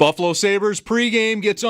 Buffalo Sabres preseason gets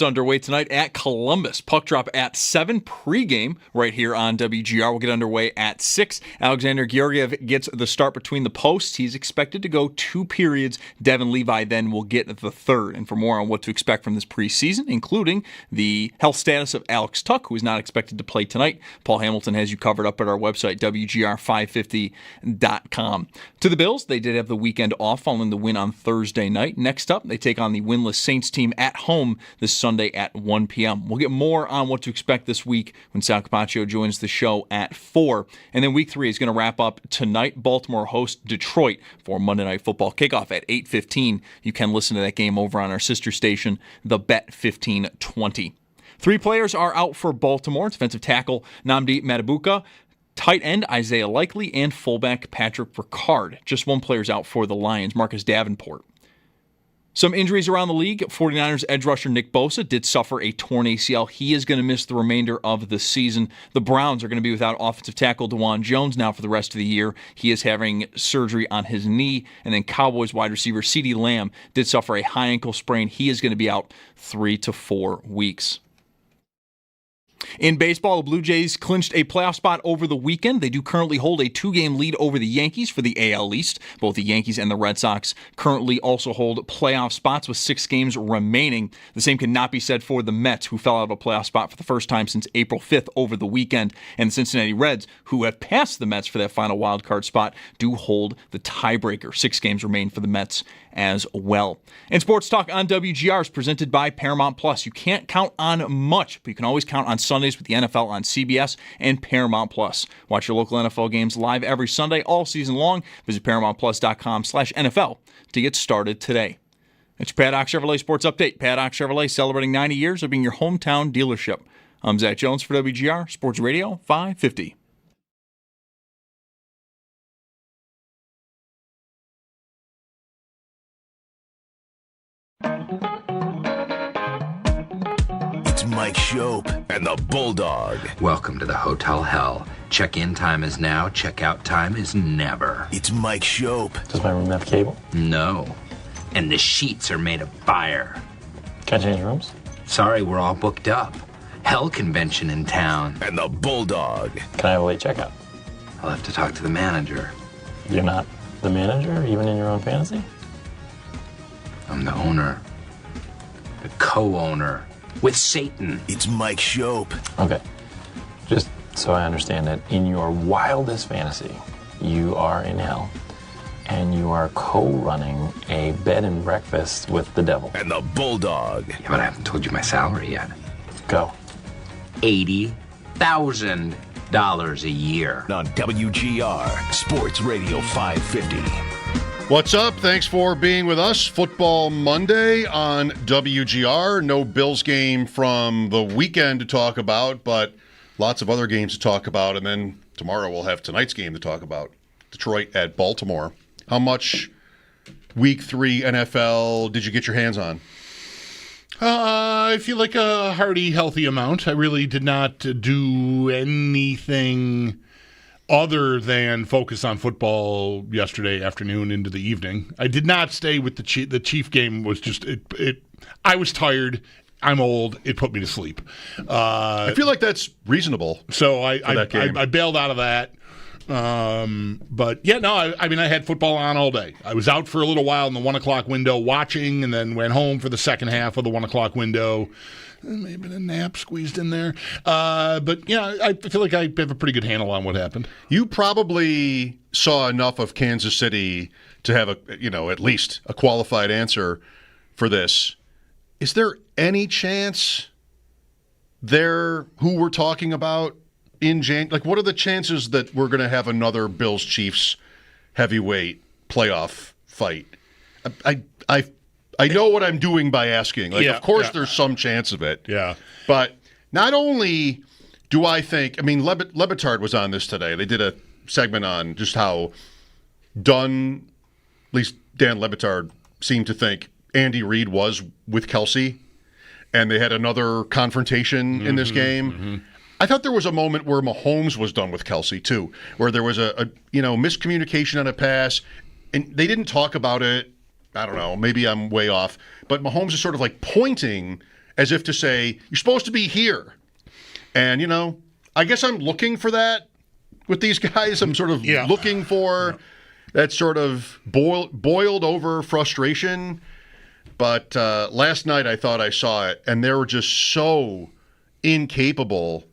underway tonight at Columbus. Puck drop at 7, pregame right here on WGR. We'll get underway at 6. Alexander Georgiev gets the start between the posts. He's expected to go 2 periods. Devin Levi then will get the third. And for more on what to expect from this preseason, including the health status of Alex Tuch, who is not expected to play tonight, Paul Hamilton has you covered up at our website, WGR550.com. To the Bills, they did have the weekend off following the win on Thursday night. Next up, they take on the winless Saints team at home this Sunday at 1 p.m. We'll get more on what to expect this week when Sal Kapacio joins the show at 4. And then week 3 is going to wrap up tonight. Baltimore hosts Detroit for Monday Night Football kickoff at 8:15. You can listen to that game over on our sister station, the Bet 1520. 3 players are out for Baltimore. Defensive tackle Nnamdi Madubuike, tight end Isaiah Likely, and fullback Patrick Ricard. Just 1 player's out for the Lions, Marcus Davenport. Some injuries around the league. 49ers edge rusher Nick Bosa did suffer a torn ACL. He is going to miss the remainder of the season. The Browns are going to be without offensive tackle DeJuan Jones now for the rest of the year. He is having surgery on his knee. And then Cowboys wide receiver CeeDee Lamb did suffer a high ankle sprain. He is going to be out 3 to 4 weeks. In baseball, the Blue Jays clinched a playoff spot over the weekend. They do currently hold a 2-game lead over the Yankees for the AL East. Both the Yankees and the Red Sox currently also hold playoff spots with 6 games remaining. The same cannot be said for the Mets, who fell out of a playoff spot for the first time since April 5th over the weekend. And the Cincinnati Reds, who have passed the Mets for that final wild card spot, do hold the tiebreaker. 6 games remain for the Mets as well. And Sports Talk on WGR is presented by Paramount Plus. You can't count on much, but you can always count on Sundays with the NFL on CBS and Paramount Plus. Watch your local NFL games live every Sunday all season long. Visit ParamountPlus.com/NFL to get started today. It's your Paddock Chevrolet Sports Update. Paddock Chevrolet celebrating 90 years of being your hometown dealership. I'm Zach Jones for WGR Sports Radio 550. Mike Schopp and the Bulldog. Welcome to the Hotel Hell. Check-in time is now, check-out time is never. It's Mike Schopp. Does my room have cable? No. And the sheets are made of fire. Can I change rooms? Sorry, we're all booked up. Hell convention in town. And the Bulldog. Can I have a late checkout? I'll have to talk to the manager. You're not the manager, even in your own fantasy? I'm the owner. The co-owner. With Satan. It's Mike Schopp. Okay. Just so I understand it, in your wildest fantasy, you are in hell, and you are co-running a bed and breakfast with the devil. And the Bulldog. Yeah, but I haven't told you my salary yet. Go. $80,000 a year. On WGR, Sports Radio 550. What's up? Thanks for being with us. Football Monday on WGR. No Bills game from the weekend to talk about, but lots of other games to talk about. And then tomorrow we'll have tonight's game to talk about. Detroit at Baltimore. How much Week 3 NFL did you get your hands on? I feel like a hearty, healthy amount. I really did not do anything other than focus on football yesterday afternoon into the evening. I did not stay with the Chief game. Was just it. I was tired. I'm old. It put me to sleep. I feel like that's reasonable. So I bailed out of that. But yeah, no, I mean, I had football on all day. I was out for a little while in the 1 o'clock window watching, and then went home for the second half of the 1 o'clock window. Maybe a nap squeezed in there. But yeah, I feel like I have a pretty good handle on what happened. You probably saw enough of Kansas City to have at least a qualified answer for this. Is there any chance who we're talking about in January? Like, what are the chances that we're going to have another Bills-Chiefs heavyweight playoff fight? I know what I'm doing by asking. Of course there's some chance of it. Yeah. But not only do I think, Le Batard was on this today. They did a segment on just how done, at least Dan Le Batard seemed to think Andy Reid was with Kelsey, and they had another confrontation in this game. Mm-hmm. I thought there was a moment where Mahomes was done with Kelsey, too, where there was a miscommunication on a pass, and they didn't talk about it. I don't know, maybe I'm way off, but Mahomes is sort of like pointing as if to say, you're supposed to be here. And, I guess I'm looking for that with these guys. I'm sort of looking for that sort of boiled over frustration. But last night I thought I saw it, and they were just so incapable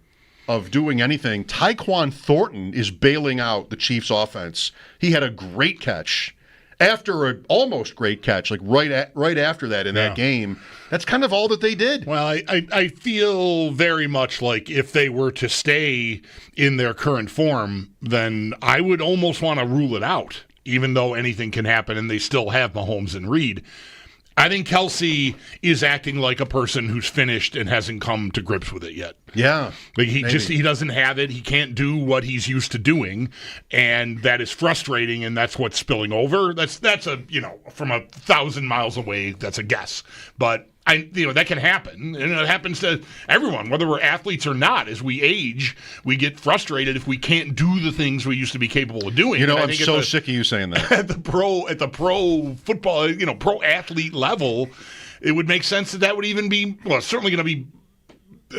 of doing anything. Tyquan Thornton is bailing out the Chiefs' offense. He had a great catch after an almost great catch, like right after that in that game. That's kind of all that they did. Well, I feel very much like if they were to stay in their current form, then I would almost want to rule it out, even though anything can happen and they still have Mahomes and Reed. I think Kelsey is acting like a person who's finished and hasn't come to grips with it yet. Yeah. Like he doesn't have it. He can't do what he's used to doing, and that is frustrating, and that's what's spilling over. That's a, from 1,000 miles away, that's a guess. But that can happen, and it happens to everyone, whether we're athletes or not. As we age, we get frustrated if we can't do the things we used to be capable of doing. I'm so sick of you saying that. At the pro football, pro athlete level, it would make sense that would even be, it's certainly going to be,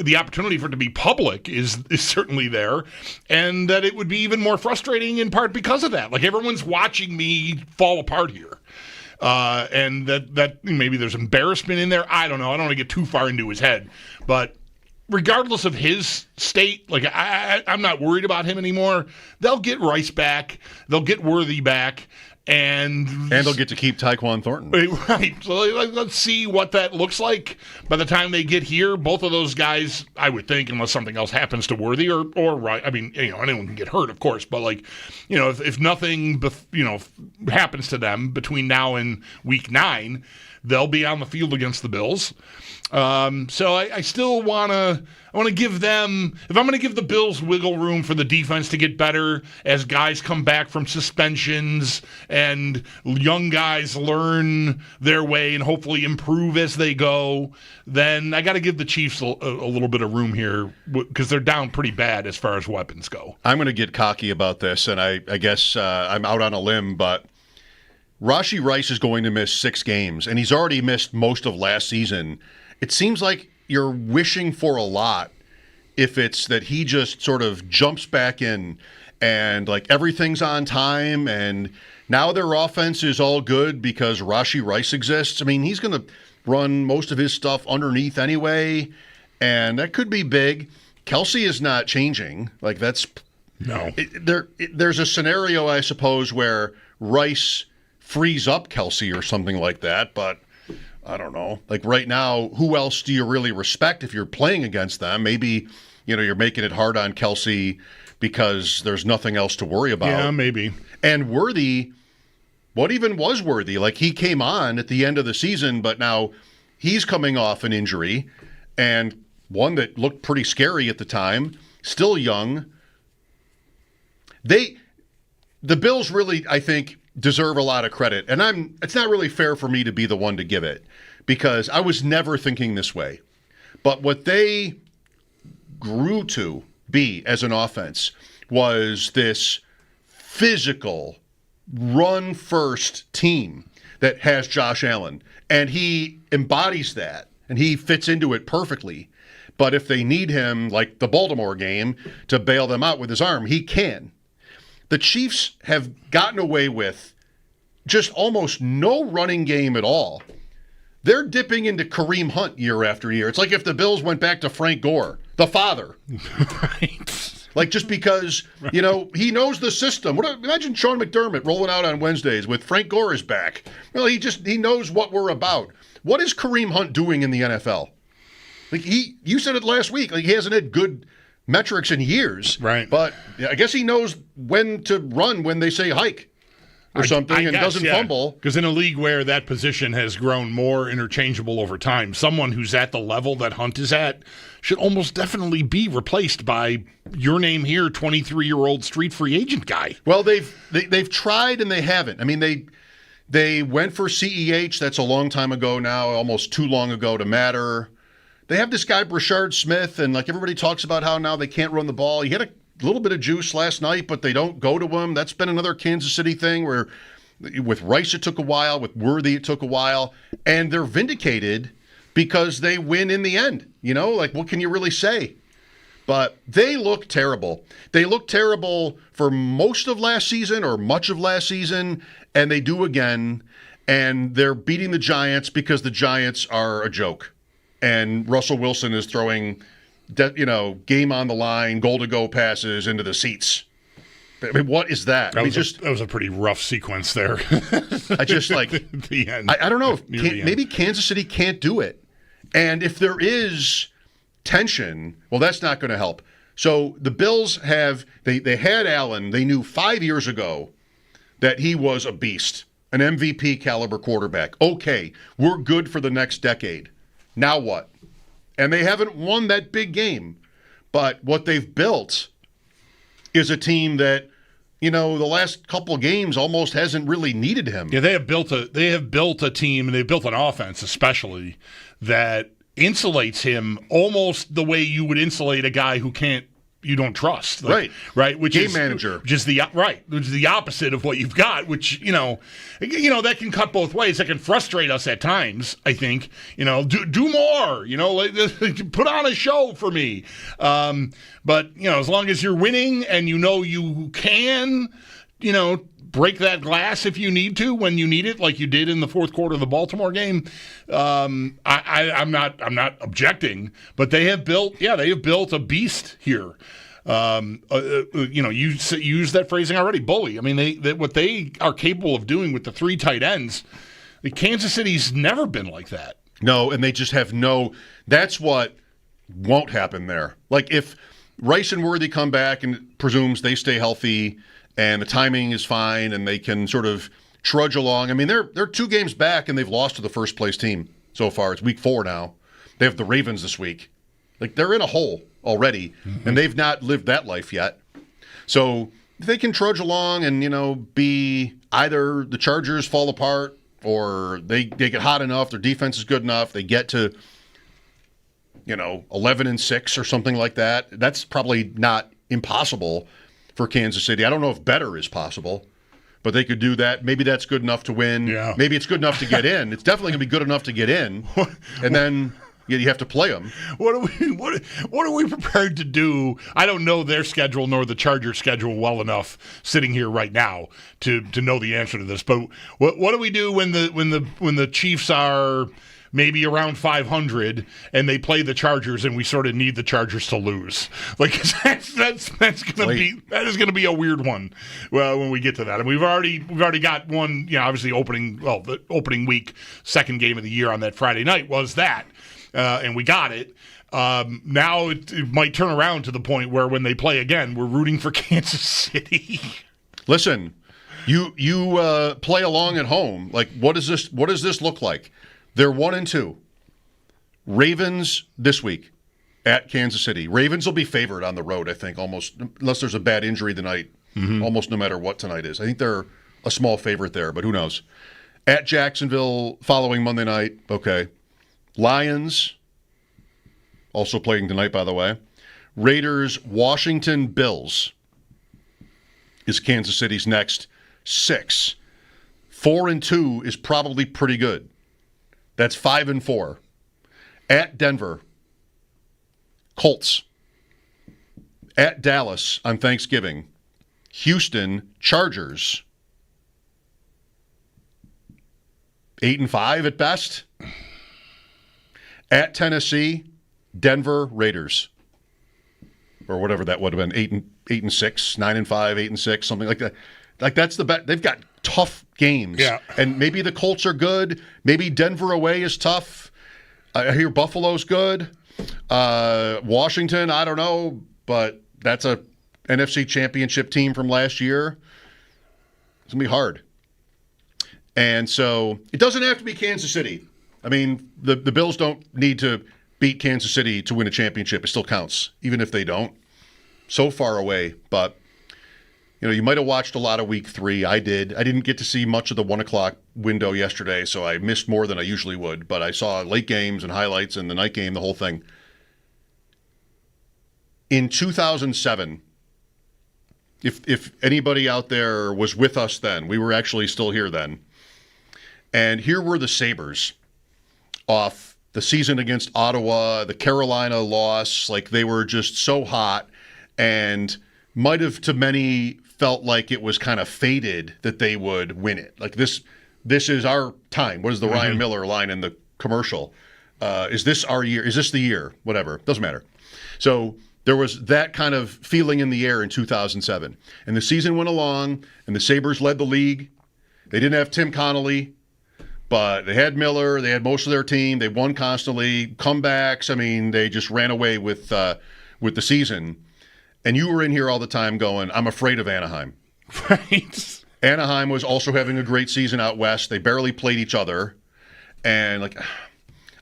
the opportunity for it to be public is certainly there, and that it would be even more frustrating in part because of that. Like, everyone's watching me fall apart here. And that maybe there's embarrassment in there. I don't know. I don't want to get too far into his head. But regardless of his state, like I'm not worried about him anymore. They'll get Rice back. They'll get Worthy back. And they'll get to keep Tyquan Thornton. Right. So let's see what that looks like by the time they get here. Both of those guys, I would think, unless something else happens to Worthy or right. I mean, anyone can get hurt, of course. But if nothing, happens to them between now and week 9, they'll be on the field against the Bills. So I still want to give them, if I'm going to give the Bills wiggle room for the defense to get better as guys come back from suspensions and young guys learn their way and hopefully improve as they go, then I got to give the Chiefs a little bit of room here because they're down pretty bad as far as weapons go. I'm going to get cocky about this, and I guess I'm out on a limb, but Rashee Rice is going to miss 6 games, and he's already missed most of last season. It seems like you're wishing for a lot if it's that he just sort of jumps back in and like everything's on time and now their offense is all good because Rashee Rice exists. I mean, he's going to run most of his stuff underneath anyway, and that could be big. Kelsey is not changing. Like there's a scenario, I suppose, where Rice frees up Kelsey or something like that, but I don't know. Like right now, who else do you really respect if you're playing against them? Maybe, you're making it hard on Kelsey because there's nothing else to worry about. Yeah, maybe. And Worthy, what even was Worthy? Like he came on at the end of the season, but now he's coming off an injury and one that looked pretty scary at the time, still young. The Bills really, I think, deserve a lot of credit. And it's not really fair for me to be the one to give it because I was never thinking this way. But what they grew to be as an offense was this physical run-first team that has Josh Allen. And he embodies that, and he fits into it perfectly. But if they need him, like the Baltimore game, to bail them out with his arm, he can. The Chiefs have gotten away with just almost no running game at all. They're dipping into Kareem Hunt year after year. It's like if the Bills went back to Frank Gore, the father. Right. Like just because, he knows the system. Imagine Sean McDermott rolling out on Wednesdays with Frank Gore is back. Well, he knows what we're about. What is Kareem Hunt doing in the NFL? Like you said it last week. Like he hasn't had good metrics in years. Right. But I guess he knows when to run when they say hike or something and doesn't fumble. Because in a league where that position has grown more interchangeable over time, someone who's at the level that Hunt is at should almost definitely be replaced by your name here, 23-year-old street free agent guy. Well, they've tried and they haven't. I mean, they went for CEH. That's a long time ago now, almost too long ago to matter. They have this guy, Brashard Smith, and like everybody talks about how now they can't run the ball. He had a little bit of juice last night, but they don't go to him. That's been another Kansas City thing where With Rice, it took a while. With Worthy, it took a while. And they're vindicated because they win in the end. Like, what can you really say? But they look terrible. They look terrible for most of last season or much of last season, and they do again. And they're beating the Giants because the Giants are a joke. And Russell Wilson is throwing, game on the line, goal-to-go passes into the seats. I mean, what is that? That was a pretty rough sequence there. I just like the end. I don't know. Maybe Kansas City can't do it. And if there is tension, well, that's not going to help. So the Bills they had Allen. They knew 5 years ago that he was a beast, an MVP caliber quarterback. Okay, we're good for the next decade. Now what? And they haven't won that big game. But what they've built is a team that, the last couple of games almost hasn't really needed him. Yeah, they have built a team, and they've built an offense especially that insulates him almost the way you would insulate a guy you don't trust. Right. Which game manager. Which is the opposite of what you've got, which, that can cut both ways. That can frustrate us at times, I think. Do more, put on a show for me. But, as long as you're winning and you can, break that glass if you need to when you need it, like you did in the fourth quarter of the Baltimore game. I'm not objecting, but they have built a beast here. You used that phrasing already, bully. I mean, what they are capable of doing with the 3 tight ends, Kansas City's never been like that. No, and they just have that's what won't happen there. Like if Rice and Worthy come back and presumes they stay healthy and the timing is fine and they can sort of trudge along. I mean, they're 2 games back and they've lost to the first place team so far. It's week 4 now. They have the Ravens this week. Like, they're in a hole already, and they've not lived that life yet. So they can trudge along and, be either the Chargers fall apart or they get hot enough, their defense is good enough, they get to, 11-6 or something like that. That's probably not impossible for Kansas City. I don't know if better is possible, but they could do that. Maybe that's good enough to win. Yeah. Maybe it's good enough to get in. It's definitely going to be good enough to get in, and then you have to play them. What are we prepared to do? I don't know their schedule nor the Chargers' schedule well enough sitting here right now to know the answer to this. But what do we do when the Chiefs are maybe around 500 and they play the Chargers and we sort of need the Chargers to lose? Like that's going to be a weird one when we get to that. And we've already got one, obviously the opening week, second game of the year on that Friday night was that. And we got it. Now it might turn around to the point where when they play again, we're rooting for Kansas City. Listen, you play along at home. Like, what does this look like? They're 1-2. Ravens this week at Kansas City. Ravens will be favored on the road, I think, almost, unless there's a bad injury tonight, almost no matter what tonight is. I think they're a small favorite there, but who knows? At Jacksonville following Monday night, okay. Lions, also playing tonight, by the way. Raiders, Washington, Bills is Kansas City's next 6. 4-2 is probably pretty good. That's 5-4. At Denver, Colts. At Dallas on Thanksgiving, Houston, Chargers. 8-5 at best. At Tennessee, Denver, Raiders. Or whatever that would have been, 8-6, 9-5, 8-6, something like that. Like, that's the bet. They've got tough games. Yeah. And maybe the Colts are good. Maybe Denver away is tough. I hear Buffalo's good. Washington, I don't know, but that's a NFC championship team from last year. It's going to be hard. And so it doesn't have to be Kansas City. I mean, the Bills don't need to beat Kansas City to win a championship. It still counts, even if they don't. So far away, but you might have watched a lot of Week 3. I did. I didn't get to see much of the 1 o'clock window yesterday, so I missed more than I usually would. But I saw late games and highlights and the night game, the whole thing. In 2007, if anybody out there was with us then, we were actually still here then. And here were the Sabres off the season against Ottawa, the Carolina loss. Like, they were just so hot and might have to many felt like it was kind of fated that they would win it. Like, this is our time. What is the Ryan Miller line in the commercial? Is this our year? Is this the year? Whatever. Doesn't matter. So there was that kind of feeling in the air in 2007. And the season went along, and the Sabres led the league. They didn't have Tim Connolly, but they had Miller. They had most of their team. They won constantly. Comebacks. I mean, they just ran away with the season. And you were in here all the time going, I'm afraid of Anaheim. Right. Anaheim was also having a great season out west. They barely played each other. And, like,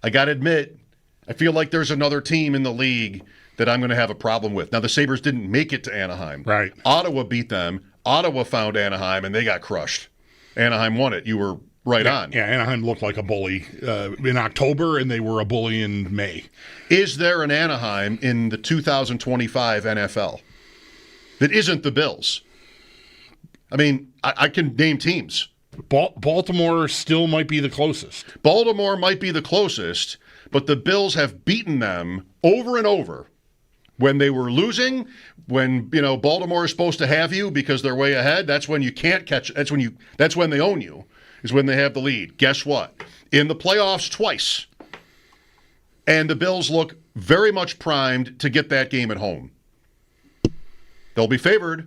I got to admit, I feel like there's another team in the league that I'm going to have a problem with. Now, the Sabres didn't make it to Anaheim. Right. Ottawa beat them. Ottawa found Anaheim, and they got crushed. Anaheim won it. You were right on. Yeah, Anaheim looked like a bully in October, and they were a bully in May. Is there an Anaheim in the 2025 NFL that isn't the Bills? I mean, I can name teams. Baltimore still might be the closest. Baltimore might be the closest, but the Bills have beaten them over and over. When they were losing, when Baltimore is supposed to have you because they're way ahead, that's when you can't catch. That's when they own you. Is when they have the lead. Guess what? In the playoffs twice. And the Bills look very much primed to get that game at home. They'll be favored.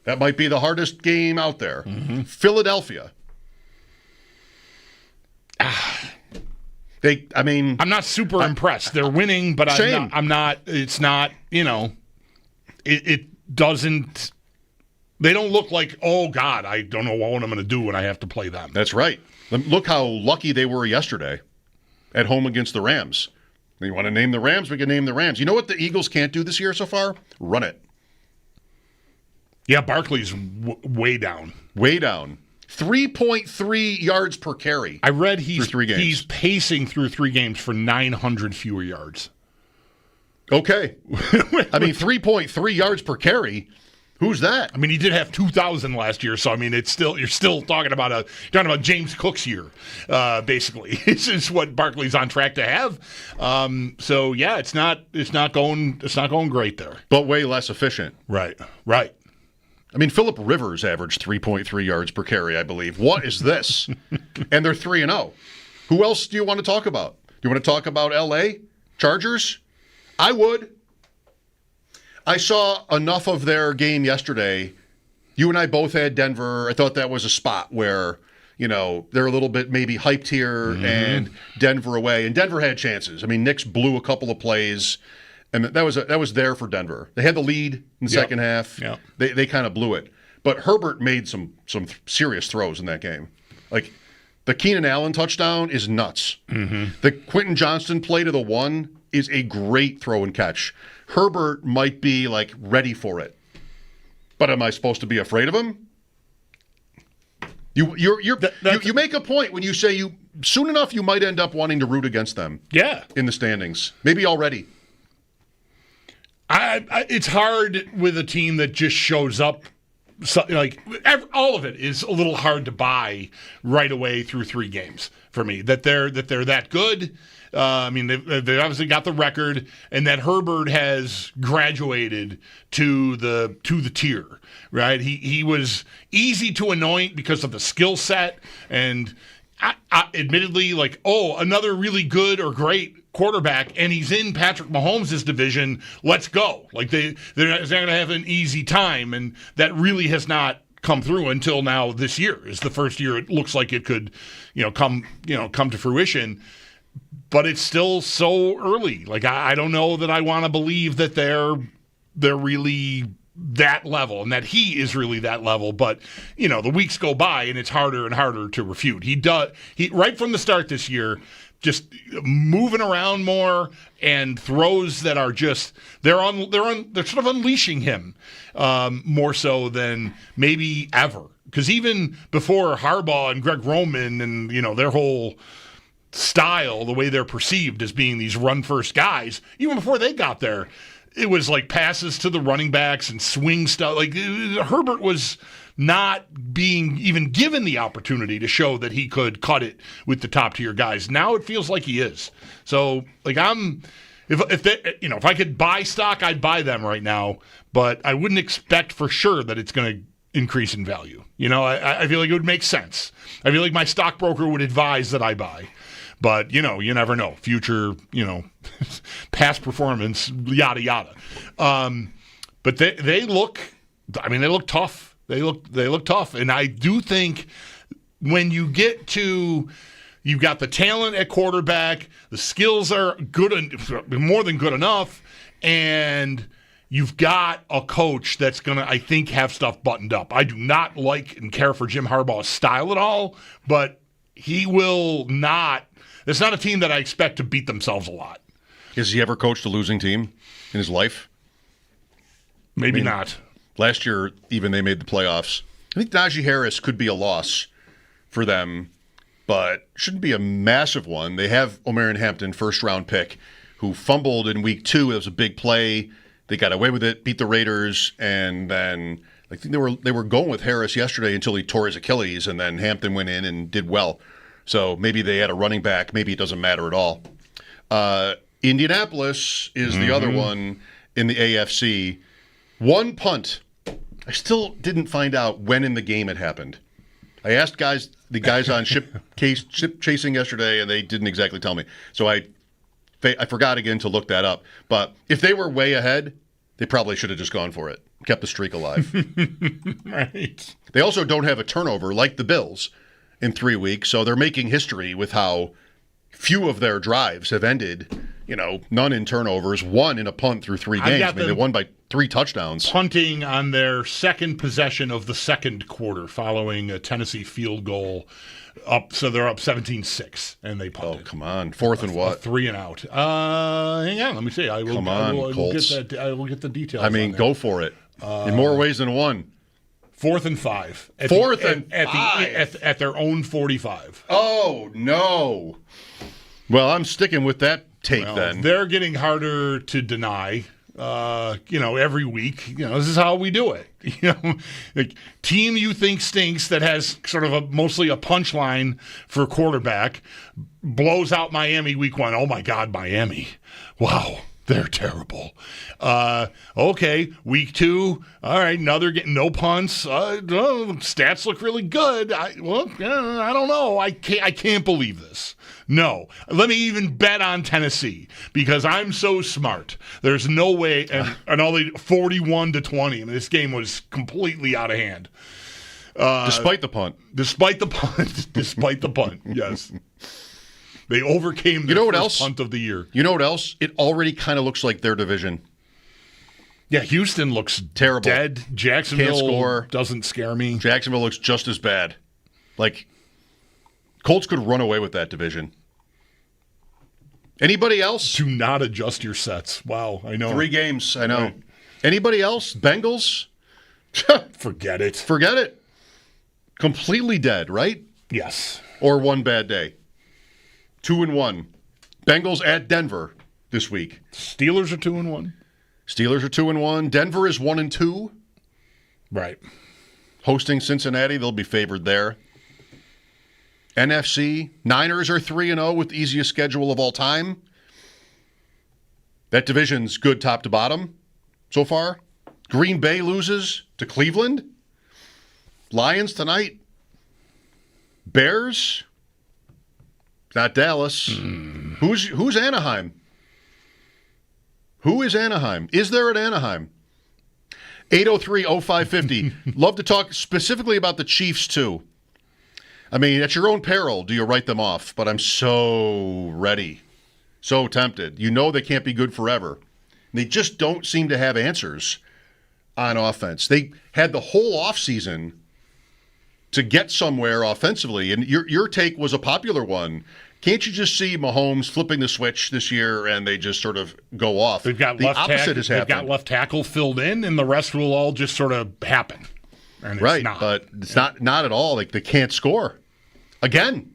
That might be the hardest game out there. Mm-hmm. Philadelphia. I'm not super impressed. They're winning, but I'm not. It's not. It doesn't. They don't look like, oh God, I don't know what I'm going to do when I have to play them. That's right. Look how lucky they were yesterday at home against the Rams. You want to name the Rams? We can name the Rams. You know what the Eagles can't do this year so far? Run it. Yeah, Barkley's way down. Way down. 3.3 yards per carry. I read he's pacing through 3 games for 900 fewer yards. Okay. I mean, 3.3 yards per carry. Who's that? I mean, he did have 2,000 last year, so I mean, you're still talking about James Cook's year, basically. This is what Barkley's on track to have. So yeah, it's not going great there. But way less efficient. Right. I mean, Phillip Rivers averaged 3.3 yards per carry, I believe. What is this? And they're 3-0. Who else do you want to talk about? Do you want to talk about L.A. Chargers? I would. I saw enough of their game yesterday. You and I both had Denver. I thought that was a spot where, they're a little bit maybe hyped here and Denver away. And Denver had chances. I mean, Knicks blew a couple of plays. And that was there for Denver. They had the lead in the second half. Yep. They kind of blew it. But Herbert made some serious throws in that game. Like, the Keenan Allen touchdown is nuts. Mm-hmm. The Quentin Johnston play to the 1 is a great throw and catch. Herbert might be, ready for it. But am I supposed to be afraid of him? You make a point when you say soon enough you might end up wanting to root against them. Yeah. In the standings. Maybe already. It's hard with a team that just shows up. All of it is a little hard to buy right away through 3 games for me. That they're that good. I mean, they obviously got the record, and that Herbert has graduated to the tier. Right? He was easy to anoint because of the skill set, and admittedly, another really good or great quarterback, and he's in Patrick Mahomes' division. Let's go. They're not going to have an easy time, and that really has not come through until now. This year is the first year it looks like it could, come to fruition. But it's still so early. I don't know that I want to believe that they're really that level and that he is really that level. But the weeks go by and it's harder and harder to refute. He right from the start this year, just moving around more and throws that are just they're sort of unleashing him more so than maybe ever. Because even before Harbaugh and Greg Roman and their whole style, the way they're perceived as being these run first guys, even before they got there, it was like passes to the running backs and swing stuff. Like Herbert was not being even given the opportunity to show that he could cut it with the top tier guys. Now it feels like he is. So like if I could buy stock, I'd buy them right now, but I wouldn't expect for sure that it's going to increase in value. I feel like it would make sense. I feel like my stockbroker would advise that I buy. But, you never know. Future, past performance, yada, yada. But they look tough. They look tough. And I do think when you get to, you've got the talent at quarterback, the skills are good, more than good enough, and you've got a coach that's going to, I think, have stuff buttoned up. I do not like and care for Jim Harbaugh's style at all, but he will not. It's not a team that I expect to beat themselves a lot. Has he ever coached a losing team in his life? Maybe not. Last year, even they made the playoffs. I think Najee Harris could be a loss for them, but shouldn't be a massive one. They have Omarion Hampton, first-round pick, who fumbled in week 2. It was a big play. They got away with it, beat the Raiders, and then I think they were going with Harris yesterday until he tore his Achilles, and then Hampton went in and did well. So maybe they had a running back. Maybe it doesn't matter at all. Indianapolis is the other one in the AFC. One punt. I still didn't find out when in the game it happened. I asked the guys on ship chasing yesterday, and they didn't exactly tell me. So I forgot again to look that up. But if they were way ahead, they probably should have just gone for it, kept the streak alive. Right. They also don't have a turnover like the Bills in 3 weeks, so they're making history with how few of their drives have ended, none in turnovers, one in a punt through 3 games. They won by 3 touchdowns. Punting on their second possession of the second quarter following a Tennessee field goal up, so they're up 17-6, and they punted. Oh, come on. Fourth and what? 3 and out. Hang on, let me see. I will get the details. I mean, go for it. In more ways than one. 4th and 5. At their own 45. Oh, no. Well, I'm sticking with that take then. They're getting harder to deny. Every week, this is how we do it. Like team you think stinks that has sort of mostly a punchline for quarterback blows out Miami week 1. Oh my God, Miami. Wow. They're terrible. Okay, week 2. All right, another getting no punts. Stats look really good. I don't know. I can't believe this. No, let me even bet on Tennessee because I'm so smart. There's no way, and all the 41-20. I mean, this game was completely out of hand. Despite the punt. Despite the punt. Yes. They overcame the first punt of the year. You know what else? It already kind of looks like their division. Yeah, Houston looks terrible. Dead. Jacksonville can't score. Doesn't scare me. Jacksonville looks just as bad. Like, Colts could run away with that division. Anybody else? Do not adjust your sets. Wow, I know. 3 games, I know. Right. Anybody else? Bengals? Forget it. Forget it. Completely dead, right? Yes. Or one bad day. 2-1. Bengals at Denver this week. Steelers are 2-1. Steelers are 2-1. Denver is 1-2. Right. Hosting Cincinnati, they'll be favored there. NFC, Niners are 3-0 with the easiest schedule of all time. That division's good top to bottom so far. Green Bay loses to Cleveland. Lions tonight. Bears. Not Dallas. Who's Anaheim? Who is Anaheim? Is there an Anaheim? 803-0550. Love to talk specifically about the Chiefs, too. I mean, at your own peril, do you write them off? But I'm so ready. So tempted. You know they can't be good forever. They just don't seem to have answers on offense. They had the whole offseason to get somewhere offensively, and your take was a popular one. Can't you just see Mahomes flipping the switch this year and they just sort of go off? They've got the opposite has happened. They've got left tackle filled in, and the rest will all just sort of happen. And right, it's not. But it's not at all. Like, they can't score. Again,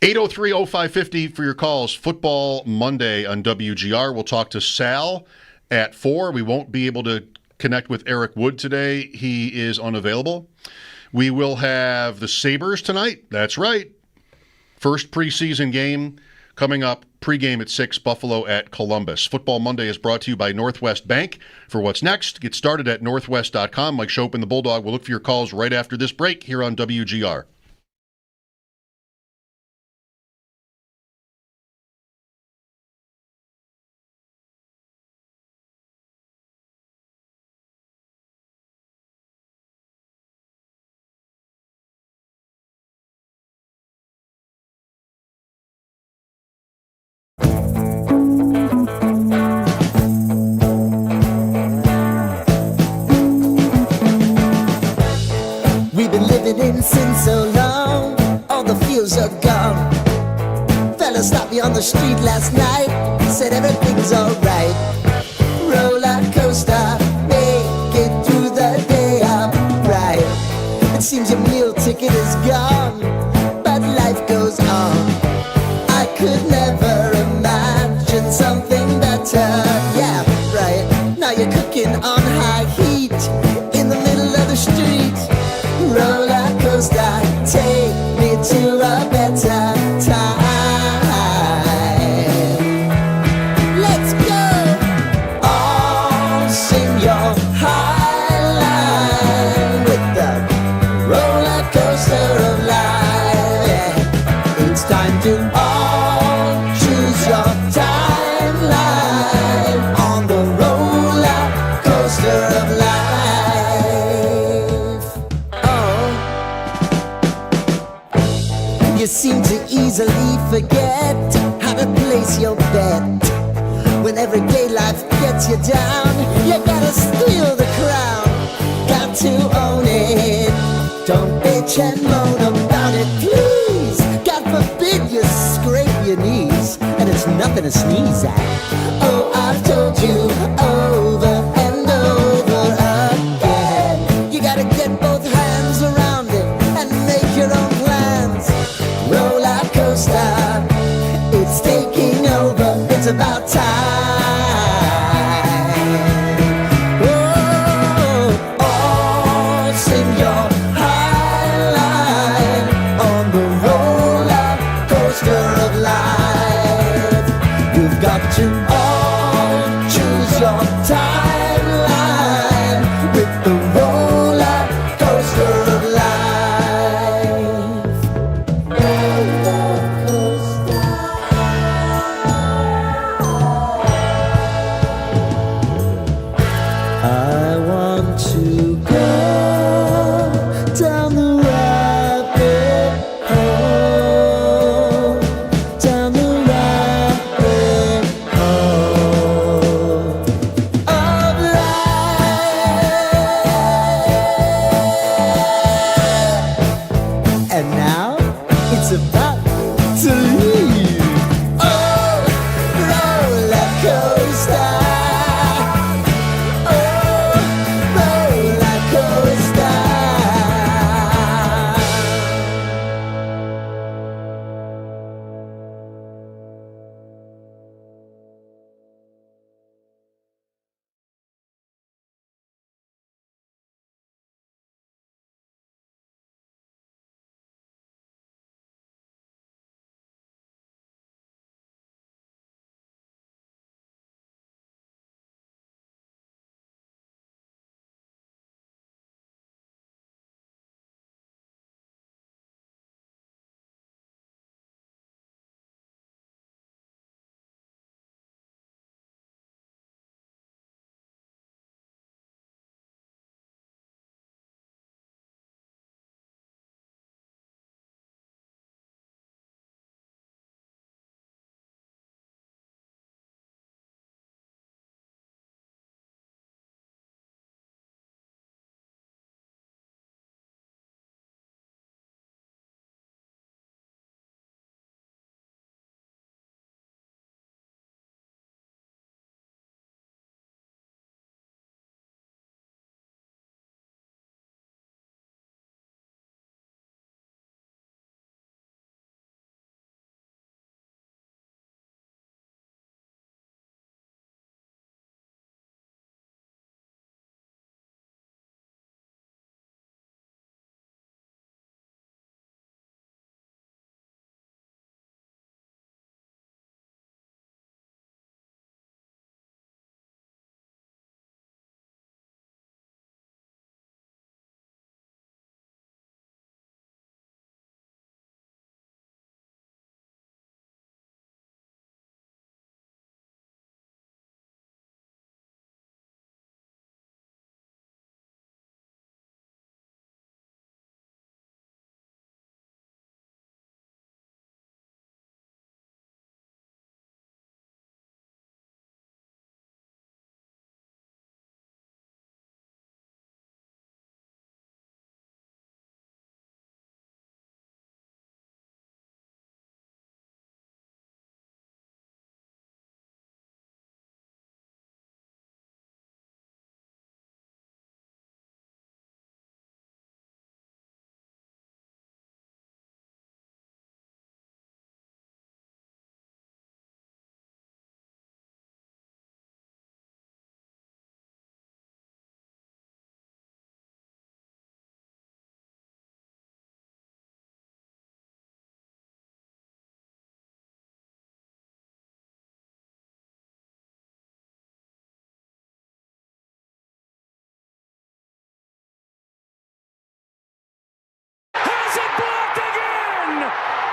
803-0550 for your calls. Football Monday on WGR. We'll talk to Sal at 4. We won't be able to connect with Eric Wood today. He is unavailable. We will have the Sabres tonight. That's right. First preseason game coming up, pregame at 6, Buffalo at Columbus. Football Monday is brought to you by Northwest Bank. For what's next, get started at northwest.com. Mike Schopp and the Bulldog will look for your calls right after this break here on WGR. In sin so long, all the feels are gone. Fella stopped me on the street last night, said everything's alright. Roller coaster, make it through the day upright. It seems your meal ticket is gone, but life goes on. I could never imagine something better. Yeah, right. Now you're cooking on high heat in the middle of the street. Roller coaster, take me to a better time. Let's go! All sing your high line with the roller coaster of life. Yeah. It's time to all choose your timeline on the roller coaster of life. You seem to easily forget how to place your bet. When everyday life gets you down, you gotta steal the crown. Got to own it. Don't bitch and moan about it, please. God forbid you scrape your knees, and it's nothing to sneeze at. Oh, I've told you over and over again. You gotta get both hands around it and make your own plans. Roller coaster, it's taking over, it's about time. Oh, all sing your high line on the roller coaster of life. You've got to all choose your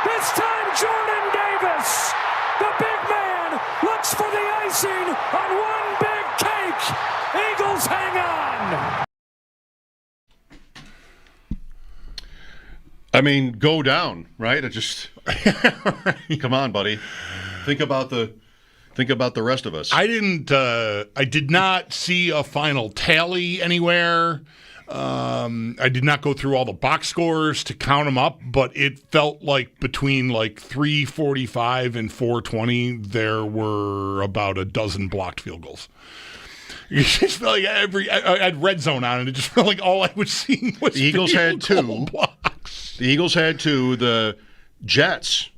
This time Jordan Davis, the big man, looks for the icing on one big cake. Eagles hang on. I mean, go down, right? It just come on, buddy. Think about the rest of us. I did not see a final tally anywhere. I did not go through all the box scores to count them up, but it felt like between like 345 and 420, there were about a dozen blocked field goals. It just felt like I had red zone on, and it just felt like all I was seeing was the Eagles had two blocks. The Eagles had two. The Jets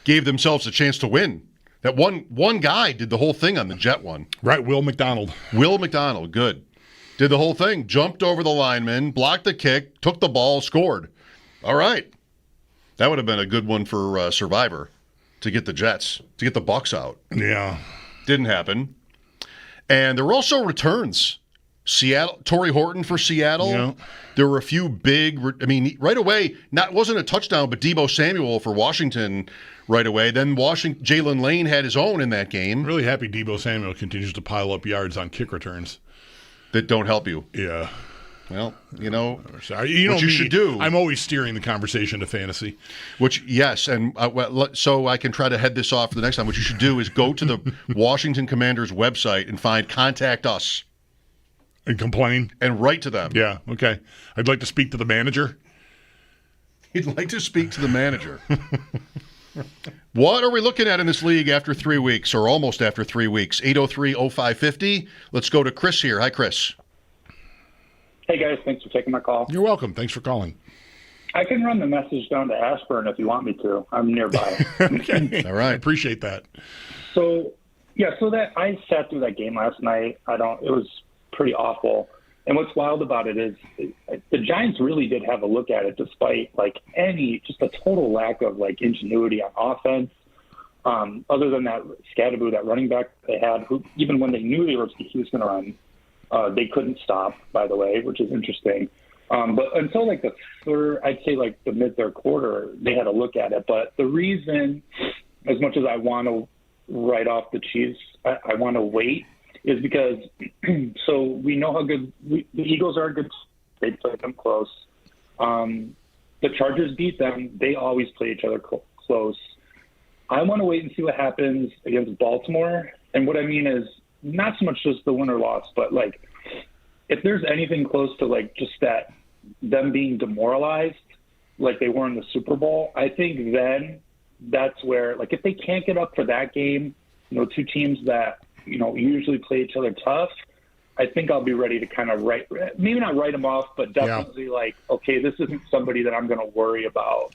gave themselves a chance to win. That one guy did the whole thing on the Jet one. Right, Will McDonald. Will McDonald, good. Did the whole thing. Jumped over the lineman, blocked the kick, took the ball, scored. All right. That would have been a good one for Survivor to get the Jets, to get the Bucks out. Yeah. Didn't happen. And there were also returns. Seattle, Torrey Horton for Seattle. Yeah. There were a few big, right away, wasn't a touchdown, but Deebo Samuel for Washington right away. Then Jalen Lane had his own in that game. Really happy Deebo Samuel continues to pile up yards on kick returns. That don't help you. Yeah. Well, what you should do. I'm always steering the conversation to fantasy. Yes, and so I can try to head this off for the next time. What you should do is go to the Washington Commanders website and find Contact Us. And complain? And write to them. Yeah, okay. I'd like to speak to the manager. He'd like to speak to the manager. What are we looking at in this league after 3 weeks, or almost after 3 weeks? 803-0550. Let's go to Chris here. Hi, Chris. Hey, guys. Thanks for taking my call. You're welcome. Thanks for calling. I can run the message down to Ashburn if you want me to. I'm nearby. Okay. All right. I appreciate that. So that I sat through that game last night. It was pretty awful. And what's wild about it is the Giants really did have a look at it, despite just a total lack of ingenuity on offense. Other than that Scatterbo, that running back they had, who even when they knew he was going to run, they couldn't stop. By the way, which is interesting. But until the third, I'd say the mid-third quarter, they had a look at it. But the reason, as much as I want to write off the Chiefs, I want to wait. Is because so we know how good the Eagles are. Good, they play them close. The Chargers beat them. They always play each other close. I want to wait and see what happens against Baltimore. And what I mean is not so much just the win or loss, but if there's anything close to just that them being demoralized, like they were in the Super Bowl, I think then that's where if they can't get up for that game, two teams that usually play each other tough, I think I'll be ready to kind of maybe not write them off, but definitely okay, this isn't somebody that I'm going to worry about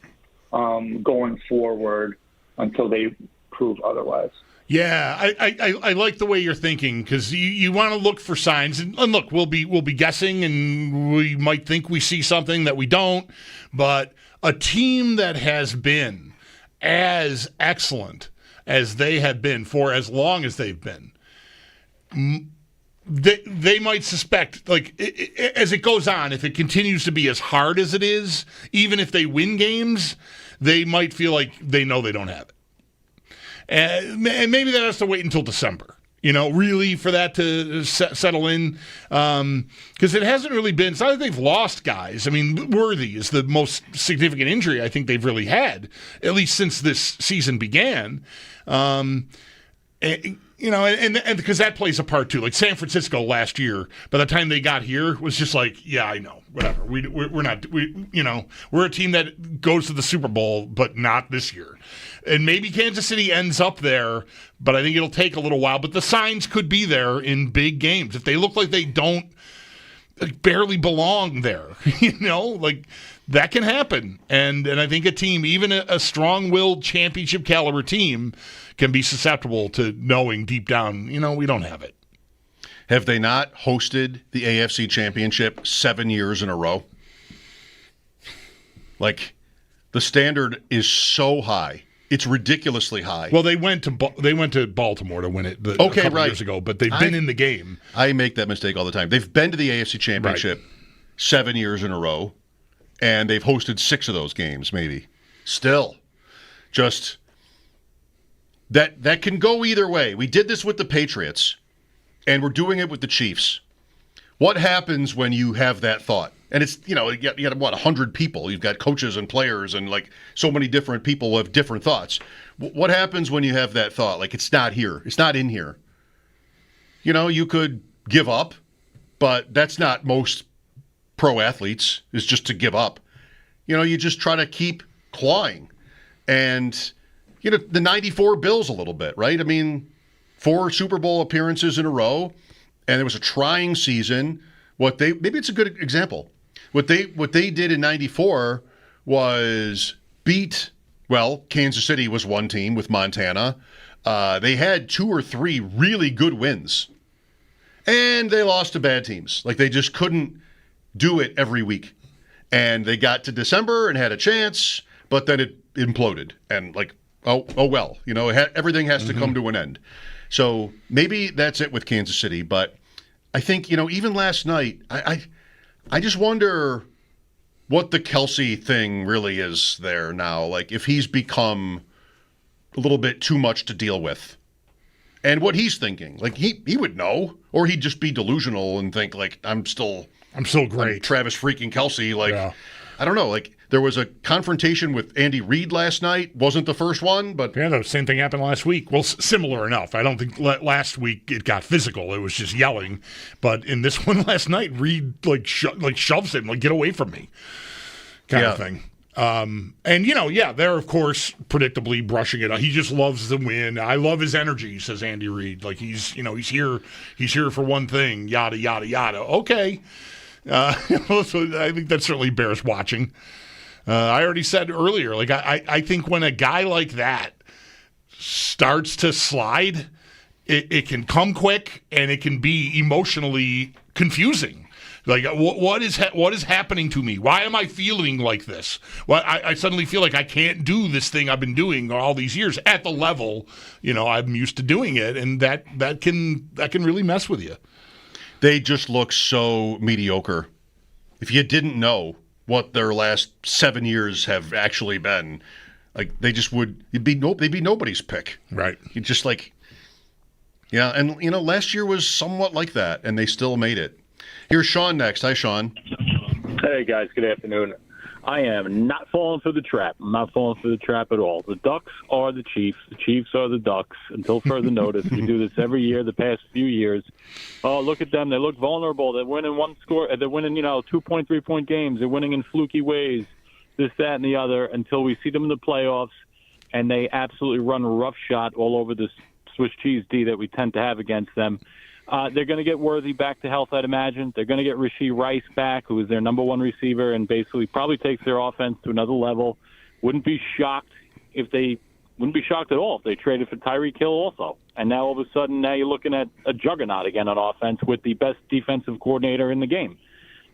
going forward until they prove otherwise. Yeah, I like the way you're thinking, because you want to look for signs, and look, we'll be guessing, and we might think we see something that we don't, but a team that has been as excellent as they have been for as long as they've been, they might suspect, as it goes on, if it continues to be as hard as it is, even if they win games, they might feel like they know they don't have it. And maybe that has to wait until December, really for that to settle in. Because it hasn't really been, it's not that they've lost guys. I mean, Worthy is the most significant injury I think they've really had, at least since this season began. And because that plays a part too. San Francisco last year, by the time they got here, was just yeah, I know, whatever. We're a team that goes to the Super Bowl, but not this year. And maybe Kansas City ends up there, but I think it'll take a little while. But the signs could be there in big games. If they look like they don't barely belong there, that can happen. And I think a team, even a strong-willed championship caliber team, can be susceptible to knowing deep down, we don't have it. Have they not hosted the AFC Championship 7 years in a row? The standard is so high. It's ridiculously high. Well, they went to Baltimore to win it a couple years ago, but they've been in the game. I make that mistake all the time. They've been to the AFC Championship 7 years in a row, and they've hosted 6 of those games, maybe. Still. Just that can go either way. We did this with the Patriots, and we're doing it with the Chiefs. What happens when you have that thought? And it's, you got 100 people. You've got coaches and players and, like, so many different people have different thoughts. What happens when you have that thought? Like, it's not here. It's not in here. You could give up, but that's not most pro athletes, is just to give up. You just try to keep clawing. And, the 94 Bills a little bit, right? I mean, 4 Super Bowl appearances in a row, and it was a trying season. Maybe it's a good example. What they did in 94 was Kansas City was one team with Montana. They had 2 or 3 really good wins. And they lost to bad teams. Like, they just couldn't do it every week. And they got to December and had a chance, but then it imploded. And, like, oh well. Everything has to come to an end. So maybe that's it with Kansas City. But I think, even last night, I just wonder what the Kelsey thing really is there now. Like, if he's become a little bit too much to deal with. And what he's thinking. Like, he would know. Or he'd just be delusional and think, like, I'm still great. I'm Travis freaking Kelsey. Like, yeah. I don't know. Like, there was a confrontation with Andy Reid last night. Wasn't the first one, but... Yeah, the same thing happened last week. Well, similar enough. I don't think last week it got physical. It was just yelling. But in this one last night, Reid, shoves him, like, get away from me kind of thing. They're, of course, predictably brushing it. He just loves the win. I love his energy, says Andy Reid. Like, he's here for one thing, yada, yada, yada. Okay. So I think that certainly bears watching. I already said earlier, like, I think when a guy like that starts to slide, it can come quick and it can be emotionally confusing. Like, what is happening to me? Why am I feeling like this? Well, I suddenly feel like I can't do this thing I've been doing all these years at the level, I'm used to doing it, and that can really mess with you. They just look so mediocre. If you didn't know what their last 7 years have actually been, like, they'd be nobody's pick. Right. You just like, yeah, and last year was somewhat like that, and they still made it. Here's Sean next. Hi, Sean. Hey, guys. Good afternoon. I am not falling for the trap. I'm not falling for the trap at all. The Ducks are the Chiefs. The Chiefs are the Ducks. Until further notice, we do this every year the past few years. Oh, look at them. They look vulnerable. They're winning one score. They're winning, 2-point, 3-point games. They're winning in fluky ways, this, that, and the other, until we see them in the playoffs, and they absolutely run roughshod all over this Swiss cheese D that we tend to have against them. They're going to get Worthy back to health, I'd imagine. They're going to get Rashee Rice back, who is their number one receiver, and basically probably takes their offense to another level. Wouldn't be shocked at all if they traded for Tyreek Hill also. And now all of a sudden, you're looking at a juggernaut again on offense with the best defensive coordinator in the game.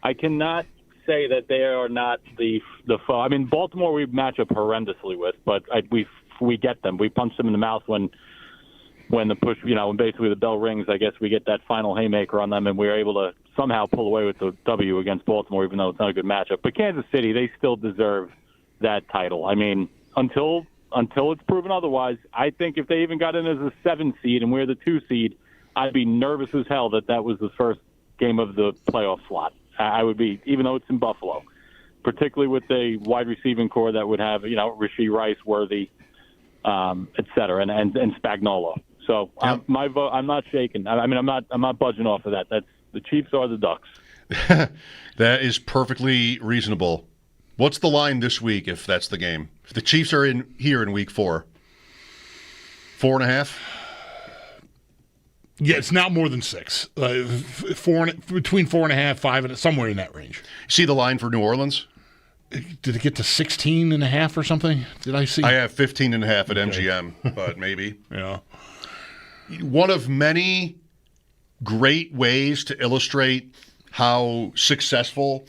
I cannot say that they are not the foe. I mean, Baltimore we match up horrendously with, but we get them. We punch them in the mouth when the push, when basically the bell rings. I guess we get that final haymaker on them, and we're able to somehow pull away with the W against Baltimore, even though it's not a good matchup. But Kansas City, they still deserve that title. I mean, until it's proven otherwise, I think if they even got in as a 7 seed and we're the 2 seed, I'd be nervous as hell that was the first game of the playoff slot. I would be, even though it's in Buffalo, particularly with the wide receiving core that would have, Rashee Rice, Worthy, et cetera, and Spagnuolo. So yep. My vote, I'm not shaking. I'm not budging off of that. That's the Chiefs are the Ducks. That is perfectly reasonable. What's the line this week if that's the game? If the Chiefs are here in week 4, 4.5. Yeah, it's not more than 6. Between 4.5, 5, and somewhere in that range. See the line for New Orleans? Did it get to 16.5 or something? Did I see? I have 15.5 at MGM, but maybe. Yeah. One of many great ways to illustrate how successful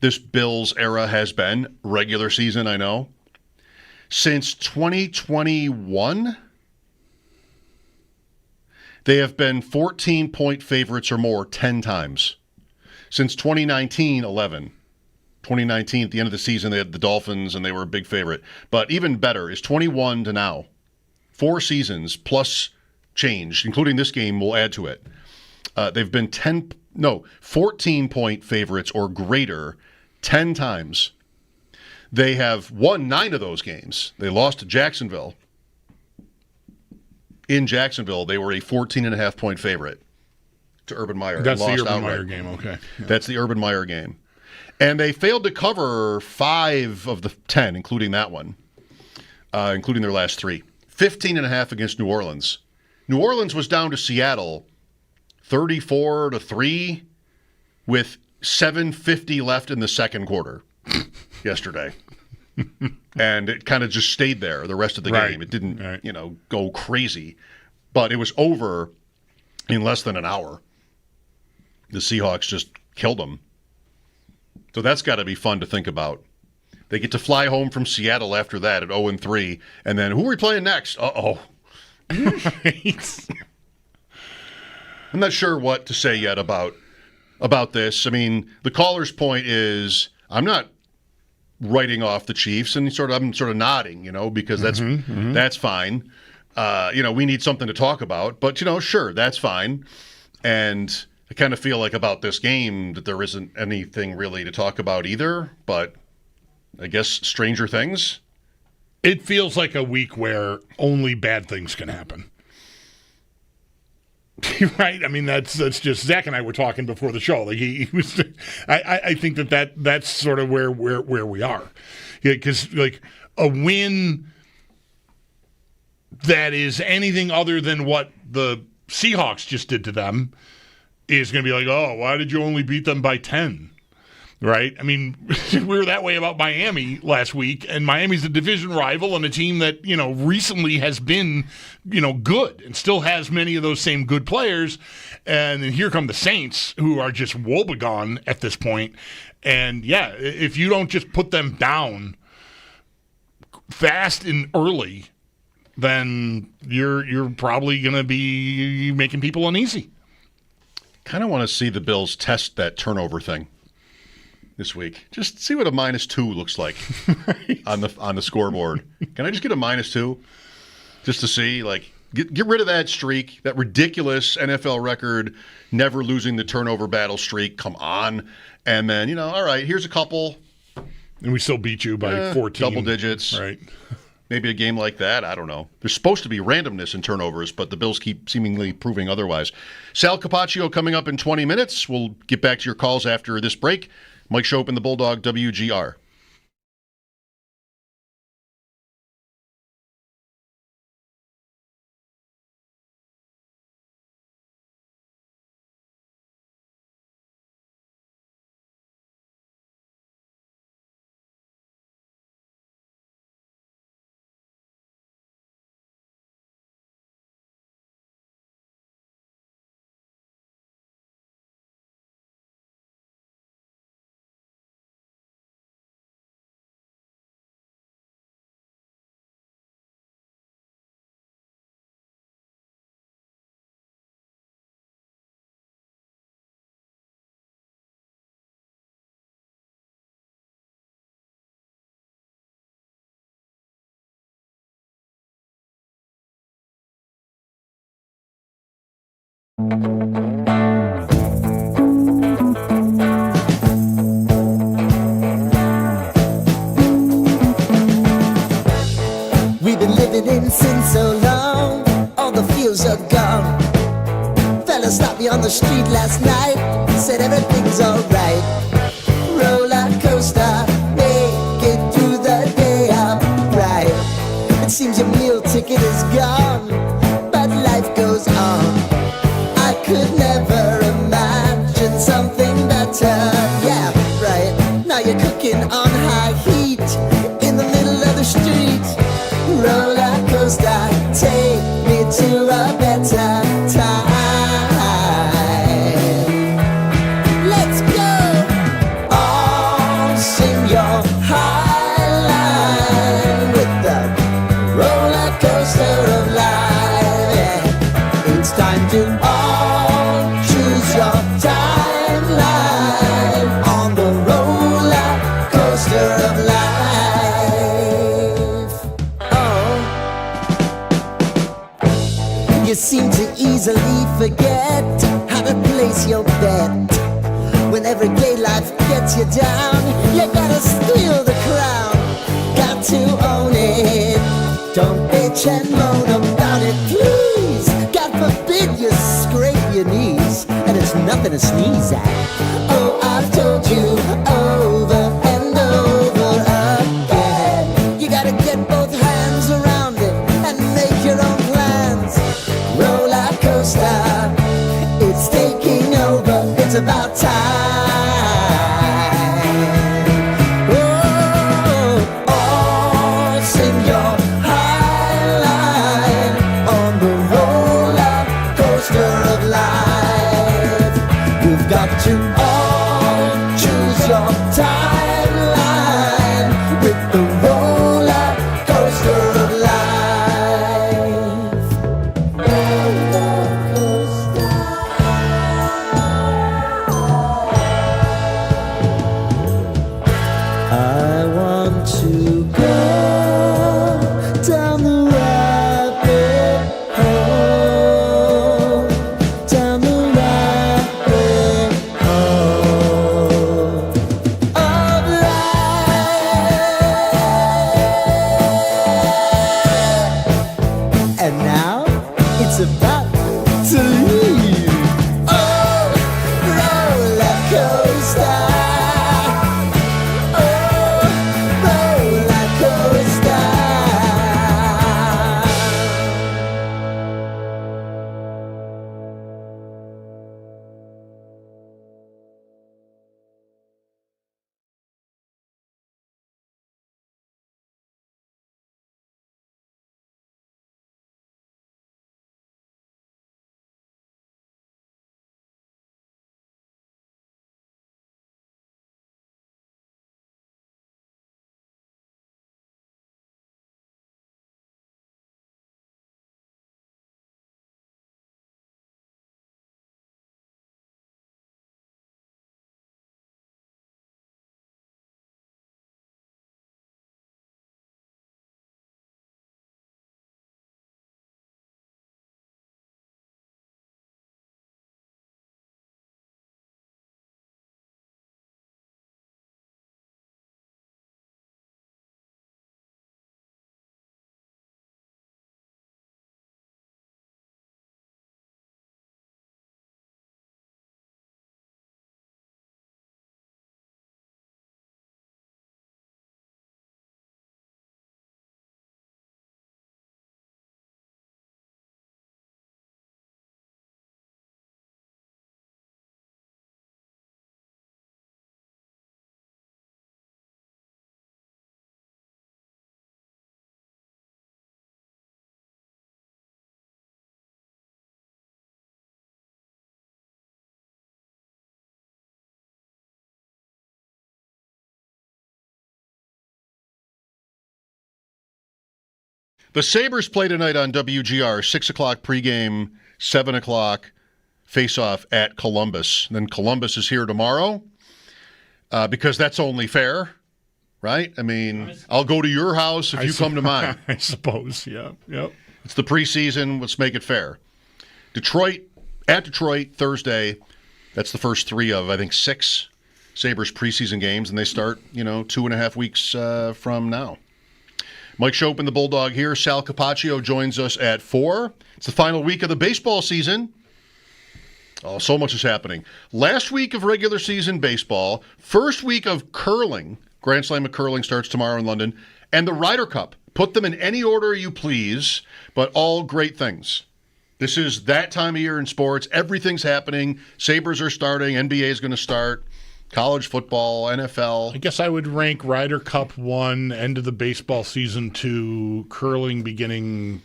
this Bills era has been, regular season, I know. Since 2021, they have been 14-point favorites or more 10 times. Since 2019, 11. 2019, at the end of the season, they had the Dolphins, and they were a big favorite. But even better is 21 to now. 4 seasons plus change, including this game, will add to it. They've been 14-point favorites or greater 10 times. They have won 9 of those games. They lost to Jacksonville. In Jacksonville, they were a 14.5-point favorite to Urban Meyer. That's the Lost Urban outright. Meyer game, okay. Yeah. That's the Urban Meyer game. And they failed to cover 5 of the 10, including that one, including their last 3. 15.5 against New Orleans. New Orleans was down to Seattle 34-3 with 7:50 left in the second quarter yesterday. And it kind of just stayed there the rest of the game. It didn't, go crazy. But it was over in less than an hour. The Seahawks just killed them. So that's got to be fun to think about. They get to fly home from Seattle after that at 0-3. And then who are we playing next? Uh-oh. Right. I'm not sure what to say yet about this. I mean, the caller's point is I'm not writing off the Chiefs, and I'm sort of nodding, because that's fine. We need something to talk about, but sure, that's fine. And I kind of feel like about this game that there isn't anything really to talk about either, but I guess stranger things. It feels like a week where only bad things can happen. Right? I mean, that's just Zach and I were talking before the show. Like he was. I think that's sort of where we are, because like a win that is anything other than what the Seahawks just did to them is going to be like, oh, why did you only beat them by 10? Right? I mean, we were that way about Miami last week, and Miami's a division rival and a team that, recently has been, good and still has many of those same good players. And then here come the Saints, who are just woebegone at this point. And, yeah, if you don't just put them down fast and early, then you're probably going to be making people uneasy. Kind of want to see the Bills test that turnover thing this week. Just see what a -2 looks like on the scoreboard. Can I just get a -2 just to see? Like, get rid of that streak, that ridiculous NFL record, never losing the turnover battle streak. Come on. And then, all right, here's a couple. And we still beat you by 14. Double digits. Right. Maybe a game like that. I don't know. There's supposed to be randomness in turnovers, but the Bills keep seemingly proving otherwise. Sal Kapacio coming up in 20 minutes. We'll get back to your calls after this break. Mike Schopp and the Bulldog, WGR. We've been living in sin so long, all the feels are gone. Fella stopped me on the street last night, said everything's alright. Roller coaster, make it through the day alright. It seems your meal ticket is gone, but life goes on. I could never imagine something better. Yeah, right. Now you're cooking on high heat in the middle of the street. Roller coaster, take me to a better time. Let's go. All sing your high line with the roller coaster of life. Yeah. It's time to all choose your timeline on the roller You seem to easily forget how to place your bet. When everyday life gets you down, you gotta steal the crown. Got to own it. Don't bitch and moan about it, please. God forbid you scrape your knees, and it's nothing to sneeze at. Oh, I've told you over and over again. You gotta get both hands around it and make your own plans. Roller coaster, it's taking over. It's about time. To all choose your timeline with the roller coaster of life. Roller coaster. I want to go down the rabbit hole, down the rabbit hole of life. And now it's about to leave. Oh, roller coaster. Oh, roller coaster. The Sabres play tonight on WGR, 6 o'clock pregame, 7 o'clock face-off at Columbus. And then Columbus is here tomorrow because that's only fair, right? I mean, I'll go to your house if you come to mine. I suppose, yeah. Yep. It's the preseason. Let's make it fair. Detroit, at Detroit, Thursday. That's the first 3 of, I think, 6 Sabres preseason games, and they start, 2.5 weeks from now. Mike Schopp and the Bulldog here. Sal Kapacio joins us at 4. It's the final week of the baseball season. Oh, so much is happening. Last week of regular season baseball, first week of curling. Grand Slam of curling starts tomorrow in London. And the Ryder Cup. Put them in any order you please, but all great things. This is that time of year in sports. Everything's happening. Sabres are starting. NBA is going to start. College football, NFL. I guess I would rank Ryder Cup 1, end of the baseball season 2, curling beginning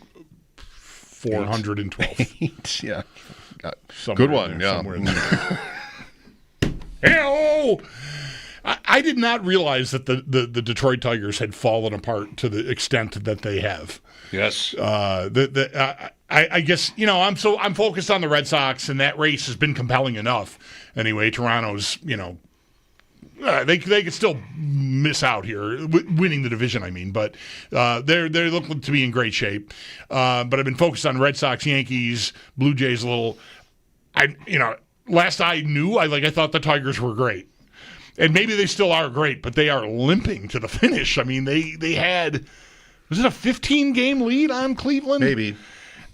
412. 8, yeah. Somewhere Good one, there, yeah. somewhere in there. Hello! I did not realize that the Detroit Tigers had fallen apart to the extent that they have. Yes. I guess I'm focused on the Red Sox, and that race has been compelling enough. Anyway, Toronto's They could still miss out here, winning the division. I mean, but they're looking to be in great shape. But I've been focused on Red Sox, Yankees, Blue Jays a little. Last I knew, I thought the Tigers were great, and maybe they still are great, but they are limping to the finish. I mean, they had, was it a 15-game lead on Cleveland? Maybe.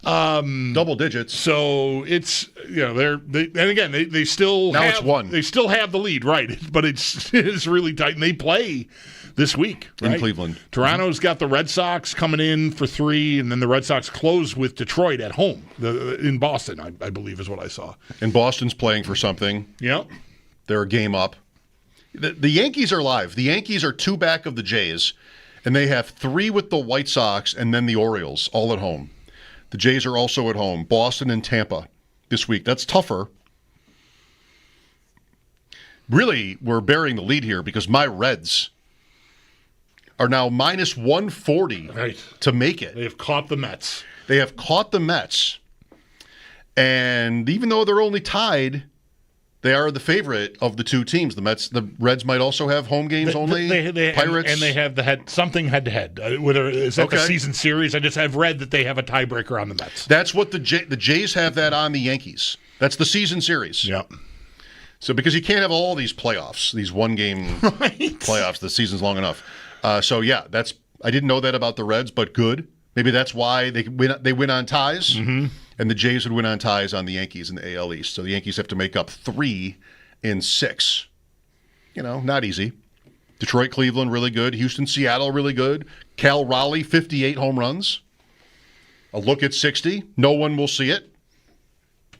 Double digits. So it's they still now have, it's one. They still have the lead, right? But it's really tight, and they play this week right? In Cleveland. Toronto's got the Red Sox coming in for 3, and then the Red Sox close with Detroit at home in Boston. I believe is what I saw. And Boston's playing for something. Yep, they're a game up. The Yankees are live. The Yankees are 2 back of the Jays, and they have 3 with the White Sox and then the Orioles all at home. The Jays are also at home. Boston and Tampa this week. That's tougher. Really, we're burying the lead here because my Reds are now minus 140 to make it. They have caught the Mets. And even though they're only tied, they are the favorite of the 2 teams. The Reds might also have home games only. Pirates. And they have something head-to-head. Whether is that the season series? I've read that they have a tiebreaker on the Mets. That's what the Jays have that on the Yankees. That's the season series. Yep. So because you can't have all these playoffs, these one-game playoffs, the season's long enough. I didn't know that about the Reds, but good. Maybe that's why they win on ties, and the Jays would win on ties on the Yankees in the AL East. So the Yankees have to make up 3 in 6. Not easy. Detroit, Cleveland, really good. Houston, Seattle, really good. Cal, Raleigh, 58 home runs. A look at 60. No one will see it.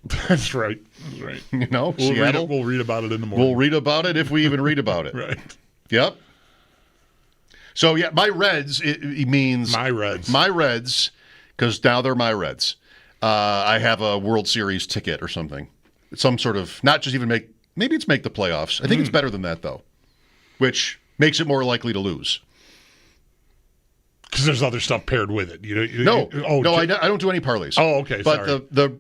That's right. Seattle. We'll read about it in the morning. We'll read about it if we even read about it. Right. Yep. So, my Reds, it means... My Reds. My Reds, because now they're my Reds. I have a World Series ticket or something. Some sort of... Not just even maybe it's make the playoffs. I think it's better than that, though, which makes it more likely to lose. Because there's other stuff paired with it. I don't do any parlays. Oh, okay, but sorry.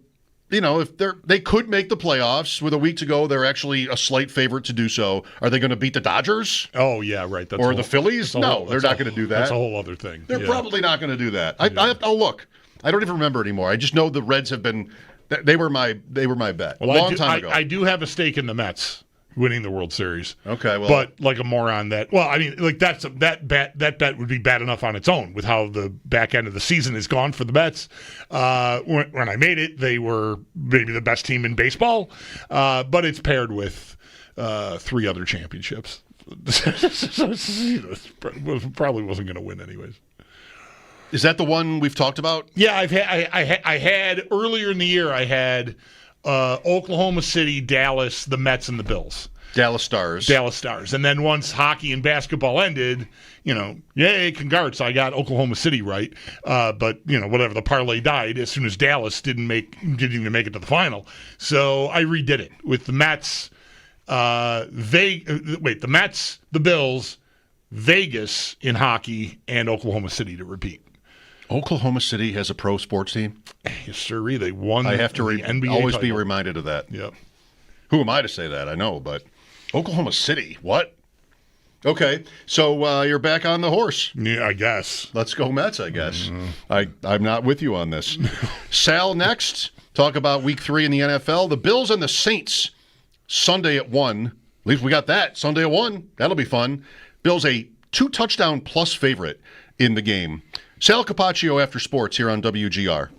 If they could make the playoffs with a week to go, they're actually a slight favorite to do so. Are they going to beat the Dodgers? Oh, yeah, right. Or the Phillies? No, they're not going to do that. That's a whole other thing. They're probably not going to do that. I'll look. I don't even remember anymore. I just know the Reds have been. They were my bet. Well, long time ago. I do have a stake in the Mets winning the World Series. Okay, well, but like a moron that. Well, I mean, like that bet would be bad enough on its own with how the back end of the season is gone for the Mets. When I made it, they were maybe the best team in baseball, but it's paired with 3 other championships. Probably wasn't going to win anyways. Is that the one we've talked about? Yeah, I had earlier in the year. I had Oklahoma City, Dallas, the Mets, and the Bills. Dallas Stars. And then once hockey and basketball ended, yay, congrats, I got Oklahoma City right. But, whatever, the parlay died as soon as Dallas didn't even make it to the final. So I redid it with the Mets, the Mets, the Bills, Vegas in hockey, and Oklahoma City to repeat. Oklahoma City has a pro sports team? Yes, sir. They won I have to the NBA always title. be reminded of that. Yep. Who am I to say that? I know, but Oklahoma City, what? Okay, so you're back on the horse. Yeah, I guess. Let's go Mets, I guess. I'm not with you on this. Sal, next. Talk about Week 3 in the NFL. The Bills and the Saints, Sunday at 1. At least we got that. Sunday at 1. That'll be fun. Bills a 2-touchdown plus favorite in the game. Sal Kapacio after sports here on WGR.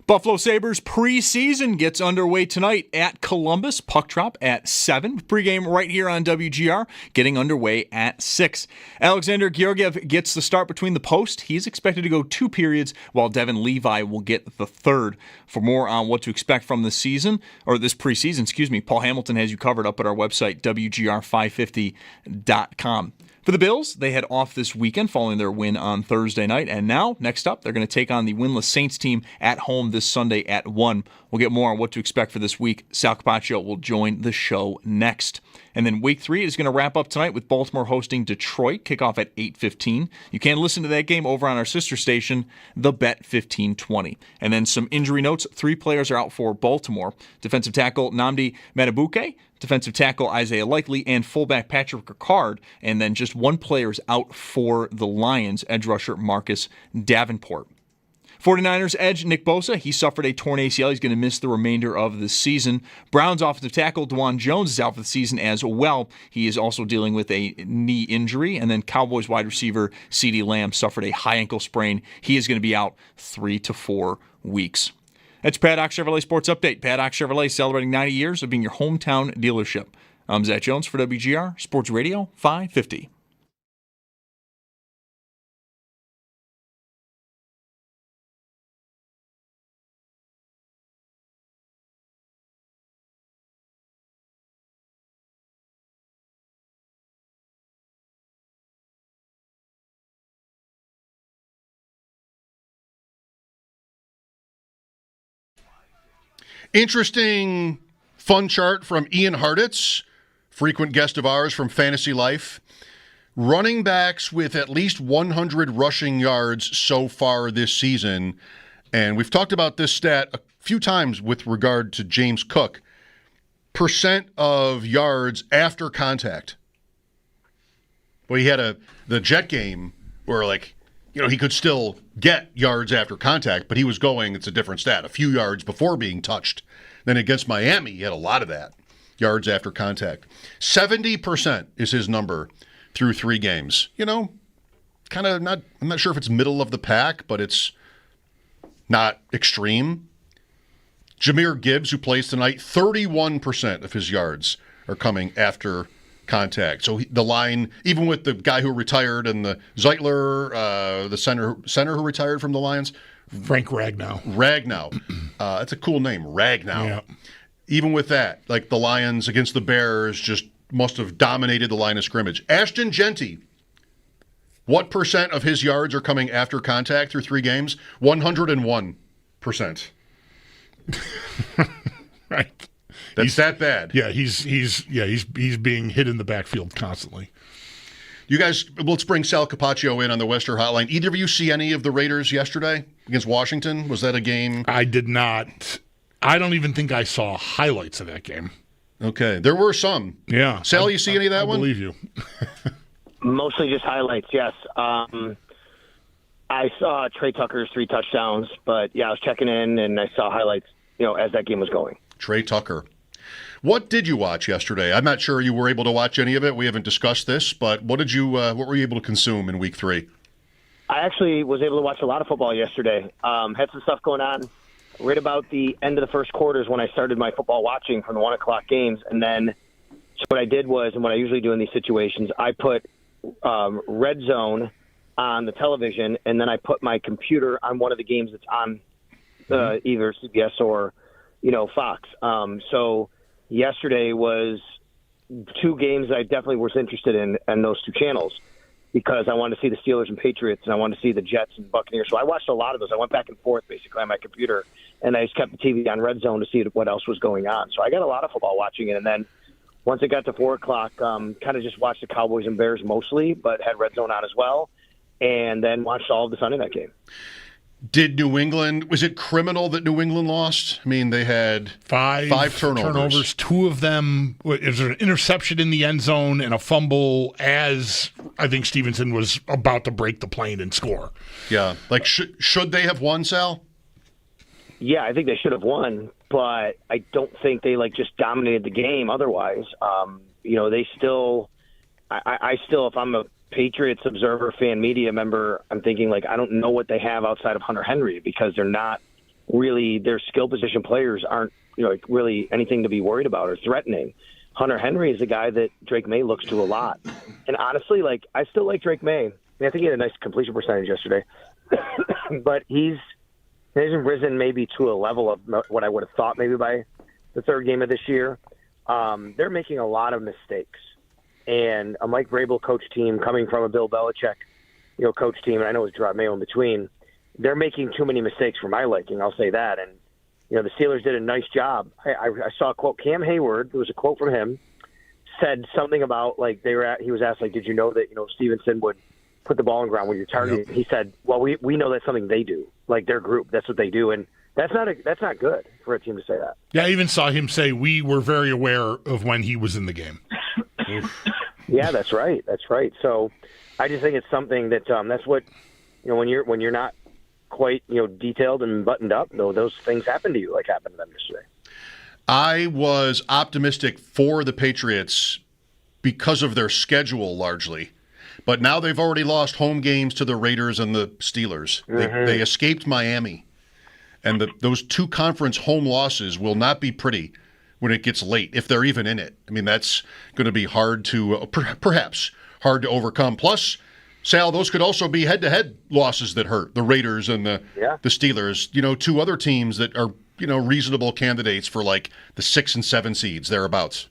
Buffalo Sabres preseason gets underway tonight at Columbus. Puck drop at 7. Pregame right here on WGR, getting underway at 6. Alexander Georgiev gets the start between the post. He's expected to go 2 periods, while Devin Levi will get the third. For more on what to expect from this season, or this preseason, Paul Hamilton has you covered up at our website, WGR550.com. For the Bills, they head off this weekend following their win on Thursday night. And now, next up, they're going to take on the winless Saints team at home this Sunday at 1. We'll get more on what to expect for this week. Sal Kapacio will join the show next. And then week 3 is going to wrap up tonight with Baltimore hosting Detroit. Kickoff at 8:15. You can listen to that game over on our sister station, The Bet 1520. And then some injury notes. 3 players are out for Baltimore. Defensive tackle Nnamdi Madubuike, defensive tackle Isaiah Likely, and fullback Patrick Ricard. And then just 1 player is out for the Lions, edge rusher Marcus Davenport. 49ers edge Nick Bosa, he suffered a torn ACL. He's going to miss the remainder of the season. Browns offensive tackle DeJuan Jones is out for the season as well. He is also dealing with a knee injury. And then Cowboys wide receiver CeeDee Lamb suffered a high ankle sprain. He is going to be out 3 to 4 weeks. That's Paddock Chevrolet Sports Update. Paddock Chevrolet celebrating 90 years of being your hometown dealership. I'm Zach Jones for WGR Sports Radio 550. Interesting, fun chart from Ian Hartitz, frequent guest of ours from Fantasy Life. Running backs with at least 100 rushing yards so far this season. And we've talked about this stat a few times with regard to James Cook. Percent of yards after contact. Well, he had the Jet game where, he could still get yards after contact, but he was going, it's a different stat, a few yards before being touched. Then against Miami, he had a lot of that, yards after contact. 70% is his number through 3 games. Kind of not, I'm not sure if it's middle of the pack, but it's not extreme. Jahmyr Gibbs, who plays tonight, 31% of his yards are coming after contact. So the line, even with the guy who retired and the Zeitler, the center who retired from the Lions, Frank Ragnow. That's a cool name, Ragnow. Yeah. Even with that, the Lions against the Bears just must have dominated the line of scrimmage. Ashton Genty, what percent of his yards are coming after contact through 3 games? 101%. Right. That's that bad. Yeah, he's being hit in the backfield constantly. You guys, let's bring Sal Kapacio in on the Western Hotline. Either of you see any of the Raiders yesterday against Washington? Was that a game? I did not. I don't even think I saw highlights of that game. Okay, there were some. Yeah. Sal, you see any of that one? I believe you. Mostly just highlights, yes. I saw Trey Tucker's 3 touchdowns, but I was checking in and I saw highlights, as that game was going. Trey Tucker. What did you watch yesterday? I'm not sure you were able to watch any of it. We haven't discussed this, but what were you able to consume in week 3? I actually was able to watch a lot of football yesterday. Had some stuff going on right about the end of the first quarters when I started my football watching from the 1 o'clock games. And then so what I did was, and what I usually do in these situations, I put Red Zone on the television, and then I put my computer on one of the games that's on either CBS or, Fox. So yesterday was 2 games I definitely was interested in those 2 channels because I wanted to see the Steelers and Patriots, and I wanted to see the Jets and Buccaneers. So I watched a lot of those. I went back and forth basically on my computer, and I just kept the TV on Red Zone to see what else was going on. So I got a lot of football watching it, and then once it got to 4 o'clock, kind of just watched the Cowboys and Bears mostly, but had Red Zone on as well, and then watched all of the Sunday night game. Did New England, was it criminal that New England lost? I mean, they had five turnovers. 2 of them, is there an interception in the end zone and a fumble as I think Stevenson was about to break the plane and score. Yeah. Should they have won, Sal? Yeah, I think they should have won, but I don't think they just dominated the game otherwise. They still, I still, if I'm a Patriots observer, fan, media member, I'm thinking I don't know what they have outside of Hunter Henry because they're not really their skill position players aren't, like really anything to be worried about or threatening. Hunter Henry is a guy that Drake May looks to a lot. And honestly, I still like Drake May. I think he had a nice completion percentage yesterday. But he hasn't risen maybe to a level of what I would have thought maybe by the third game of this year. They're making a lot of mistakes. And a Mike Vrabel coach team coming from a Bill Belichick, coach team, and I know it's Gerard Mayo in between, they're making too many mistakes for my liking, I'll say that. And, the Steelers did a nice job. I saw a quote, Cam Hayward, there was a quote from him, said something about, he was asked, did you know that, Stevenson would put the ball on the ground when you're targeting? Yep. He said, well, we know that's something they do. Their group, that's what they do. And that's not good for a team to say that. Yeah, I even saw him say we were very aware of when he was in the game. Yeah, that's right. That's right. So I just think it's something that that's what, when you're not quite, detailed and buttoned up, though, those things happen to you like happened to them yesterday. I was optimistic for the Patriots because of their schedule largely. But now they've already lost home games to the Raiders and the Steelers. Mm-hmm. They escaped Miami. And those two conference home losses will not be pretty when it gets late, if they're even in it. I mean, that's going to be hard to, perhaps, hard to overcome. Plus, Sal, those could also be head-to-head losses that hurt, the Raiders and the Steelers, two other teams that are, reasonable candidates for the 6 and 7 seeds, thereabouts.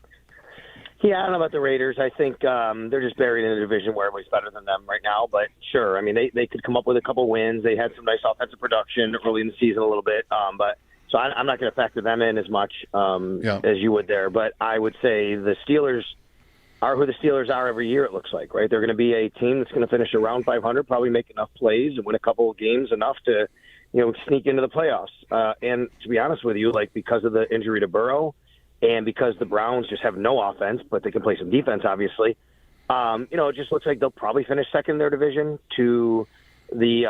Yeah, I don't know about the Raiders. I think they're just buried in a division where everybody's better than them right now. But sure, I mean, they could come up with a couple wins. They had some nice offensive production early in the season a little bit. So I'm not going to factor them in as much as you would there. But I would say the Steelers are who the Steelers are every year, it looks like, right? They're going to be a team that's going to finish around 500, probably make enough plays and win a couple of games enough to, sneak into the playoffs. And to be honest with you, because of the injury to Burrow, and because the Browns just have no offense, but they can play some defense, obviously, it just looks like they'll probably finish second in their division to the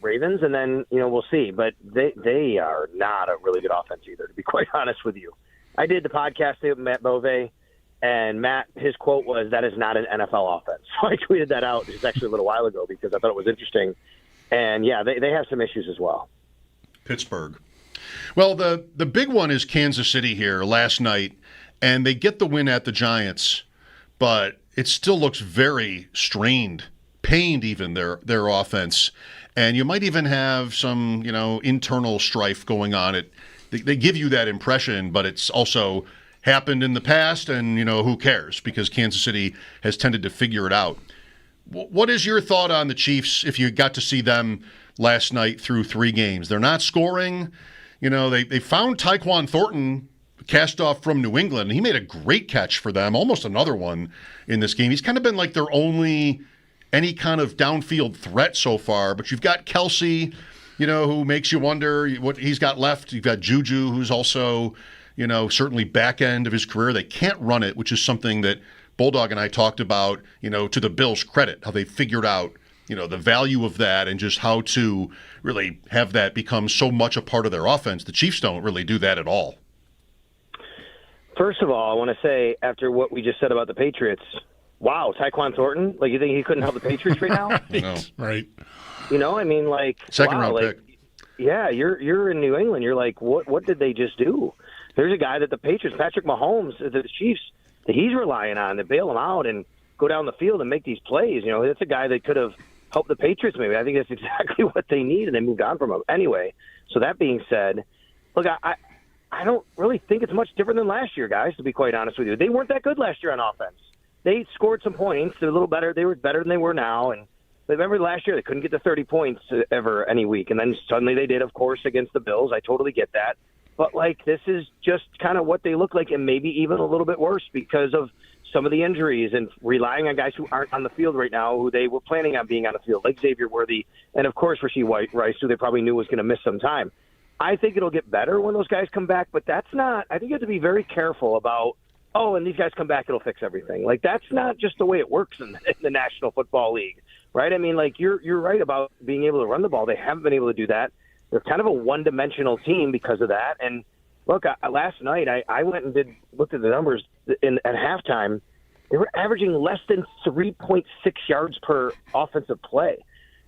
Ravens, and then, we'll see. But they are not a really good offense either, to be quite honest with you. I did the podcast with Matt Bove, and Matt, his quote was, "That is not an NFL offense." So I tweeted that out just actually a little while ago because I thought it was interesting. And, yeah, they have some issues as well. Pittsburgh. Well, the big one is Kansas City here last night, and they get the win at the Giants, but it still looks very strained, pained even, their offense. And you might even have some, internal strife going on. They give you that impression, but it's also happened in the past, and, who cares? Because Kansas City has tended to figure it out. What is your thought on the Chiefs if you got to see them last night through 3 games? They're not scoring. They found Tyquan Thornton cast off from New England, and he made a great catch for them, almost another one in this game. He's kind of been their only any kind of downfield threat so far. But you've got Kelsey, who makes you wonder what he's got left. You've got Juju, who's also, certainly back end of his career. They can't run it, which is something that Bulldog and I talked about, to the Bills' credit, how they figured out, the value of that and just how to really have that become so much a part of their offense. The Chiefs don't really do that at all. First of all, I want to say, after what we just said about the Patriots, wow, Tyquan Thornton, you think he couldn't help the Patriots right now? Right. Second round pick. Yeah, you're in New England. You're like, what did they just do? There's a guy that the Patriots, Patrick Mahomes, the Chiefs, that he's relying on to bail him out and go down the field and make these plays. That's a guy that could have helped the Patriots maybe. I think that's exactly what they need, and they moved on from him. Anyway, so that being said, look, I don't really think it's much different than last year, guys, to be quite honest with you. They weren't that good last year on offense. They scored some points. They're a little better. They were better than they were now. And remember last year, they couldn't get to 30 points ever any week. And then suddenly they did, of course, against the Bills. I totally get that. But, this is just kind of what they look like, and maybe even a little bit worse because of some of the injuries and relying on guys who aren't on the field right now, who they were planning on being on the field, like Xavier Worthy and, of course, Rashee Rice, who they probably knew was going to miss some time. I think it'll get better when those guys come back, but that's not – I think you have to be very careful about, and these guys come back, it'll fix everything. That's not just the way it works in the National Football League, right? I mean, you're right about being able to run the ball. They haven't been able to do that. They're kind of a one-dimensional team because of that. And, look, last night I went and looked at the numbers at halftime. They were averaging less than 3.6 yards per offensive play.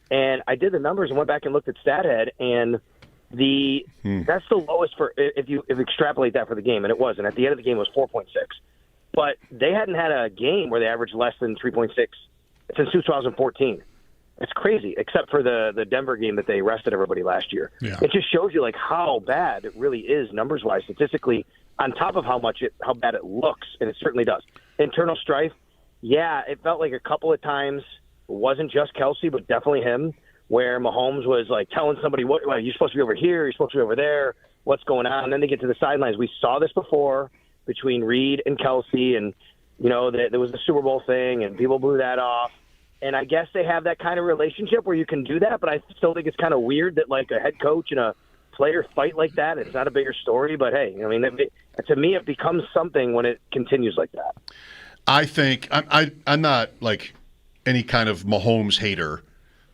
And I did the numbers and went back and looked at StatHead, and That's the lowest for if you extrapolate that for the game, and it wasn't. At the end of the game, it was 4.6. But they hadn't had a game where they averaged less than 3.6 since 2014. It's crazy, except for the Denver game that they rested everybody last year. Yeah. It just shows you like how bad it really is numbers-wise, statistically, on top of how bad it looks, and it certainly does. Internal strife, yeah, it felt like a couple of times. It wasn't just Kelsey, but definitely him, where Mahomes was like telling somebody, "What you're supposed to be over here, you're supposed to be over there. What's going on?" And then they get to the sidelines. We saw this before between Reed and Kelsey, and there was the Super Bowl thing, and people blew that off. And I guess they have that kind of relationship where you can do that, but I still think it's kind of weird that like a head coach and a player fight like that. It's not a bigger story, but hey, I mean, to me, it becomes something when it continues like that. I think I'm not like any kind of Mahomes hater,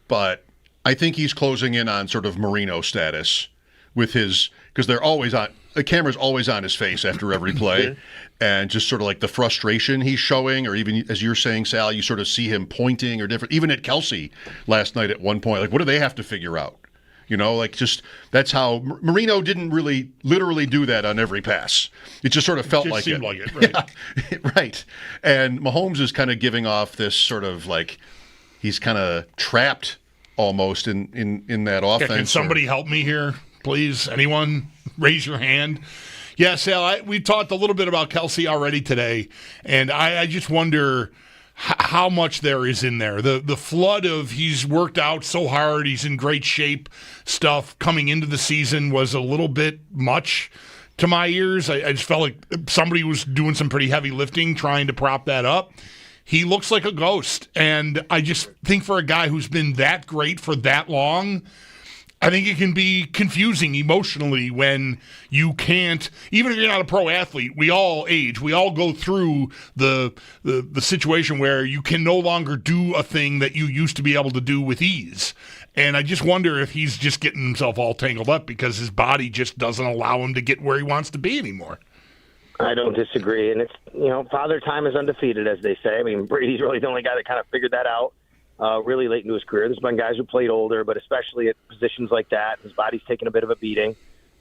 but I think he's closing in on sort of Marino status with because they're always on. The camera's always on his face after every play, and just sort of like the frustration he's showing, or even as you're saying, Sal, you sort of see him pointing or different. Even at Kelsey last night at one point, like what do they have to figure out? Like just that's how Marino didn't really literally do that on every pass. It just sort of felt like seemed it. like it, right? Yeah, right. And Mahomes is kind of giving off this sort of like he's kind of trapped almost in that offense. Yeah, can somebody help me here, please? Anyone raise your hand? Yeah, Sal, we talked a little bit about Kelsey already today, and I just wonder how much there is in there. The flood of he's worked out so hard, he's in great shape stuff coming into the season was a little bit much to my ears. I just felt like somebody was doing some pretty heavy lifting trying to prop that up. He looks like a ghost, and I just think for a guy who's been that great for that long, I think it can be confusing emotionally when you can't, even if you're not a pro athlete, we all age. We all go through the situation where you can no longer do a thing that you used to be able to do with ease. And I just wonder if he's just getting himself all tangled up because his body just doesn't allow him to get where he wants to be anymore. I don't disagree. And it's, father time is undefeated, as they say. I mean, Brady's really the only guy that kind of figured that out. Really late into his career. There's been guys who played older, but especially at positions like that, his body's taken a bit of a beating.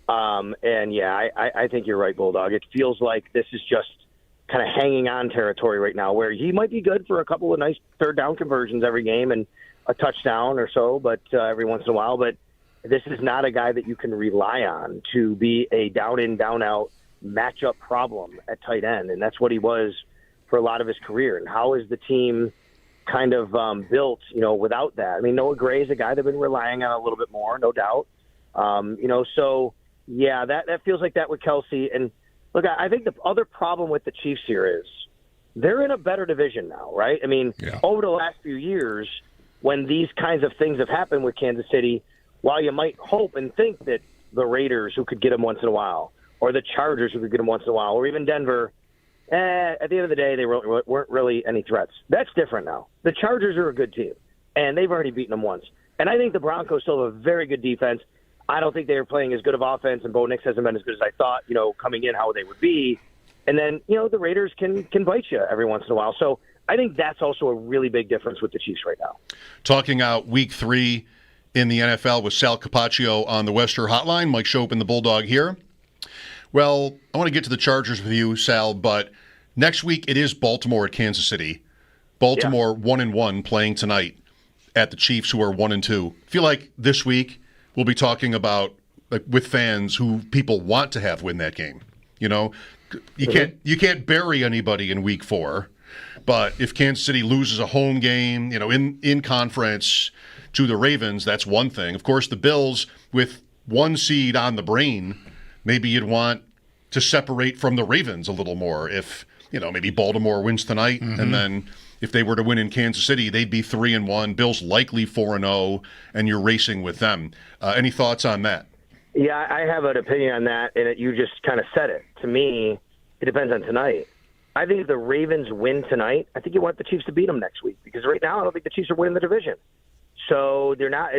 And yeah, I think you're right, Bulldog. It feels like this is just kind of hanging on territory right now, where he might be good for a couple of nice third down conversions every game and a touchdown or so, but every once in a while. But this is not a guy that you can rely on to be a down in, down out matchup problem at tight end, and that's what he was for a lot of his career. And how is the team kind of built, without that? I mean, Noah Gray is a guy they've been relying on a little bit more, no doubt. So yeah, that feels like that with Kelsey. And look, I think the other problem with the Chiefs here is they're in a better division now, right? I mean, over the last few years, when these kinds of things have happened with Kansas City, while you might hope and think that the Raiders, who could get them once in a while, or the Chargers, who could get them once in a while, or even Denver, at the end of the day, they weren't really any threats. That's different now. The Chargers are a good team, and they've already beaten them once. And I think the Broncos still have a very good defense. I don't think they were playing as good of offense, and Bo Nix hasn't been as good as I thought, coming in how they would be. And then, the Raiders can bite you every once in a while. So I think that's also a really big difference with the Chiefs right now. Talking out Week 3 in the NFL with Sal Kapacio on the Wester Hotline. Mike Schopp and the Bulldog here. Well, I want to get to the Chargers with you, Sal, but next week it is Baltimore at Kansas City. Baltimore 1-1 playing tonight at the Chiefs, who are 1-2. I feel like this week we'll be talking about with fans who people want to have win that game. You can't bury anybody in Week 4, but if Kansas City loses a home game, in conference to the Ravens, that's one thing. Of course, the Bills with one seed on the brain, maybe you'd want to separate from the Ravens a little more if, maybe Baltimore wins tonight, and then if they were to win in Kansas City, they'd be 3-1. Bills likely 4-0, and you're racing with them. Any thoughts on that? Yeah, I have an opinion on that, and you just kind of said it. To me, it depends on tonight. I think if the Ravens win tonight, I think you want the Chiefs to beat them next week, because right now I don't think the Chiefs are winning the division. So they're not.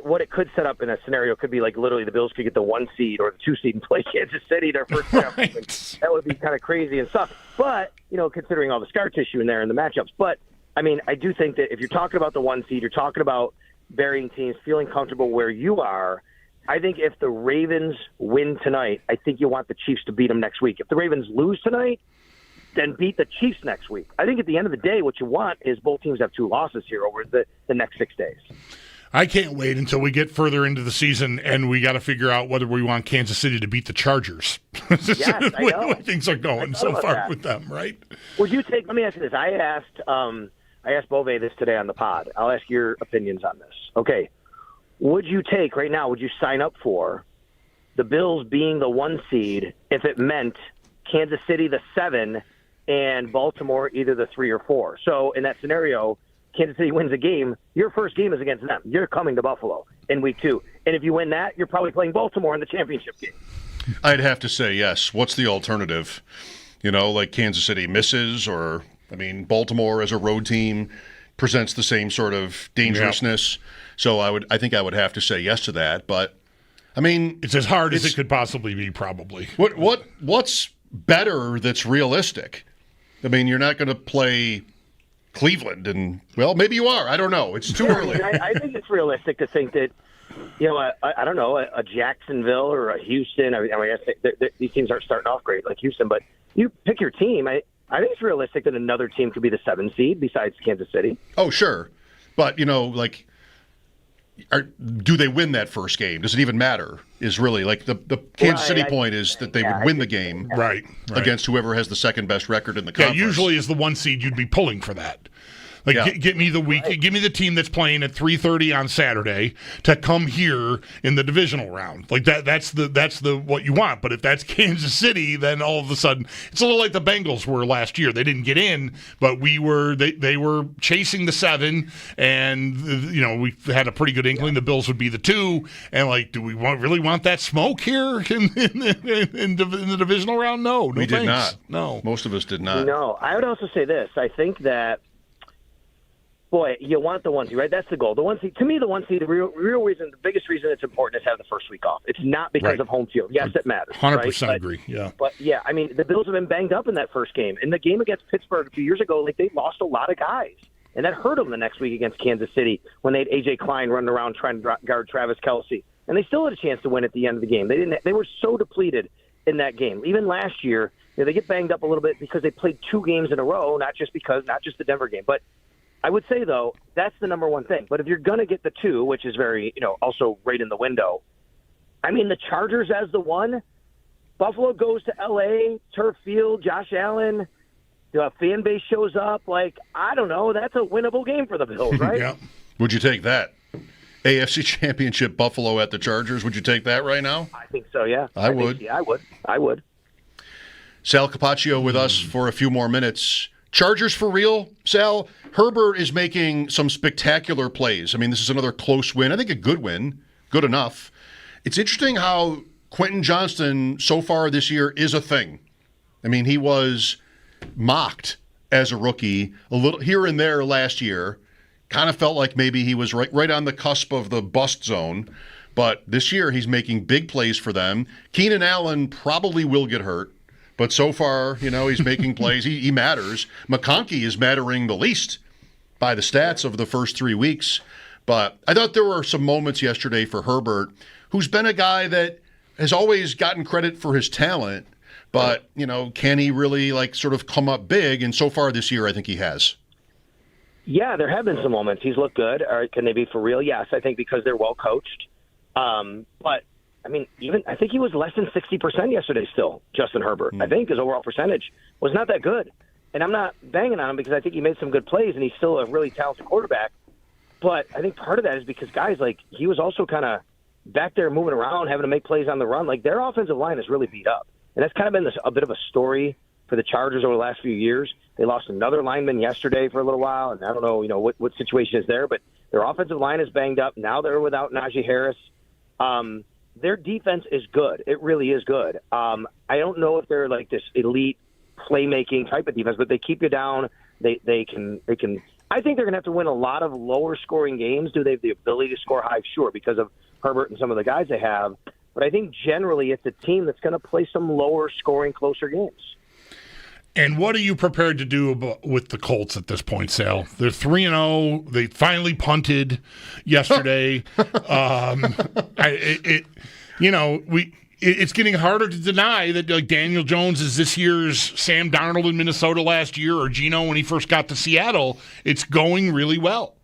What it could set up in a scenario could be like literally the Bills could get the 1 seed or the 2 seed and play Kansas City their first round. Right. That would be kind of crazy and stuff. But, considering all the scar tissue in there and the matchups. But, I do think that if you're talking about the 1 seed, you're talking about burying teams, feeling comfortable where you are, I think if the Ravens win tonight, I think you want the Chiefs to beat them next week. If the Ravens lose tonight, then beat the Chiefs next week. I think at the end of the day, what you want is both teams have 2 losses here over the next 6 days. I can't wait until we get further into the season and we got to figure out whether we want Kansas City to beat the Chargers. Yes, I know. Way things are going so far with them, right? Would you take? Let me ask you this. I asked Bove this today on the pod. I'll ask your opinions on this. Okay, would you take right now? Would you sign up for the Bills being the 1 seed if it meant Kansas City the 7 and Baltimore either the 3 or 4? So in that scenario, Kansas City wins a game, your first game is against them. You're coming to Buffalo in week 2. And if you win that, you're probably playing Baltimore in the championship game. I'd have to say yes. What's the alternative? Like Kansas City misses, or, Baltimore as a road team presents the same sort of dangerousness. Yep. So I think I would have to say yes to that. But, it's as hard as it could possibly be, probably. What's better that's realistic? You're not going to play Cleveland, and maybe you are. I don't know. It's too early. I think it's realistic to think that, I don't know, a Jacksonville or a Houston. I think these teams aren't starting off great like Houston, but you pick your team. I think it's realistic that another team could be the 7 seed besides Kansas City. Oh, sure, but do they win that first game? Does it even matter? Is really the Kansas City point is that they would win the game right against whoever has the second best record in the conference. Yeah, usually as the 1 seed, you'd be pulling for that. Get me the week. Right. Give me the team that's playing at 3:30 on Saturday to come here in the divisional round. That's the what you want. But if that's Kansas City, then all of a sudden it's a little like the Bengals were last year. They didn't get in, but they were chasing the 7, and we had a pretty good inkling the Bills would be the 2. And do we really want that smoke here in the divisional round? No, we thanks. Did not. No, most of us did not. No, I would also say this. I think that. Boy, you want the 1 seed, right? That's the goal. The 1 seed, to me, the 1 seed, the real reason, the biggest reason it's important is to have the first week off. It's not because of home field. Yes, it matters. 100% right? agree. Yeah. But yeah, the Bills have been banged up in that first game. In the game against Pittsburgh a few years ago, they lost a lot of guys, and that hurt them the next week against Kansas City when they had AJ Klein running around trying to guard Travis Kelsey, and they still had a chance to win at the end of the game. They were so depleted in that game. Even last year, they get banged up a little bit because they played 2 games in a row, not just the Denver game, but. I would say, though, that's the number one thing. But if you're going to get the 2, which is very, also right in the window, the Chargers as the 1, Buffalo goes to L.A., turf field, Josh Allen, the fan base shows up. I don't know. That's a winnable game for the Bills, right? Yeah. Would you take that? AFC Championship Buffalo at the Chargers. Would you take that right now? I think so, yeah. I would. I would. Sal Kapacio with us for a few more minutes. Chargers for real, Sal? Herbert is making some spectacular plays. This is another close win. I think a good win. Good enough. It's interesting how Quentin Johnston so far this year is a thing. He was mocked as a rookie a little here and there last year. Kind of felt like maybe he was right on the cusp of the bust zone. But this year he's making big plays for them. Keenan Allen probably will get hurt. But so far, he's making plays. He matters. McConkey is mattering the least by the stats of the first 3 weeks. But I thought there were some moments yesterday for Herbert, who's been a guy that has always gotten credit for his talent. But, can he really, sort of come up big? And so far this year, I think he has. Yeah, there have been some moments. He's looked good. Or can they be for real? Yes, I think because they're well coached. But I think he was less than 60% yesterday still, Justin Herbert. I think his overall percentage was not that good. And I'm not banging on him because I think he made some good plays and he's still a really talented quarterback. But I think part of that is because guys, he was also kind of back there moving around, having to make plays on the run. Their offensive line is really beat up. And that's kind of been a bit of a story for the Chargers over the last few years. They lost another lineman yesterday for a little while, and I don't know, what situation is there, but their offensive line is banged up. Now they're without Najee Harris. Their defense is good. It really is good. I don't know if they're this elite playmaking type of defense, but they keep you down. They can. I think they're going to have to win a lot of lower scoring games. Do they have the ability to score high? Sure, because of Herbert and some of the guys they have. But I think generally it's a team that's going to play some lower scoring, closer games. And what are you prepared to do with the Colts at this point, Sal? They're 3-0. They finally punted yesterday. It's getting harder to deny that Daniel Jones is this year's Sam Darnold in Minnesota last year, or Geno when he first got to Seattle. It's going really well.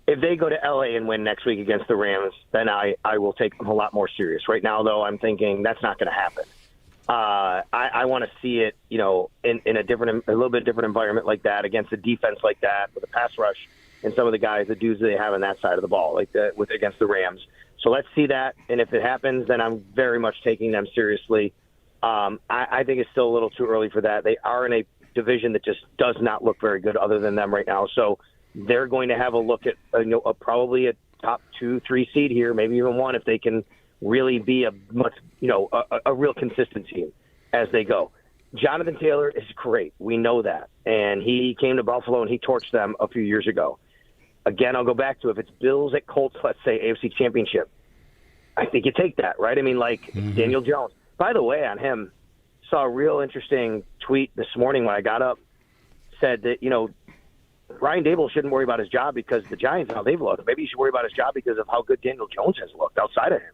If they go to LA and win next week against the Rams, then I will take them a lot more serious. Right now, though, I'm thinking that's not going to happen. I want to see it, in a little bit different environment like that, against a defense like that, with a pass rush and some of the guys, the dudes they have on that side of the ball, like that against the Rams. So let's see that, and if it happens, then I'm very much taking them seriously. I think it's still a little too early for that. They are in a division that just does not look very good other than them right now. So they're going to have a look at probably a top 2-3 seed here, maybe even one, if they can really be a real consistent team as they go. Jonathan Taylor is great. We know that. And he came to Buffalo and he torched them a few years ago. Again, I'll go back to, if it's Bills at Colts, let's say AFC Championship, I think you take that, right? I mean, Daniel Jones. By the way, on him, saw a real interesting tweet this morning when I got up, said that, Brian Dable shouldn't worry about his job because the Giants, how they've looked. Maybe he should worry about his job because of how good Daniel Jones has looked outside of him.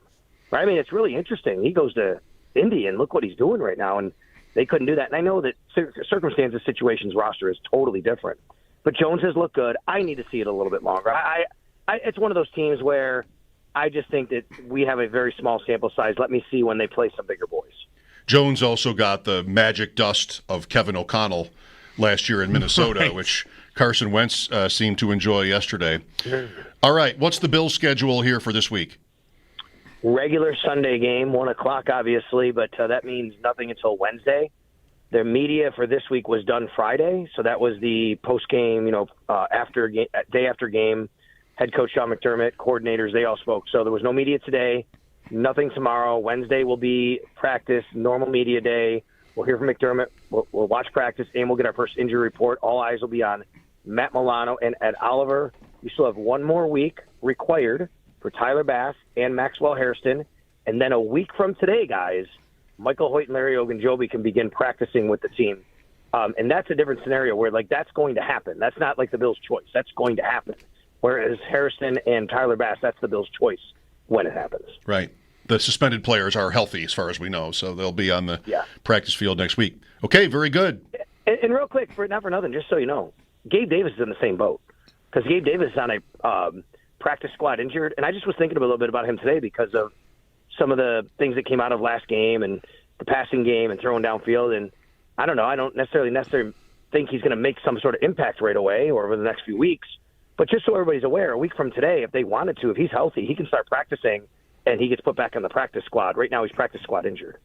Right? I mean, it's really interesting. He goes to Indy, and look what he's doing right now, and they couldn't do that. And I know that circumstances, situations, roster is totally different. But Jones has looked good. I need to see it a little bit longer. It's one of those teams where I just think that we have a very small sample size. Let me see when they play some bigger boys. Jones also got the magic dust of Kevin O'Connell last year in Minnesota, right, which Carson Wentz seemed to enjoy yesterday. All right, what's the Bills' schedule here for this week? Regular Sunday game, 1 o'clock, obviously, but that means nothing until Wednesday. Their media for this week was done Friday, so that was the post-game, day after game. Head coach Sean McDermott, coordinators, they all spoke. So there was no media today, nothing tomorrow. Wednesday will be practice, normal media day. We'll hear from McDermott. We'll watch practice, and we'll get our first injury report. All eyes will be on Matt Milano and Ed Oliver. We still have one more week required for Tyler Bass and Maxwell Hairston. And then a week from today, guys, Michael Hoyt and Larry Ogunjobi can begin practicing with the team. And that's a different scenario where, that's going to happen. That's not like the Bills' choice. That's going to happen. Whereas Hairston and Tyler Bass, that's the Bills' choice when it happens. Right. The suspended players are healthy as far as we know, so they'll be on the practice field next week. Okay, very good. And real quick, not for nothing, just so you know, Gabe Davis is in the same boat because Gabe Davis is on a practice squad injured, and I just was thinking a little bit about him today because of some of the things that came out of last game and the passing game and throwing downfield. And I don't know, I don't necessarily think he's going to make some sort of impact right away or over the next few weeks. But just so everybody's aware, a week from today, if they wanted to, if he's healthy, he can start practicing and he gets put back on the practice squad. Right now he's practice squad injured.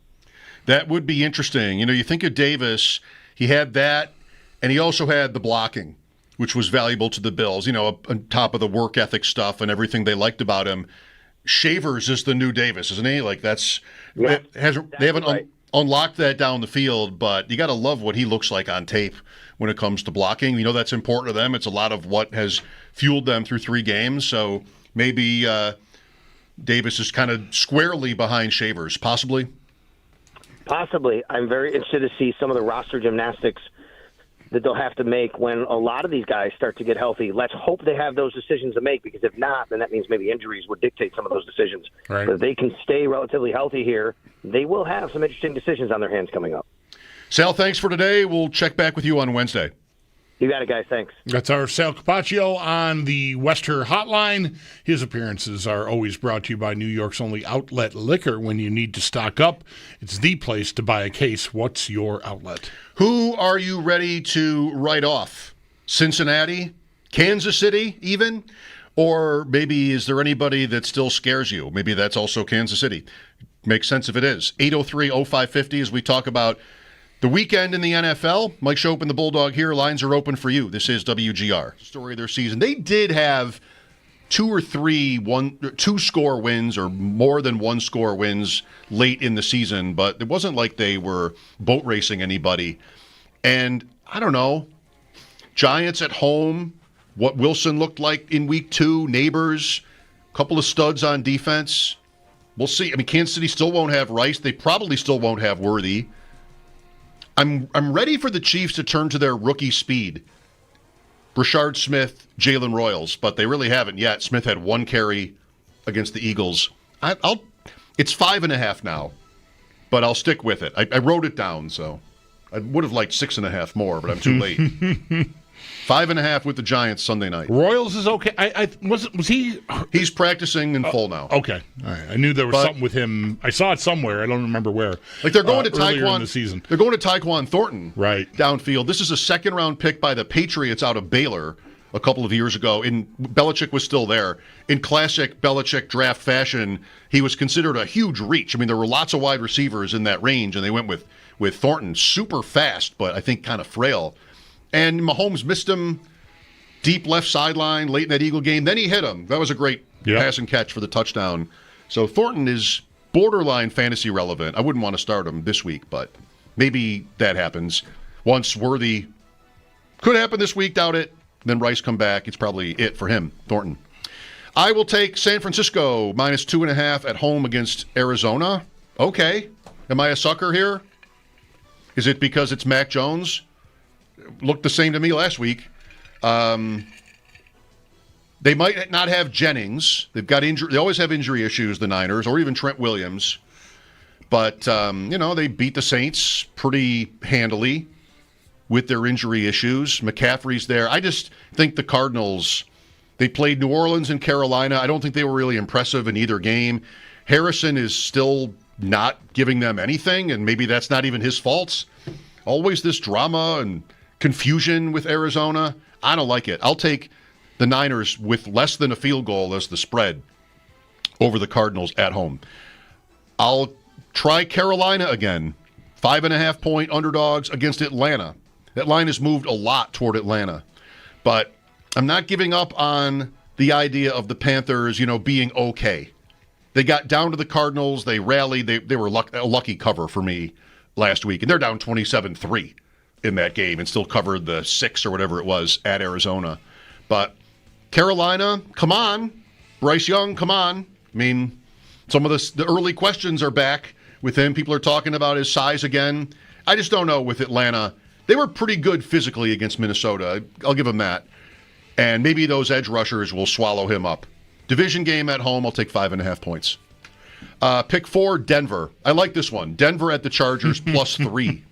That would be interesting. You think of Davis, he had that, and he also had the blocking, which was valuable to the Bills, on top of the work ethic stuff and everything they liked about him. Shavers is the new Davis, isn't he? They haven't unlocked that down the field, but you got to love what he looks like on tape when it comes to blocking. That's important to them. It's a lot of what has fueled them through 3 games. So maybe Davis is kind of squarely behind Shavers, possibly. Possibly. I'm very interested to see some of the roster gymnastics that they'll have to make when a lot of these guys start to get healthy. Let's hope they have those decisions to make, because if not, then that means maybe injuries would dictate some of those decisions. Right. But if they can stay relatively healthy here, they will have some interesting decisions on their hands coming up. Sal, thanks for today. We'll check back with you on Wednesday. You got it, guys. Thanks. That's our Sal Kapacio on the Wester Hotline. His appearances are always brought to you by New York's only outlet liquor. When you need to stock up, it's the place to buy a case. What's your outlet? Who are you ready to write off? Cincinnati? Kansas City even? Or maybe is there anybody that still scares you? Maybe that's also Kansas City. Makes sense if it is. 803-0550 as we talk about the weekend in the NFL. Mike Schopp and the Bulldog here. Lines are open for you. This is WGR. Story of their season. They did have 2 or 3 2-score wins or more than 1-score wins late in the season, but it wasn't like they were boat racing anybody. And I don't know, Giants at home, what Wilson looked like in week 2, neighbors, a couple of studs on defense. We'll see. Kansas City still won't have Rice. They probably still won't have Worthy. I'm ready for the Chiefs to turn to their rookie speed. Brashard Smith, Jalen Royals, but they really haven't yet. Smith had 1 carry against the Eagles. It's 5.5 now, but I'll stick with it. I wrote it down, so I would have liked 6.5 more, but I'm too late. 5.5 with the Giants Sunday night. Royals is okay. Was he? He's practicing in full now. Okay, all right. I knew there was something with him. I saw it somewhere. I don't remember where. Like they're going to earlier in the Tyquan. season. They're going to Tyquan Thornton. Right downfield. This is a 2nd-round pick by the Patriots out of Baylor a couple of years ago. Belichick was still there. In classic Belichick draft fashion, he was considered a huge reach. I mean, there were lots of wide receivers in that range, and they went with Thornton. Super fast, but I think kind of frail. And Mahomes missed him deep left sideline late in that Eagle game. Then he hit him. That was a great pass and catch for the touchdown. So Thornton is borderline fantasy relevant. I wouldn't want to start him this week, but maybe that happens. Once Worthy could happen this week, doubt it. Then Rice come back. It's probably it for him, Thornton. I will take San Francisco -2.5 at home against Arizona. Okay. Am I a sucker here? Is it because it's Mac Jones? Looked the same to me last week. They might not have Jennings. They've got injury. They always have injury issues, the Niners, or even Trent Williams. But, they beat the Saints pretty handily with their injury issues. McCaffrey's there. I just think the Cardinals, they played New Orleans and Carolina. I don't think they were really impressive in either game. Harrison is still not giving them anything, and maybe that's not even his fault. Always this drama and confusion with Arizona. I don't like it. I'll take the Niners with less than a field goal as the spread over the Cardinals at home. I'll try Carolina again. 5.5-point underdogs against Atlanta. That line has moved a lot toward Atlanta. But I'm not giving up on the idea of the Panthers, being okay. They got down to the Cardinals. They rallied. They were a lucky cover for me last week. And they're down 27-3 in that game and still covered the 6 or whatever it was at Arizona. But Carolina, come on. Bryce Young, come on. I mean, some of the early questions are back with him. People are talking about his size again. I just don't know with Atlanta. They were pretty good physically against Minnesota. I'll give them that. And maybe those edge rushers will swallow him up. Division game at home, I'll take 5.5 points. Pick 4, Denver. I like this one. Denver at the Chargers +3.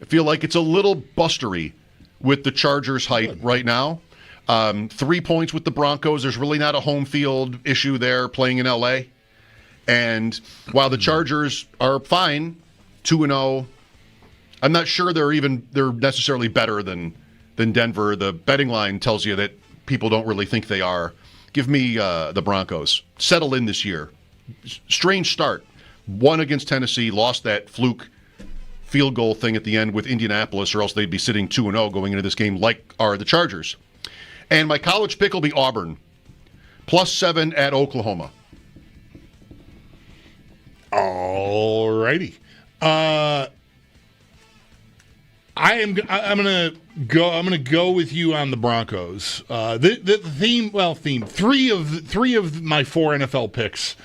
I feel like it's a little bustery with the Chargers' height right now. 3 points with the Broncos. There's really not a home field issue there playing in L.A. And while the Chargers are fine, 2-0, I'm not sure they're necessarily better than Denver. The betting line tells you that people don't really think they are. Give me the Broncos. Settle in this year. Strange start. Won against Tennessee, lost that fluke field goal thing at the end with Indianapolis, or else they'd be sitting 2-0 going into this game like are the Chargers. And my college pick will be Auburn. +7 at Oklahoma. All righty. I'm gonna go with you on the Broncos. The theme. Three of my 4 NFL picks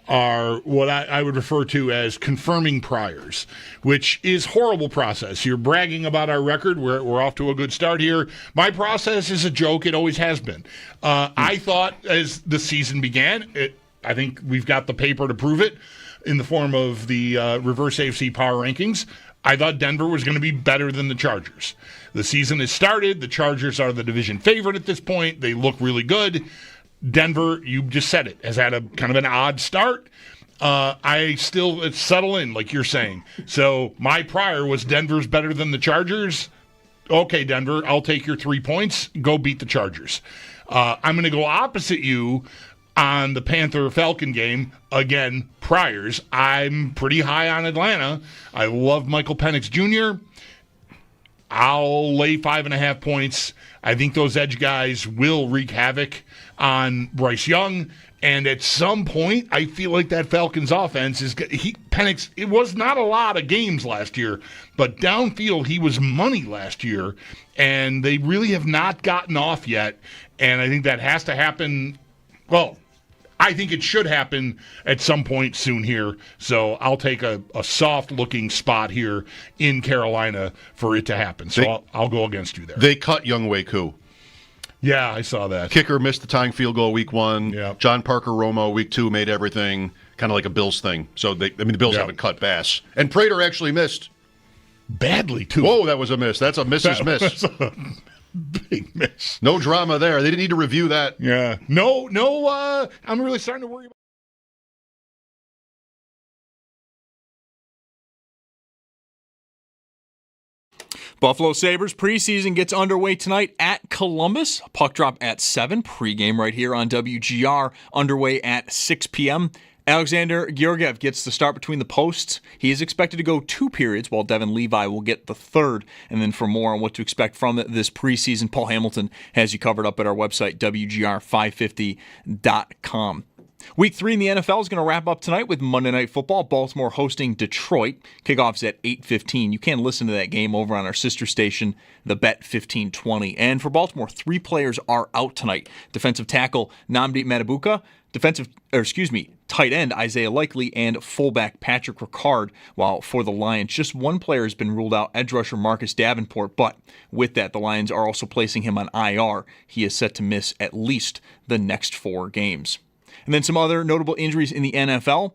are what I would refer to as confirming priors, which is horrible process. You're bragging about our record. We're off to a good start here. My process is a joke. It always has been. I thought as the season began, I think we've got the paper to prove it in the form of the reverse AFC power rankings. I thought Denver was going to be better than the Chargers. The season has started. The Chargers are the division favorite at this point. They look really good. Denver, you just said it, has had a kind of an odd start. It's settle in, like you're saying. So my prior was Denver's better than the Chargers. Okay, Denver, I'll take your 3 points. Go beat the Chargers. I'm going to go opposite you on the Panther-Falcon game. Again, priors. I'm pretty high on Atlanta. I love Michael Penix Jr. I'll lay 5.5 points. I think those edge guys will wreak havoc on Bryce Young. And at some point, I feel like that Falcons offense is Penix. It was not a lot of games last year, but downfield he was money last year, and they really have not gotten off yet. And I think that has to happen. Well, I think it should happen at some point soon here. So I'll take a soft-looking spot here in Carolina for it to happen. So I'll go against you there. They cut Younghoe Koo. Yeah, I saw that. Kicker missed the tying field goal week 1. Yeah. John Parker Romo week 2 made everything kind of like a Bills thing. So the Bills haven't cut Bass. And Prater actually missed. Badly, too. Whoa, that was a miss. That's a miss's miss. That's a big miss. No drama there. They didn't need to review that. Yeah. No, I'm really starting to worry about Buffalo Sabres preseason gets underway tonight at Columbus. Puck drop at 7. Pregame right here on WGR, underway at 6 p.m. Alexander Georgiev gets the start between the posts. He is expected to go 2 periods, while Devin Levi will get the third. And then for more on what to expect from this preseason, Paul Hamilton has you covered up at our website, WGR550.com. Week 3 in the NFL is going to wrap up tonight with Monday Night Football. Baltimore hosting Detroit. Kickoff's at 8:15. You can listen to that game over on our sister station, the Bet 1520. And for Baltimore, 3 players are out tonight. Defensive tackle Nnamdi Matabuka, tight end Isaiah Likely, and fullback Patrick Ricard. While for the Lions, just 1 player has been ruled out, edge rusher Marcus Davenport. But with that, the Lions are also placing him on IR. He is set to miss at least the next 4 games. And then some other notable injuries in the NFL.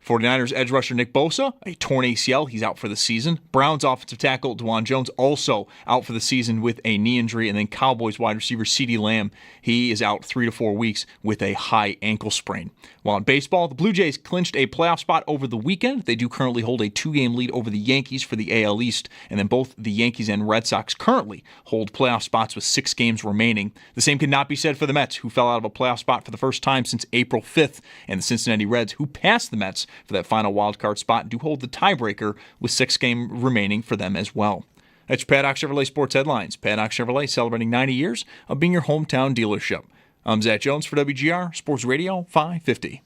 49ers edge rusher Nick Bosa, a torn ACL. He's out for the season. Browns offensive tackle DeJuan Jones also out for the season with a knee injury. And then Cowboys wide receiver CeeDee Lamb, he is out 3 to 4 weeks with a high ankle sprain. While in baseball, the Blue Jays clinched a playoff spot over the weekend. They do currently hold a 2-game lead over the Yankees for the AL East. And then both the Yankees and Red Sox currently hold playoff spots with 6 games remaining. The same could not be said for the Mets, who fell out of a playoff spot for the first time since April 5th. And the Cincinnati Reds, who passed the Mets for that final wildcard spot, do hold the tiebreaker with 6 games remaining for them as well. That's your Paddock Chevrolet Sports Headlines. Paddock Chevrolet celebrating 90 years of being your hometown dealership. I'm Zach Jones for WGR Sports Radio 550.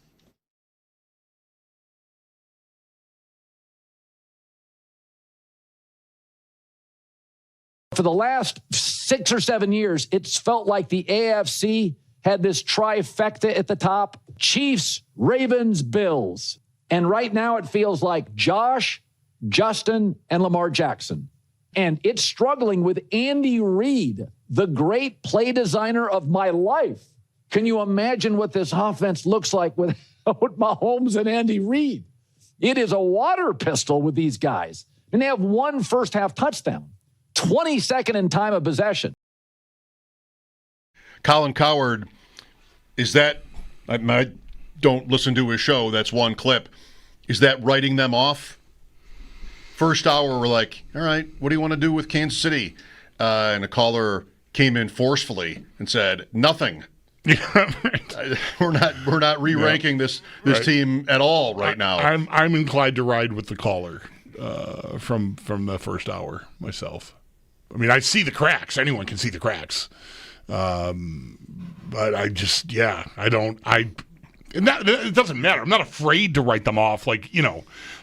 For the last 6 or 7 years, it's felt like the AFC had this trifecta at the top: Chiefs, Ravens, Bills. And right now it feels like Josh, Justin, and Lamar Jackson. And it's struggling with Andy Reid, the great play designer of my life. Can you imagine what this offense looks like without Mahomes and Andy Reid? It is a water pistol with these guys. And they have 1 first-half touchdown, 22nd in time of possession. Colin Cowherd, is that, I don't listen to his show, that's one clip. Is that writing them off? First hour, we're like, all right, what do you want to do with Kansas City? And a caller came in forcefully and said, nothing. We're not re-ranking this team at all right now. I'm inclined to ride with the caller from the first hour myself. I mean, I see the cracks. Anyone can see the cracks. But I just, it doesn't matter. I'm not afraid to write them off.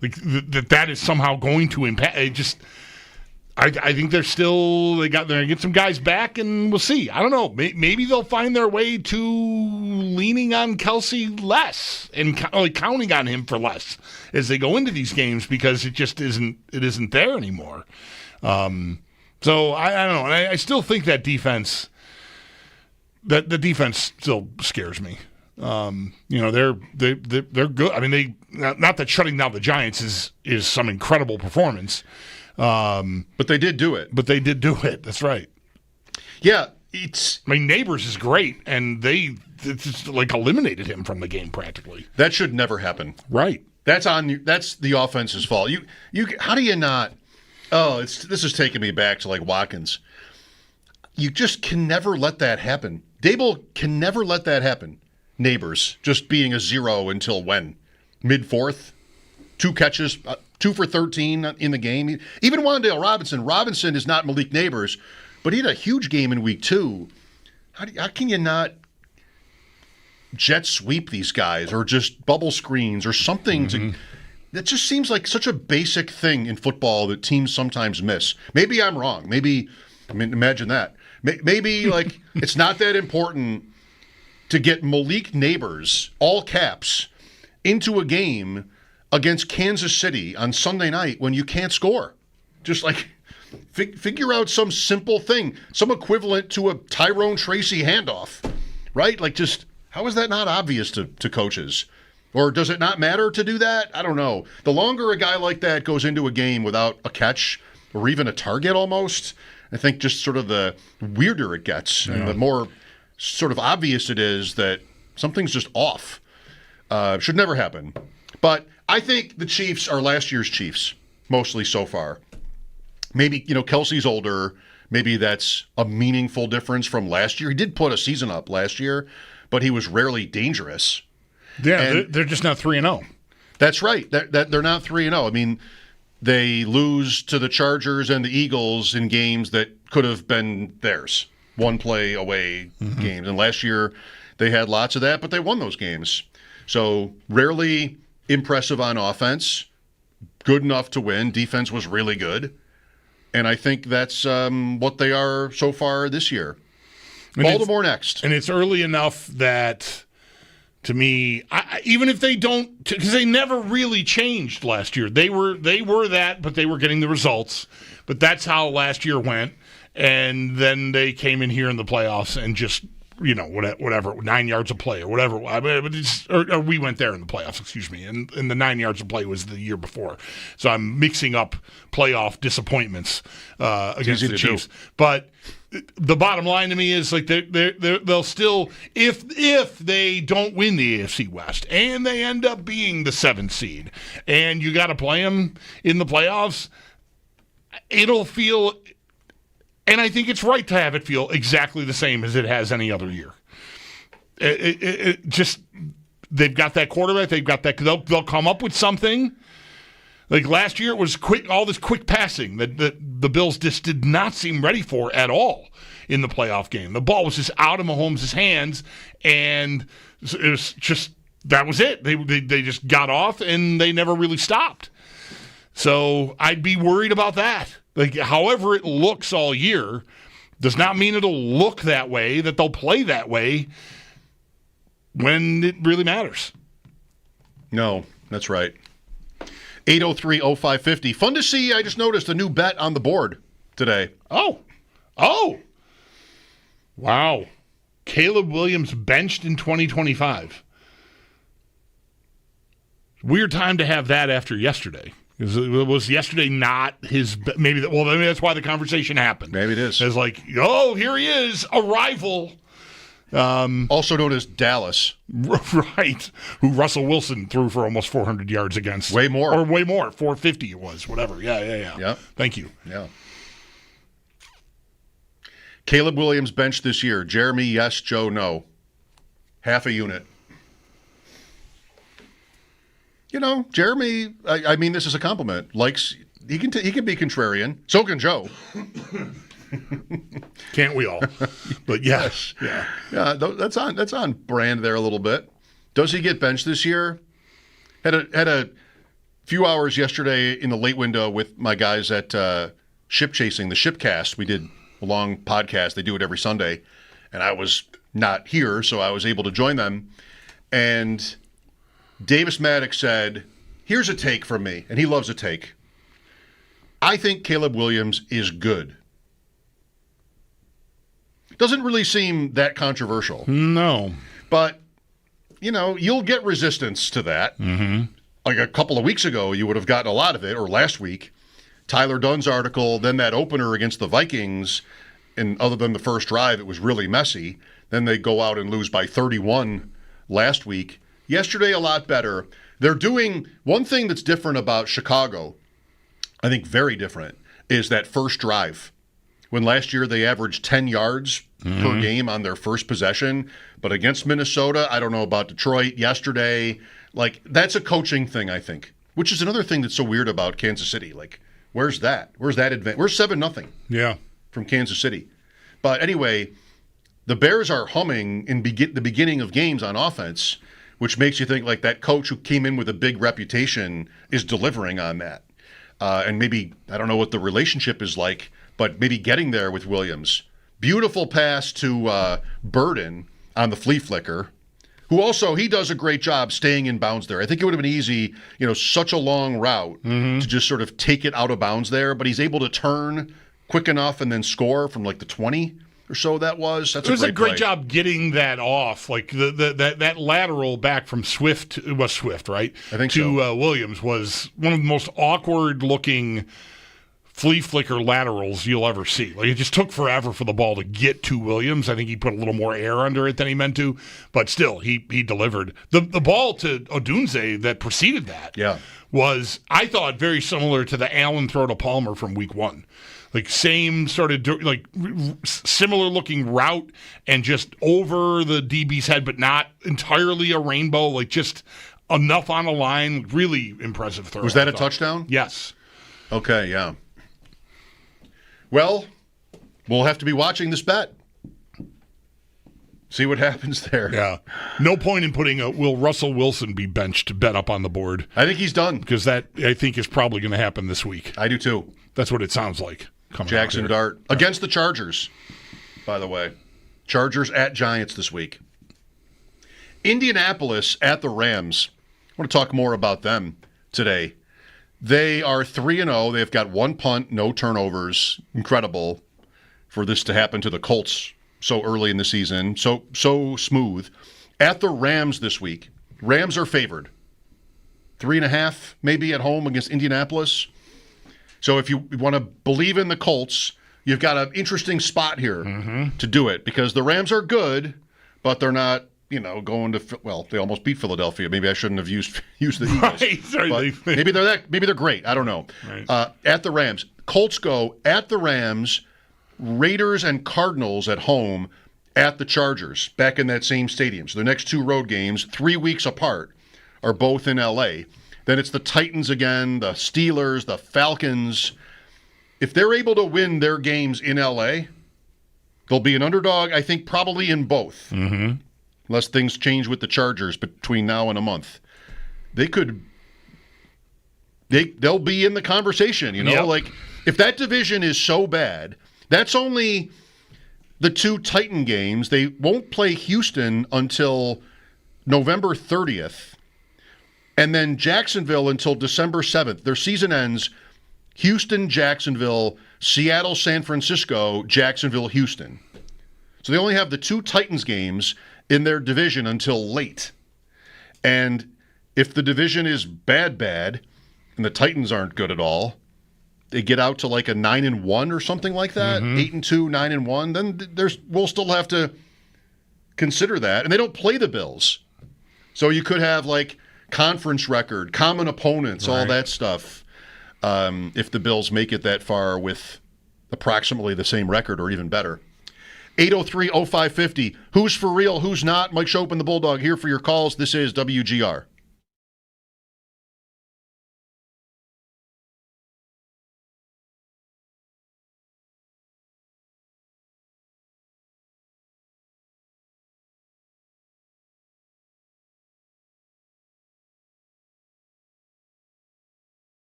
That is somehow going to impact. I think they're going to get some guys back, and we'll see. I don't know. Maybe they'll find their way to leaning on Kelsey less and counting on him for less as they go into these games, because it just isn't there anymore. So I don't know. And I still think that defense. The defense still scares me. They're good. I mean, not that shutting down the Giants is some incredible performance. But they did do it. That's right. Yeah, Neighbors is great, and they just eliminated him from the game practically. That should never happen. Right. That's on you. That's the offense's fault. You how do you not? Oh, this is taking me back to Watkins. You just can never let that happen. Dable can never let that happen. Neighbors just being a 0 until when? Mid-4th? 2 catches, 2 for 13 in the game. Even Wan'Dale Robinson. Robinson is not Malik Neighbors, but he had a huge game in week 2. How can you not jet sweep these guys or just bubble screens or something? That just seems like such a basic thing in football that teams sometimes miss. Maybe I'm wrong. Imagine that. Maybe it's not that important to get Malik Neighbors, all caps, into a game against Kansas City on Sunday night when you can't score. Just like figure out some simple thing, some equivalent to a Tyrone Tracy handoff, right? Like, just how is that not obvious to coaches? Or does it not matter to do that? I don't know. The longer a guy like that goes into a game without a catch or even a target almost, I think just sort of the weirder it gets and the more sort of obvious it is that something's just off. Should never happen. But I think the Chiefs are last year's Chiefs, mostly so far. Maybe, Kelsey's older. Maybe that's a meaningful difference from last year. He did put a season up last year, but he was rarely dangerous. Yeah, they're just not 3-0. That's right. They're not 3-0. I mean, they lose to the Chargers and the Eagles in games that could have been theirs. One play away games. And last year they had lots of that, but they won those games. So rarely impressive on offense, good enough to win. Defense was really good. And I think that's what they are so far this year. Baltimore next. And it's early enough that, to me, even if they don't, because they never really changed last year. They were that, but they were getting the results. But that's how last year went. And then they came in here in the playoffs and just, whatever, 9 yards of play or whatever. Or we went there in the playoffs, excuse me. And the 9 yards of play was the year before. So I'm mixing up playoff disappointments against the Chiefs. But the bottom line to me is, like, they'll still, if they don't win the AFC West and they end up being the 7th seed and you got to play them in the playoffs, it'll feel, and I think it's right to have it feel exactly the same as it has any other year. It just, they've got that quarterback, they'll come up with something. Like last year, it was all this quick passing that the Bills just did not seem ready for at all in the playoff game. The ball was just out of Mahomes' hands, and it was just, that was it. They just got off, and they never really stopped. So I'd be worried about that. Like, however it looks all year does not mean it'll look that way, that they'll play that way when it really matters. No, that's right. 803-0550. Fun to see. I just noticed a new bet on the board today. Oh. Wow. Caleb Williams benched in 2025. Weird time to have that after yesterday. Was yesterday not his? Maybe that's why the conversation happened. Maybe it is. It's like, here he is, a rival. Also known as Dallas. Right. Who Russell Wilson threw for almost 400 yards against. Way more. 450 it was, whatever. Yeah. Yep. Thank you. Yeah. Caleb Williams benched this year. Jeremy, yes. Joe, no. Half a unit. Jeremy, I mean, this is a compliment. He can be contrarian. So can Joe. Can't we all? But yes. Yeah. That's on brand there a little bit. Does he get benched this year? Had a few hours yesterday in the late window with my guys at Ship Chasing, the Shipcast. We did a long podcast. They do it every Sunday. And I was not here, so I was able to join them. And Davis Maddox said, here's a take from me, and he loves a take. I think Caleb Williams is good. Doesn't really seem that controversial. No. But, you'll get resistance to that. Mm-hmm. Like a couple of weeks ago, you would have gotten a lot of it, or last week. Tyler Dunn's article, then that opener against the Vikings, and other than the first drive, it was really messy. Then they go out and lose by 31 last week. Yesterday, a lot better. They're doing one thing that's different about Chicago, I think very different, is that first drive. When last year they averaged 10 yards per game on their first possession. But against Minnesota, I don't know about Detroit, yesterday, that's a coaching thing, I think, which is another thing that's so weird about Kansas City. Where's that? Where's that advantage? Where's 7-0? Yeah. From Kansas City. But anyway, the Bears are humming in the beginning of games on offense, which makes you think that coach who came in with a big reputation is delivering on that. And maybe, I don't know what the relationship is like, but maybe getting there with Williams. Beautiful pass to Burden on the flea flicker, who also, he does a great job staying in bounds there. I think it would have been easy, such a long route to just sort of take it out of bounds there, but he's able to turn quick enough and then score from like the 20 or so that was. That's it was a great play. job getting that off. Like that lateral back from Swift, it was Swift, right? I think to so. Williams was one of the most awkward looking flea flicker laterals you'll ever see. Like, it just took forever for the ball to get to Williams. I think he put a little more air under it than he meant to, but still, he delivered. The ball to Odunze that preceded that was, I thought, very similar to the Allen throw to Palmer from week 1. Like, same sort of, like, similar looking route and just over the DB's head, but not entirely a rainbow, like just enough on a line. Really impressive throw. Was that a touchdown? Yes. Okay, yeah. Well, we'll have to be watching this bet. See what happens there. Yeah. No point in putting will Russell Wilson be benched bet up on the board. I think he's done. Because that, I think, is probably going to happen this week. I do too. That's what it sounds like. Jackson Dart. Against the Chargers, by the way. Chargers at Giants this week. Indianapolis at the Rams. I want to talk more about them today. They are 3-0. They've got 1 punt, no turnovers. Incredible for this to happen to the Colts so early in the season. So smooth. At the Rams this week. Rams are favored. 3.5 maybe at home against Indianapolis. So if you want to believe in the Colts, you've got an interesting spot here to do it, because the Rams are good, but they're not, going to, well, they almost beat Philadelphia. Maybe I shouldn't have used the Eagles. Right. But maybe they're great. I don't know. Right. At the Rams. Colts go at the Rams, Raiders and Cardinals at home at the Chargers, back in that same stadium. So the next 2 road games, 3 weeks apart, are both in L.A. Then it's the Titans again, the Steelers, the Falcons. If they're able to win their games in L.A., they'll be an underdog, I think, probably in both. Unless things change with the Chargers between now and a month. They'll be in the conversation, Yep. Like, if that division is so bad, that's only the 2 Titan games. They won't play Houston until November 30th. And then Jacksonville until December 7th. Their season ends Houston, Jacksonville, Seattle, San Francisco, Jacksonville, Houston. So they only have the 2 Titans games in their division until late. And if the division is bad, and the Titans aren't good at all, they get out to like a 9-1 or something like that, 8-2, 9-1, then we'll still have to consider that. And they don't play the Bills. So you could have like conference record, common opponents, all that stuff, if the Bills make it that far with approximately the same record or even better. 803-0550. Who's for real? Who's not? Mike Schopp and the Bulldog here for your calls. This is WGR.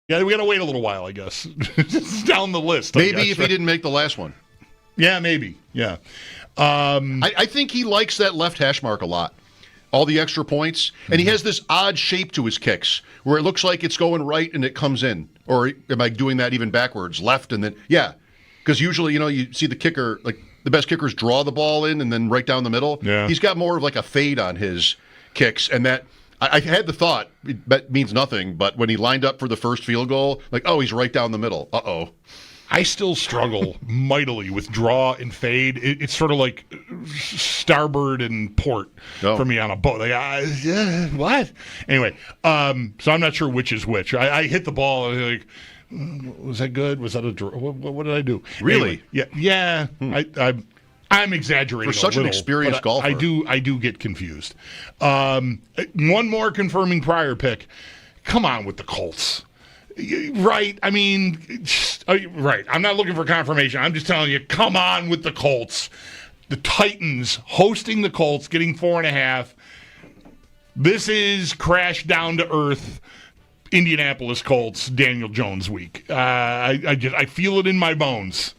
Yeah, we got to wait a little while, I guess. It's down the list. Maybe if he didn't make the last one. Yeah, maybe. Yeah. I think he likes that left hash mark a lot. All the extra points. And he has this odd shape to his kicks where it looks like it's going right and it comes in. Or am I doing that even backwards? Left and then, yeah. Because usually, you see the kicker, like the best kickers draw the ball in and then right down the middle. Yeah. He's got more of like a fade on his kicks. And that, I had the thought, that means nothing, but when he lined up for the first field goal, like, oh, he's right down the middle. Uh-oh. I still struggle mightily with draw and fade. It's sort of like starboard and port for me on a boat. Like, what? Anyway, so I'm not sure which is which. I hit the ball and like, was that good? Was that a draw? What did I do? Really? Anyway, yeah. I'm exaggerating for such an experienced golfer. I do get confused. One more confirming prior pick. Come on with the Colts. Right. I mean, right. I'm not looking for confirmation. I'm just telling you, come on with the Colts. The Titans hosting the Colts, getting 4.5. This is crash down to earth Indianapolis Colts Daniel Jones week. I feel it in my bones.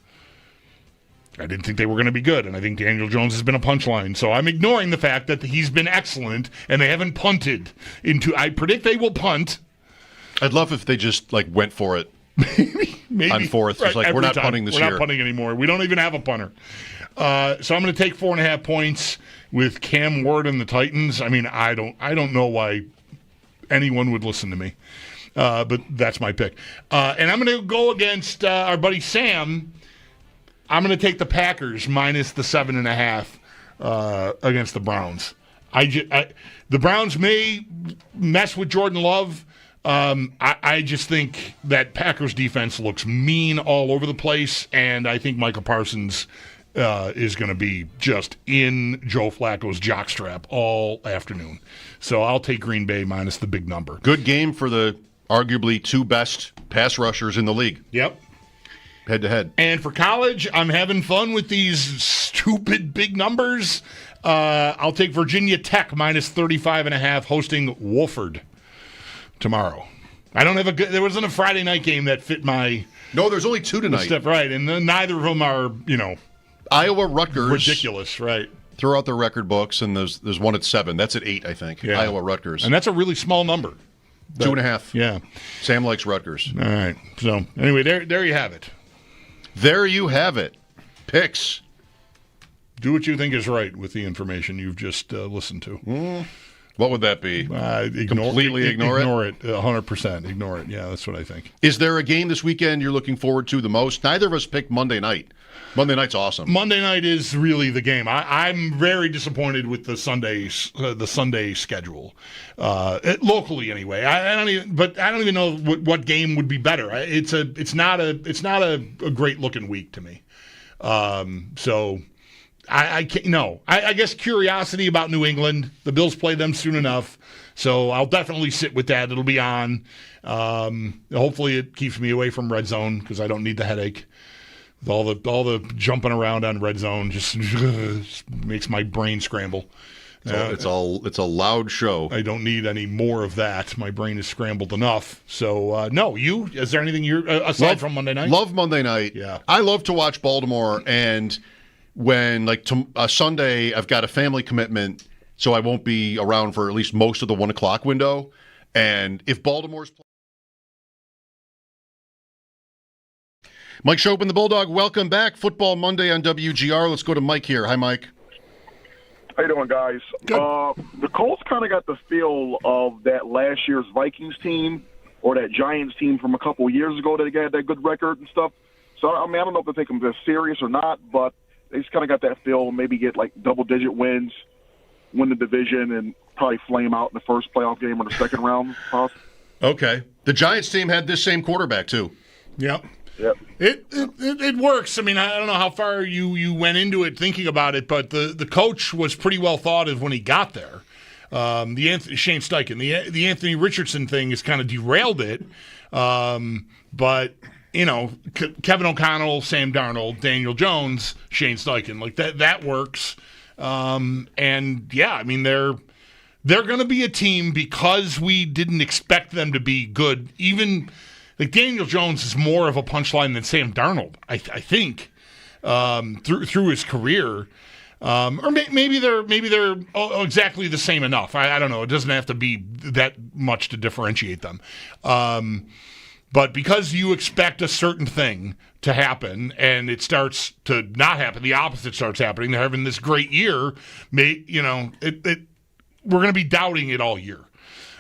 I didn't think they were going to be good, and I think Daniel Jones has been a punchline. So I'm ignoring the fact that he's been excellent, and they haven't punted into. I predict they will punt. I'd love if they just went for it. Maybe on fourth. It's like, we're not punting this year. We're not punting anymore. We don't even have a punter. So I'm going to take 4.5 points with Cam Ward and the Titans. I mean, I don't know why anyone would listen to me, but that's my pick. And I'm going to go against our buddy Sam. I'm going to take the Packers minus the 7.5 against the Browns. The Browns may mess with Jordan Love. I just think that Packers defense looks mean all over the place, and I think Michael Parsons is going to be just in Joe Flacco's jockstrap all afternoon. So I'll take Green Bay minus the big number. Good game for the arguably two best pass rushers in the league. Yep. Head-to-head. And for college, I'm having fun with these stupid big numbers. I'll take Virginia Tech minus 35.5 hosting Wofford tomorrow. I don't have a good. There wasn't a Friday night game that fit my. No, there's only two tonight. Step right, and neither of them are Iowa Rutgers ridiculous, right? Throw out their record books, and there's one at 7. That's at 8, I think. Yeah. Iowa Rutgers, and that's a really small number. 2.5. Yeah. Sam likes Rutgers. All right. So anyway, there you have it. There you have it. Picks. Do what you think is right with the information you've just listened to. What would that be? Completely ignore it? Ignore it. 100%. Ignore it. Yeah, that's what I think. Is there a game this weekend you're looking forward to the most? Neither of us picked Monday night. Monday night's awesome. Monday night is really the game. I'm very disappointed with the Sunday schedule, locally anyway. I don't even know what game would be better. It's not a great looking week to me. So. I can't. No, I guess curiosity about New England. The Bills play them soon enough, so I'll definitely sit with that. It'll be on. Hopefully, it keeps me away from red zone because I don't need the headache. All the jumping around on red zone just makes my brain scramble. It's a loud show. I don't need any more of that. My brain is scrambled enough. So no, is there anything you're aside from Monday night? Love Monday night. Yeah, I love to watch Baltimore and. When, Sunday, I've got a family commitment, so I won't be around for at least most of the 1 o'clock window. And if Baltimore's playing... Mike Schopp and the Bulldog, welcome back. Football Monday on WGR. Let's go to Mike here. Hi, Mike. How you doing, guys? Good. The Colts kind of got the feel of that last year's Vikings team or that Giants team from a couple of years ago that had that good record and stuff. So, I don't know if they think they're serious or not, but they just kind of got that feel, maybe get double-digit wins, win the division, and probably flame out in the first playoff game or the second round. Okay. The Giants team had this same quarterback, too. Yep. Yep. It works. I mean, I don't know how far you went into it thinking about it, but the coach was pretty well thought of when he got there. Shane Steichen. The Anthony Richardson thing has kind of derailed it, but... Kevin O'Connell, Sam Darnold, Daniel Jones, Shane Steichen, that works. And yeah, I mean they're going to be a team because we didn't expect them to be good. Even Daniel Jones is more of a punchline than Sam Darnold, I think. through his career. Or maybe they're exactly the same enough. I don't know. It doesn't have to be that much to differentiate them. But because you expect a certain thing to happen and it starts to not happen, the opposite starts happening. They're having this great year. We're going to be doubting it all year.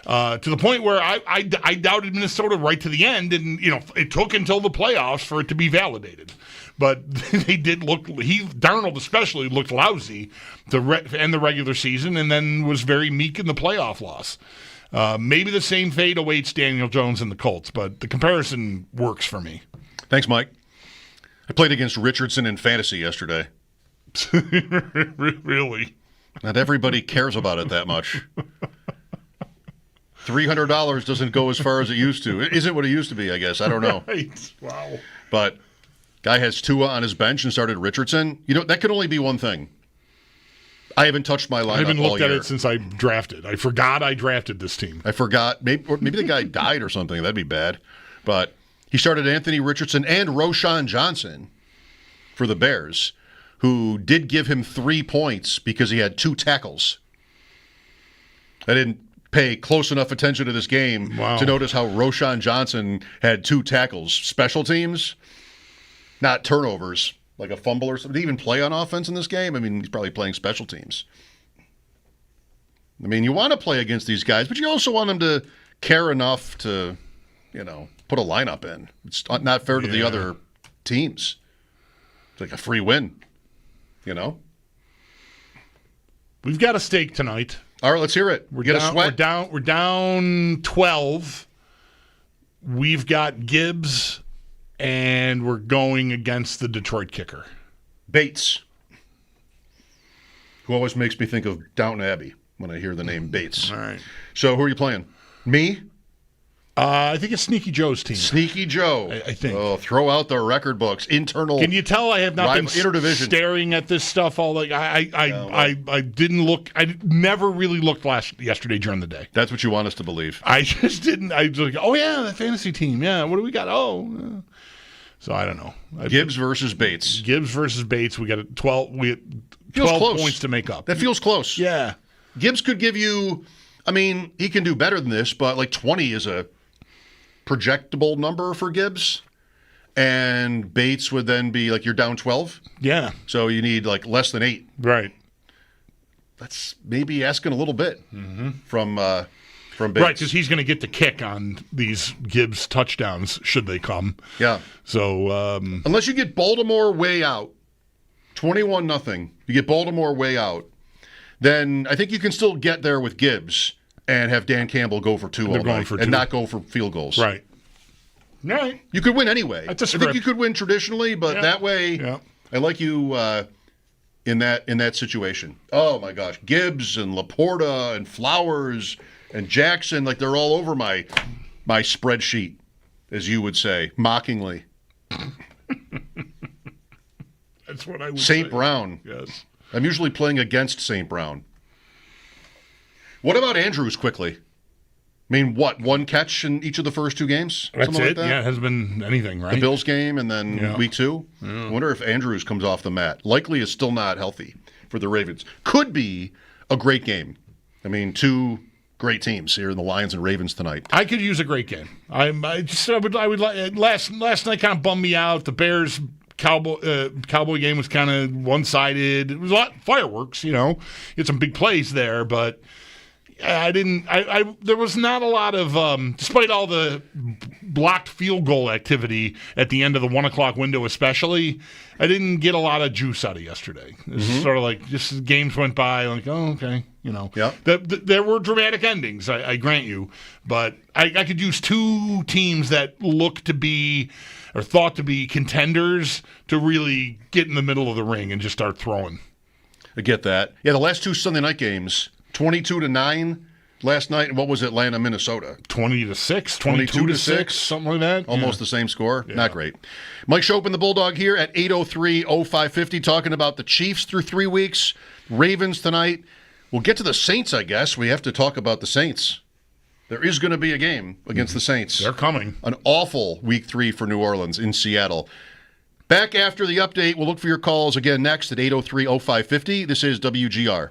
To the point where I doubted Minnesota right to the end, and it took until the playoffs for it to be validated. But they did look. Darnold especially looked lousy to end the regular season, and then was very meek in the playoff loss. Maybe the same fate awaits Daniel Jones and the Colts, but the comparison works for me. Thanks, Mike. I played against Richardson in fantasy yesterday. Really? Not everybody cares about it that much. $300 doesn't go as far as it used to. It isn't what it used to be, I guess. I don't know. Right. Wow. But guy has Tua on his bench and started Richardson. That could only be one thing. I haven't touched my lineup all year. I haven't looked at it since I drafted. I forgot I drafted this team. I forgot. Maybe the guy died or something. That'd be bad. But he started Anthony Richardson and Roshan Johnson for the Bears, who did give him 3 points because he had 2 tackles. I didn't pay close enough attention to this game to notice how Roshan Johnson had 2 tackles. Special teams, not turnovers, like a fumble or something. Did he even play on offense in this game? I mean, he's probably playing special teams. I mean, you want to play against these guys, but you also want them to care enough to, put a lineup in. It's not fair to the other teams. It's like a free win, We've got a stake tonight. All right, let's hear it. We're down 12. We've got Gibbs, and we're going against the Detroit kicker. Bates, who always makes me think of Downton Abbey when I hear the name Bates. All right. So who are you playing? Me? I think it's Sneaky Joe's team. Sneaky Joe. I think. Oh, throw out the record books. Internal. Can you tell I have not been interdivision. Staring at this stuff all like I didn't look. I never really looked yesterday during the day. That's what you want us to believe. I just didn't. I was like, oh yeah, the fantasy team. Yeah, what do we got? Oh, so I don't know. Gibbs versus Bates. Gibbs versus Bates. We got 12. We had 12 points to make up. That feels close. Yeah. Gibbs could give you. I mean, he can do better than this, but like 20 is a projectable number for Gibbs, and Bates would then be like you're down 12. Yeah. So you need like less than 8. Right. That's maybe asking a little bit from Bates. Right, because he's going to get the kick on these Gibbs touchdowns should they come. Yeah. So unless you get Baltimore way out, 21-0, you get Baltimore way out, then I think you can still get there with Gibbs and have Dan Campbell go for 2 all night and not go for field goals. Right. Right. You could win anyway. That's a I script. think you could win traditionally, but that way, I like you in that situation. Oh my gosh, Gibbs and Laporta and Flowers and Jackson, like they're all over my spreadsheet, as you would say, mockingly. That's what I would say. St. Brown. Yes. I'm usually playing against St. Brown. What about Andrews quickly? I mean, what, 1 catch in each of the first 2 games? That's Something it. like that? Yeah, it hasn't been anything, right? The Bills game and then week 2? Yeah. I wonder if Andrews comes off the mat. Likely is still not healthy for the Ravens. Could be a great game. I mean, 2 great teams here in the Lions and Ravens tonight. I could use a great game. I would like last night kind of bummed me out. The Bears Cowboy game was kind of one-sided. It was a lot of fireworks, you had some big plays there, but there was not a lot of, despite all the blocked field goal activity at the end of the 1 o'clock window especially, I didn't get a lot of juice out of yesterday. It's sort of like just games went by, like, oh, okay, There were dramatic endings, I grant you, but I could use 2 teams that look to be or thought to be contenders to really get in the middle of the ring and just start throwing. I get that. Yeah, the last 2 Sunday night games, 22-9 last night, and what was Atlanta, Minnesota? 20-6, 22-6, something like that. Almost the same score. Yeah. Not great. Mike Schopp and the Bulldog here at 803-0550, talking about the Chiefs through 3 weeks, Ravens tonight. We'll get to the Saints, I guess. We have to talk about the Saints. There is going to be a game against the Saints. They're coming. An awful week 3 for New Orleans in Seattle. Back after the update. We'll look for your calls again next at 803-0550. This is WGR.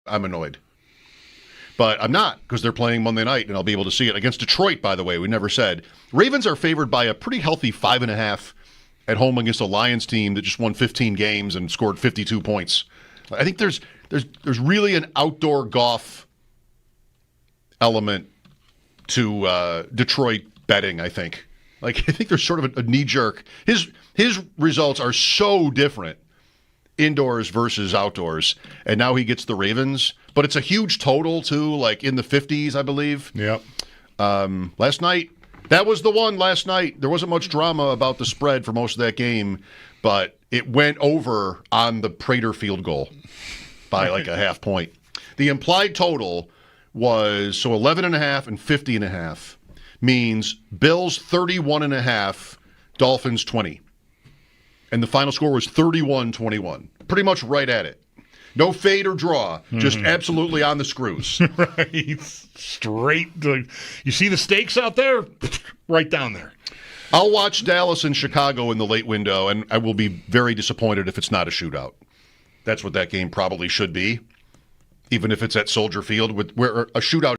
I'm annoyed. But I'm not, because they're playing Monday night, and I'll be able to see it against Detroit, by the way. We never said. Ravens are favored by a pretty healthy 5.5 at home against a Lions team that just won 15 games and scored 52 points. I think there's really an outdoor golf element to Detroit betting, I think. I think there's sort of a knee-jerk. His results are so different indoors versus outdoors, and now he gets the Ravens. But it's a huge total, too, in the 50s, I believe. Yep. Last night, that was the one last night. There wasn't much drama about the spread for most of that game, but it went over on the Prater field goal by a half point. The implied total was 11.5 and 50.5 means Bills 31.5, Dolphins 20. And the final score was 31-21. Pretty much right at it. No fade or draw, just absolutely on the screws. Right. Straight. You see the stakes out there? Right down there. I'll watch Dallas and Chicago in the late window, and I will be very disappointed if it's not a shootout. That's what that game probably should be, even if it's at Soldier Field, where a shootout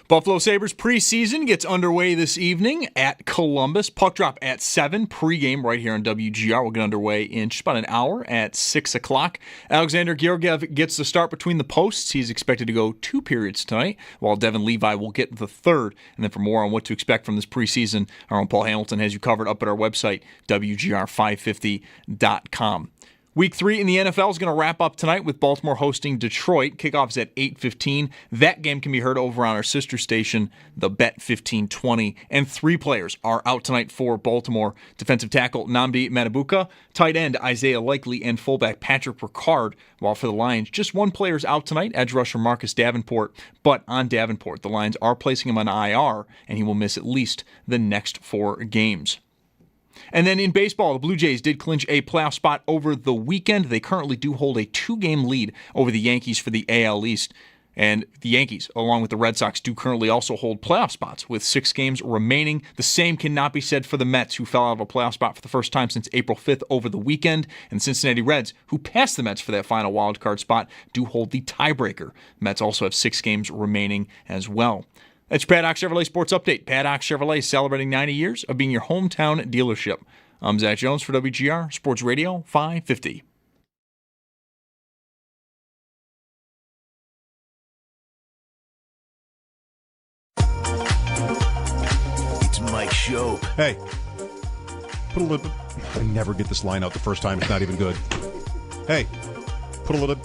Buffalo Sabres preseason gets underway this evening at Columbus. Puck drop at 7. Pregame right here on WGR. We'll get underway in just about an hour at 6 o'clock. Alexander Georgiev gets the start between the posts. He's expected to go 2 periods tonight, while Devin Levi will get the third. And then for more on what to expect from this preseason, our own Paul Hamilton has you covered up at our website, WGR550.com. Week 3 in the NFL is going to wrap up tonight with Baltimore hosting Detroit. Kickoff's at 8:15. That game can be heard over on our sister station, the Bet 1520. And 3 players are out tonight for Baltimore. Defensive tackle Nnamdi Matabuka, tight end Isaiah Likely, and fullback Patrick Ricard. While for the Lions, just 1 player is out tonight, edge rusher Marcus Davenport. But on Davenport, the Lions are placing him on IR, and he will miss at least the next 4 games. And then in baseball, the Blue Jays did clinch a playoff spot over the weekend. They currently do hold a 2-game lead over the Yankees for the AL East. And the Yankees, along with the Red Sox, do currently also hold playoff spots with 6 games remaining. The same cannot be said for the Mets, who fell out of a playoff spot for the first time since April 5th over the weekend. And the Cincinnati Reds, who passed the Mets for that final wildcard spot, do hold the tiebreaker. Mets also have 6 games remaining as well. That's your Paddock Chevrolet Sports Update. Paddock Chevrolet celebrating 90 years of being your hometown dealership. I'm Zach Jones for WGR Sports Radio 550. It's Mike Schopp. Hey, put a little. I never get this line out the first time. It's not even good. Hey, put a little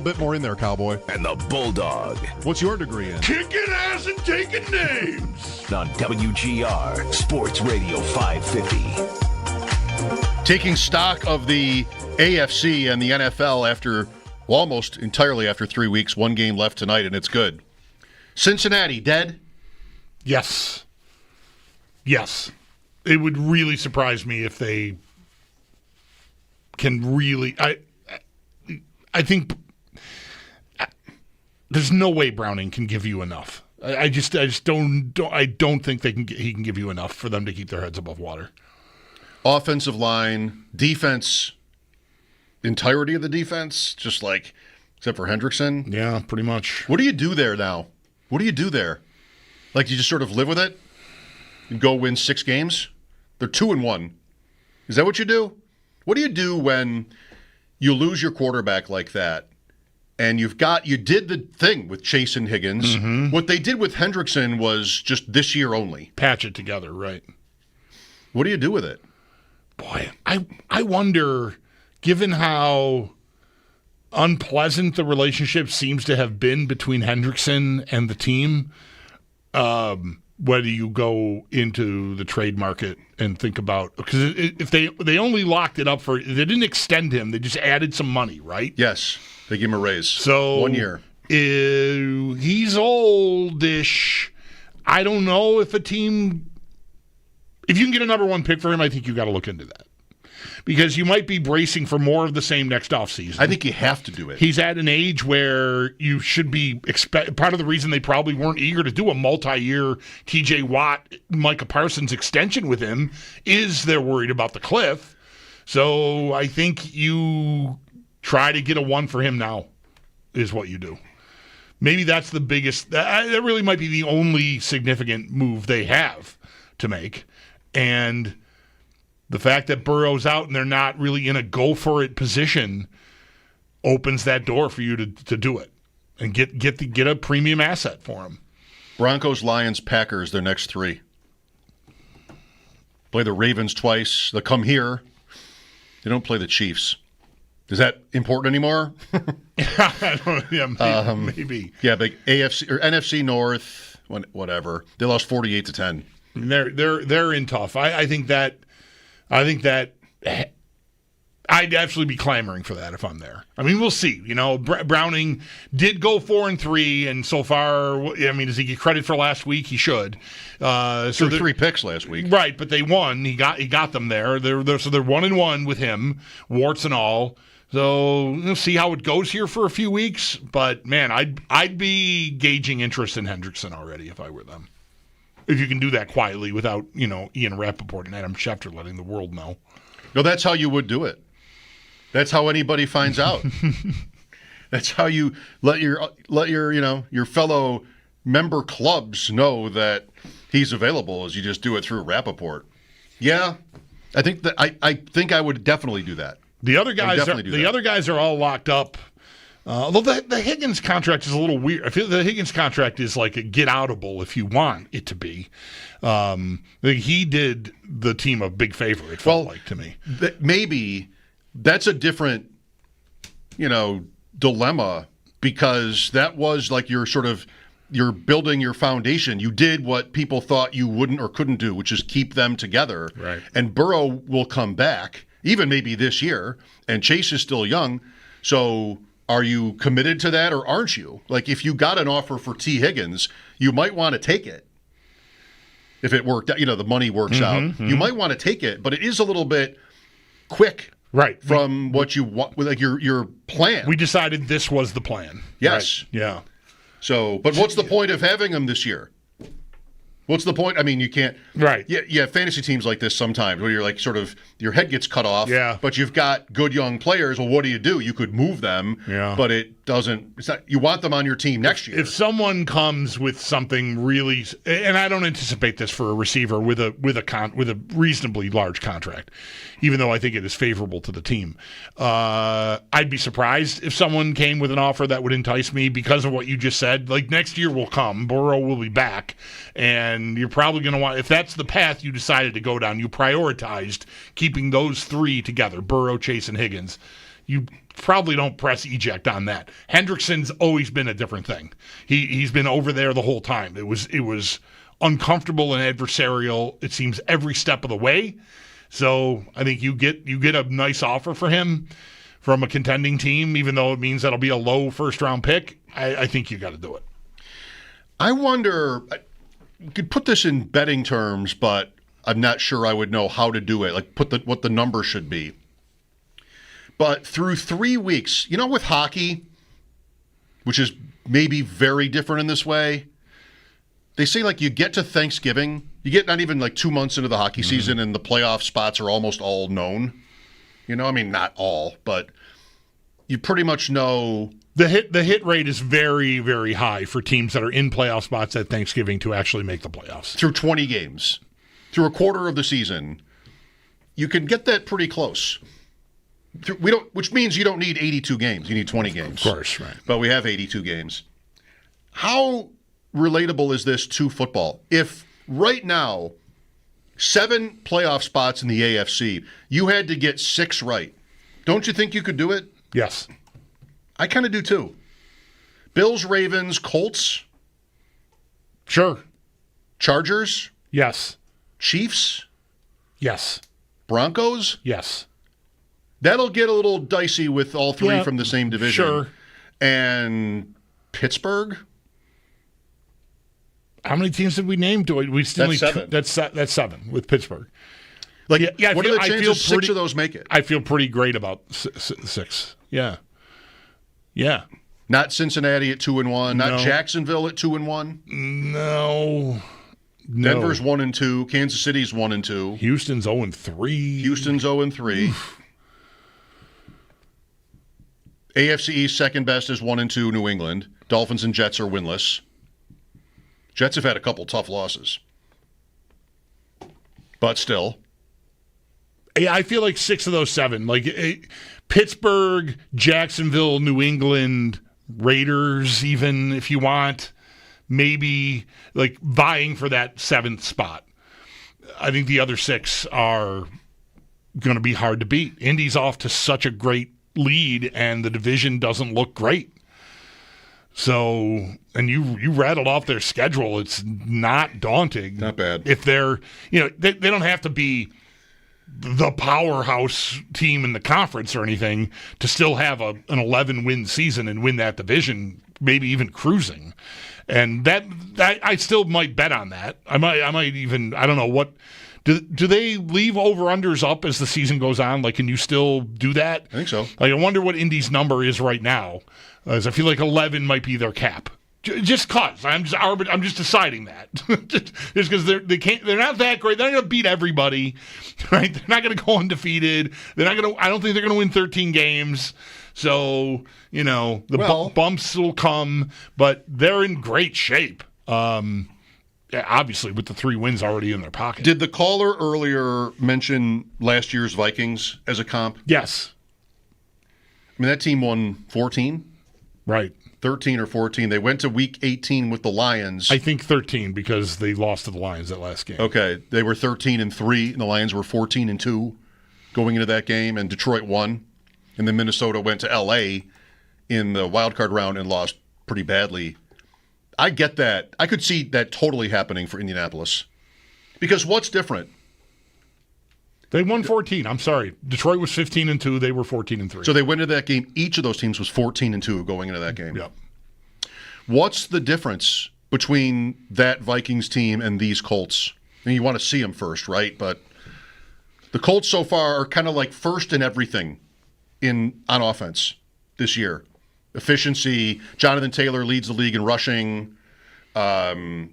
bit more in there, cowboy. And the Bulldog. What's your degree in? Kicking ass and taking names. On WGR Sports Radio 550. Taking stock of the AFC and the NFL after almost entirely after 3 weeks, 1 game left tonight, and it's good. Cincinnati, dead? Yes. It would really surprise me if they can really. I think there's no way Browning can give you enough. I just don't think he can give you enough for them to keep their heads above water. Offensive line, defense, entirety of the defense, just like except for Hendrickson. Yeah, pretty much. What do you do there now? What do you do there? Like you just sort of live with it and go win 6 games? They're 2-1. Is that what you do? What do you do when you lose your quarterback like that, and you did the thing with Chase and Higgins. Mm-hmm. What they did with Hendrickson was just this year only. Patch it together, right. What do you do with it? Boy, I wonder, given how unpleasant the relationship seems to have been between Hendrickson and the team, whether you go into the trade market and think about, because if they only locked it up they didn't extend him, they just added some money, right? Yes, they gave him a raise. So 1 year. He's oldish. I don't know if if you can get a number 1 pick for him, I think you got to look into that. Because you might be bracing for more of the same next offseason. I think you have to do it. He's at an age where you should be part of the reason they probably weren't eager to do a multi-year TJ Watt, Micah Parsons extension with him is they're worried about the cliff. So I think you try to get a 1 for him now is what you do. Maybe that's the biggest. That really might be the only significant move they have to make. And the fact that Burrow's out and they're not really in a go-for-it position opens that door for you to do it and get a premium asset for him. Broncos, Lions, Packers, their next 3. Play the Ravens twice. They'll come here. They don't play the Chiefs. Is that important anymore? Maybe. Yeah, big AFC or NFC North, whatever. They lost 48-10. They're in tough. I think that I'd actually be clamoring for that if I'm there. I mean, we'll see. You know, Browning did go 4-3, and so far, I mean, does he get credit for last week? He should. So 3 picks last week, right? But they won. He got them there. They're 1-1 with him, warts and all. So we'll see how it goes here for a few weeks. But man, I'd be gauging interest in Hendrickson already if I were them. If you can do that quietly without, Ian Rappaport and Adam Schefter letting the world know. No, that's how you would do it. That's how anybody finds out. That's how you let your fellow member clubs know that he's available is you just do it through Rappaport. Yeah, I think that I think I would definitely do that. The other guys are all locked up. Although the Higgins contract is a little weird. I feel the Higgins contract is like a get-outable if you want it to be. He did the team a big favor, it felt like to me. Maybe that's a different, dilemma, because that was like you're building your foundation. You did what people thought you wouldn't or couldn't do, which is keep them together. Right. And Burrow will come back, even maybe this year, and Chase is still young. So are you committed to that or aren't you? Like, if you got an offer for T. Higgins, you might want to take it. If it worked out, the money works out. You might want to take it, but it is a little bit quick. Right. From what you want, like your plan. We decided this was the plan. Yes. Right. Yeah. So, but what's the point of having him this year? What's the point? I mean, you can't. Right. Yeah, fantasy teams like this sometimes where you're like sort of your head gets cut off. Yeah. But you've got good young players. Well, what do? You could move them. Yeah. But it doesn't. It's not. You want them on your team next year. If someone comes with something really, and I don't anticipate this for a receiver with a reasonably large contract, even though I think it is favorable to the team, I'd be surprised if someone came with an offer that would entice me because of what you just said. Like, next year will come, Burrow will be back, and you're probably going to want, if that's the path you decided to go down, you prioritized keeping those three together, Burrow, Chase, and Higgins, you probably don't press eject on that. Hendrickson's always been a different thing. He's been over there the whole time. It was uncomfortable and adversarial, it seems, every step of the way. So I think you get a nice offer for him from a contending team, even though it means that'll be a low first-round pick. I think you got to do it. I wonder, you could put this in betting terms, but I'm not sure I would know how to do it, like what the number should be. But through 3 weeks, with hockey, which is maybe very different in this way, they say like you get to Thanksgiving, you get not even like 2 months into the hockey season and the playoff spots are almost all known. I mean, not all, but you pretty much know. The hit rate is very, very high for teams that are in playoff spots at Thanksgiving to actually make the playoffs. Through 20 games, through a quarter of the season, you can get that pretty close. Which means you don't need 82 games. You need 20 games. Of course, right. But we have 82 games. How relatable is this to football? If right now, 7 playoff spots in the AFC, you had to get 6 right, don't you think you could do it? Yes. I kind of do too. Bills, Ravens, Colts. Sure. Chargers. Yes. Chiefs. Yes. Broncos. Yes. That'll get a little dicey with all 3 from the same division. Sure. And Pittsburgh. How many teams did we name? We still That's need 7. That's 7 with Pittsburgh. What are the chances 6 of those make it? I feel pretty great about 6. Yeah. Yeah. Not Cincinnati at 2-1. No. Not Jacksonville at 2-1. No. Denver's 1-2. Kansas City's 1-2. Houston's 0-3. Houston's 0-3. AFC East second best is 1-2. New England. Dolphins and Jets are winless. Jets have had a couple tough losses, but still. Yeah, I feel like 6 of those 7, like Pittsburgh, Jacksonville, New England, Raiders, even if you want, maybe like vying for that 7th spot. I think the other 6 are going to be hard to beat. Indy's off to such a great lead, and the division doesn't look great. So, and you rattled off their schedule. It's not daunting. Not bad. If they're, they don't have to be the powerhouse team in the conference or anything to still have an 11-win season and win that division, maybe even cruising. And that I still might bet on that. I might even, I don't know what. Do they leave over-unders up as the season goes on? Like, can you still do that? I think so. Like, I wonder what Indy's number is right now, as I feel like 11 might be their cap. Just cause I'm just deciding that. just because they're not that great. They're not going to beat everybody, right? They're not going to go undefeated. They're not going to. I don't think they're going to win 13 games. So bumps will come, but they're in great shape. Obviously, with the 3 wins already in their pocket. Did the caller earlier mention last year's Vikings as a comp? Yes. I mean, that team won 14? Right. 13 or 14. They went to week 18 with the Lions. I think 13 because they lost to the Lions that last game. Okay. They were 13-3, and the Lions were 14-2 going into that game, and Detroit won. And then Minnesota went to L.A. in the wild card round and lost pretty badly. I get that. I could see that totally happening for Indianapolis. Because what's different? They won 14. I'm sorry. Detroit was 15-2. They were 14-3. So they went into that game. Each of those teams was 14-2 going into that game. Yep. What's the difference between that Vikings team and these Colts? I mean, you want to see them first, right? But the Colts so far are kind of like first in everything on offense this year. Efficiency. Jonathan Taylor leads the league in rushing. No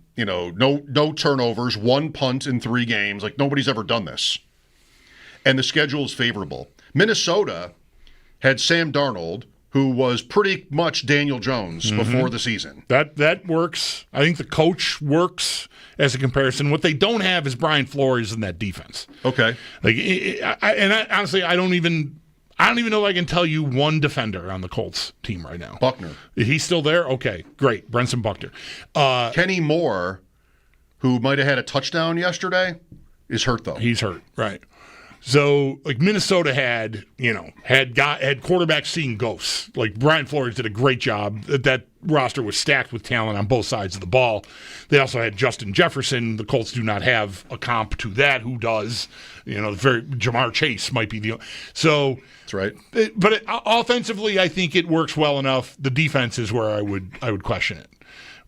turnovers, 1 punt in 3 games. Like, nobody's ever done this. And the schedule is favorable. Minnesota had Sam Darnold, who was pretty much Daniel Jones before the season. That works. I think the coach works as a comparison. What they don't have is Brian Flores in that defense. Okay. Honestly, I don't even know if I can tell you one defender on the Colts team right now. Buckner. He's still there? Okay, great. Brenson Buckner. Kenny Moore, who might have had a touchdown yesterday, is hurt, though. He's hurt, right. So, like, Minnesota had quarterbacks seeing ghosts. Like, Brian Flores did a great job. That roster was stacked with talent on both sides of the ball. They also had Justin Jefferson. The Colts do not have a comp to that. Who does? Jamar Chase might be the. So that's right. But offensively, I think it works well enough. The defense is where I would question it.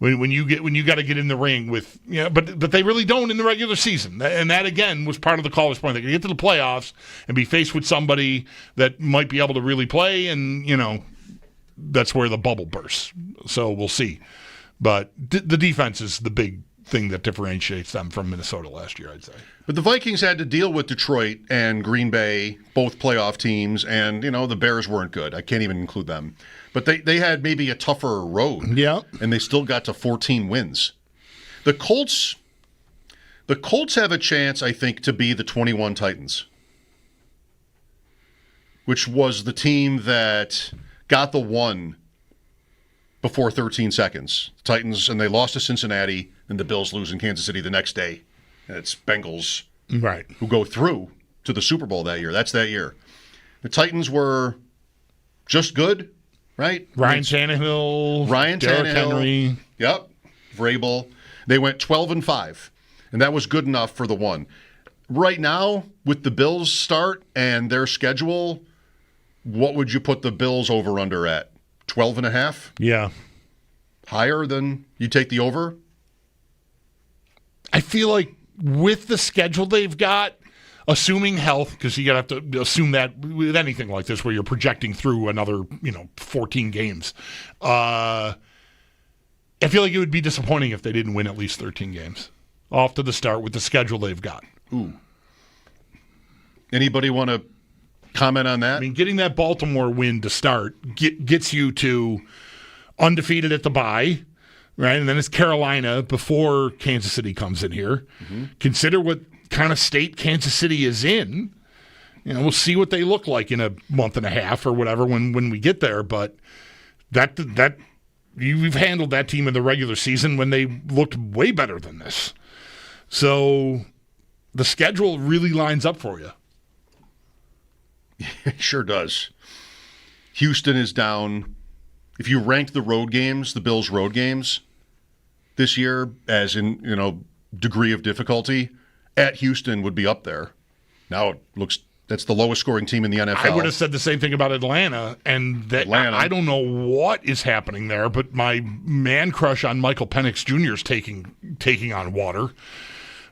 When you got to get in the ring with, but they really don't in the regular season, and that again was part of the caller's point. They can get to the playoffs and be faced with somebody that might be able to really play, and that's where the bubble bursts. So we'll see. But the defense is the big thing that differentiates them from Minnesota last year, I'd say. But the Vikings had to deal with Detroit and Green Bay, both playoff teams, and the Bears weren't good. I can't even include them. But they had maybe a tougher road. Yeah. And they still got to 14 wins. The Colts have a chance, I think, to be the 21 Titans, which was the team that got the 1 before 13 seconds. Titans, and they lost to Cincinnati, and the Bills lose in Kansas City the next day. And it's Bengals who go through to the Super Bowl that year. That's that year. The Titans were just good. Right? Ryan Tannehill, Derrick Henry. Yep. Vrabel. They went 12-5, and that was good enough for the 1. Right now, with the Bills' start and their schedule, what would you put the Bills over-under at? 12.5? Yeah. Higher than you take the over? I feel like with the schedule they've got, assuming health, because you have to assume that with anything like this where you're projecting through another 14 games. I feel like it would be disappointing if they didn't win at least 13 games off to the start with the schedule they've got. Ooh. Anybody want to comment on that? I mean, getting that Baltimore win to start gets you to undefeated at the bye, right? And then it's Carolina before Kansas City comes in here. Mm-hmm. Consider what kind of state Kansas City is in. We'll see what they look like in a month and a half or whatever when we get there. But that you've handled that team in the regular season when they looked way better than this. So the schedule really lines up for you. It sure does. Houston is down. If you ranked the road games, the Bills' road games this year, as in degree of difficulty, at Houston would be up there. Now it looks that's the lowest scoring team in the NFL. I would have said the same thing about Atlanta, and I don't know what is happening there, but my man crush on Michael Penix Jr. is taking on water.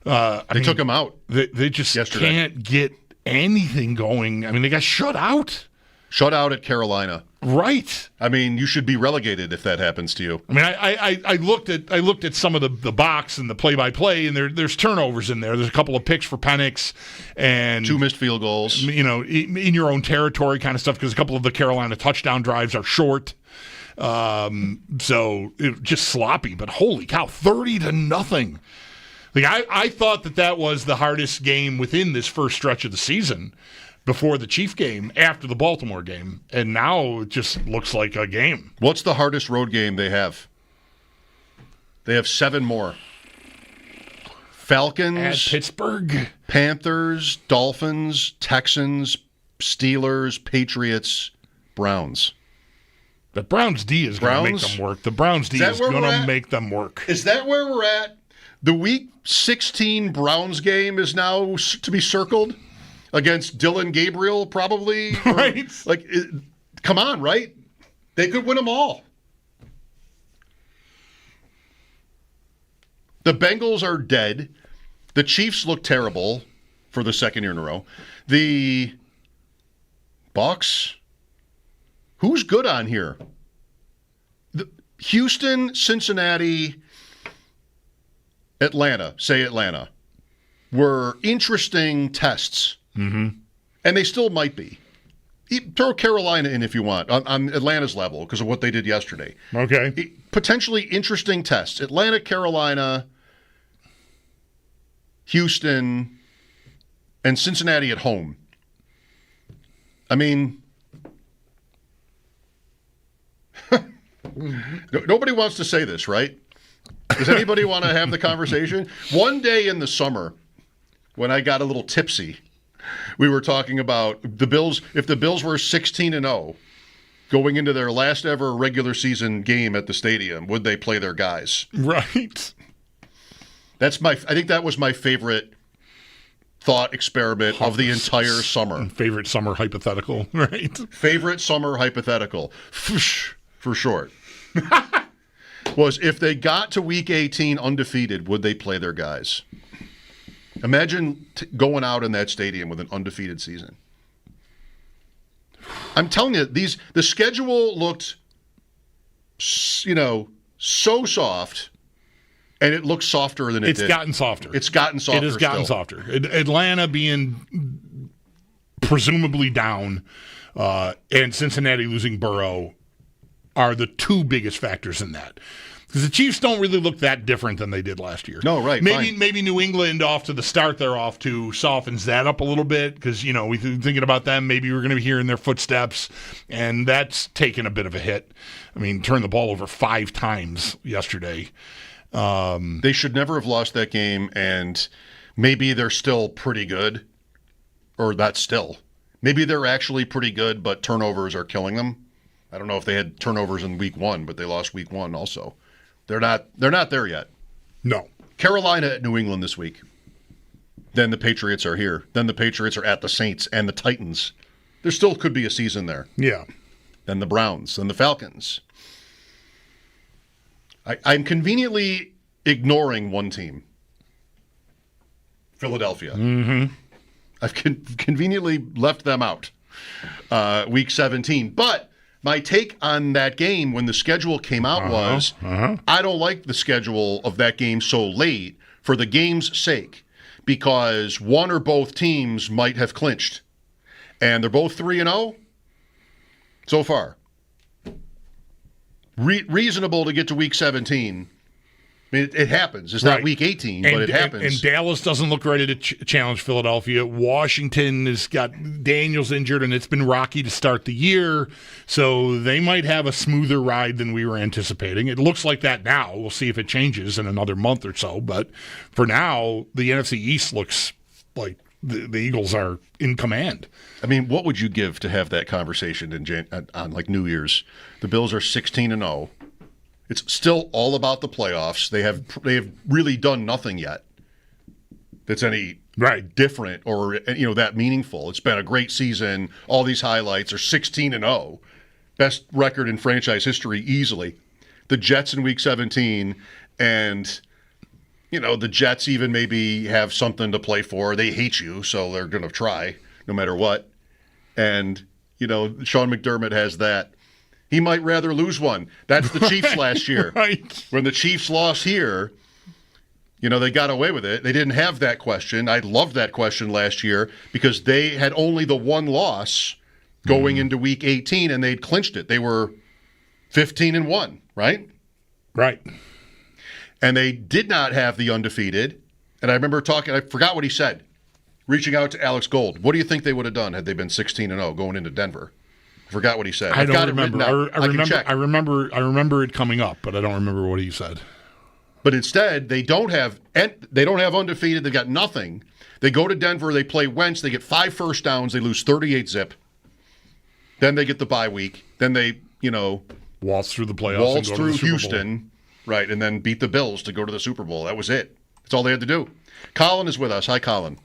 They took him out. They just yesterday. Can't get anything going. I mean, they got shut out. Shut out at Carolina. Right. I mean, you should be relegated if that happens to you. I mean, I looked at some of the box and the play-by-play, and there's turnovers in there. There's a couple of picks for Penix and 2 missed field goals. In your own territory kind of stuff, because a couple of the Carolina touchdown drives are short. So it just sloppy, but holy cow, 30-0. Like I thought that was the hardest game within this first stretch of the season before the Chief game, after the Baltimore game, and now it just looks like a game. What's the hardest road game they have? They have 7 more. Falcons, At Pittsburgh, Panthers, Dolphins, Texans, Steelers, Patriots, Browns. The Browns D is going to make them work. The Browns D is going to make them work. Is that where we're at? The Week 16 Browns game is now to be circled against Dylan Gabriel, probably. Right. Come on, right? They could win them all. The Bengals are dead. The Chiefs look terrible for the second year in a row. The Bucs, who's good on here? Houston, Cincinnati, Atlanta, were interesting tests. Mm-hmm. And they still might be. Throw Carolina in if you want, on Atlanta's level, because of what they did yesterday. Okay. Potentially interesting tests. Atlanta, Carolina, Houston, and Cincinnati at home. I mean, nobody wants to say this, right? Does anybody want to have the conversation? One day in the summer, when I got a little tipsy, we were talking about the Bills. If the Bills were 16-0 going into their last ever regular season game at the stadium, would they play their guys? Right. I think that was my favorite thought experiment of the entire summer. Favorite summer hypothetical, right? Favorite summer hypothetical, for short, was if they got to Week 18 undefeated, would they play their guys? Imagine going out in that stadium with an undefeated season. I'm telling you, the schedule looked, so soft, and it looks softer than it did. It's gotten softer. It's gotten softer. It has gotten softer. Atlanta being presumably down, and Cincinnati losing Burrow are the two biggest factors in that. Because the Chiefs don't really look that different than they did last year. No, right. Maybe New England off to the start they're off to softens that up a little bit because, we thinking about them, maybe we're going to be hearing their footsteps, and that's taken a bit of a hit. I mean, turned the ball over 5 times yesterday. They should never have lost that game, and maybe they're still pretty good. Or that's still. Maybe they're actually pretty good, but turnovers are killing them. I don't know if they had turnovers in Week 1, but they lost Week 1 also. They're not there yet. No. Carolina at New England this week. Then the Patriots are here. Then the Patriots are at the Saints and the Titans. There still could be a season there. Yeah. Then the Browns and the Falcons. I'm conveniently ignoring one team. Philadelphia. Mm-hmm. I've conveniently left them out. Week 17. But my take on that game when the schedule came out was I don't like the schedule of that game so late for the game's sake because one or both teams might have clinched. And they're both 3-0 so far. Reasonable to get to Week 17. I mean, it happens. It's not Week 18, but it happens. And Dallas doesn't look ready to challenge Philadelphia. Washington has got Daniels injured, and it's been rocky to start the year. So they might have a smoother ride than we were anticipating. It looks like that now. We'll see if it changes in another month or so. But for now, the NFC East looks like the Eagles are in command. I mean, what would you give to have that conversation on like New Year's? The Bills are 16-0. It's still all about the playoffs. They have really done nothing yet that's any different or that meaningful. It's been a great season. All these highlights are 16-0, best record in franchise history easily. The Jets in Week 17, and the Jets even maybe have something to play for. They hate you, so they're going to try no matter what. And Sean McDermott has that. He might rather lose one. That's the Chiefs last year. Right. When the Chiefs lost here, they got away with it. They didn't have that question. I loved that question last year because they had only the one loss going into Week 18, and they'd clinched it. They were 15-1, right? Right. And they did not have the undefeated. And I remember I forgot what he said, reaching out to Alex Gold. What do you think they would have done had they been 16-0 going into Denver? I forgot what he said. I I've don't got remember. I remember it coming up, but I don't remember what he said. But instead, they don't have undefeated. They've got nothing. They go to Denver. They play Wentz. They get 5 first downs. They lose 38-zip. Then they get the bye week. Then they, waltz through the playoffs. Waltz and through go to the Super Houston, Bowl. right, and then beat the Bills to go to the Super Bowl. That was it. That's all they had to do. Colin is with us. Hi, Colin.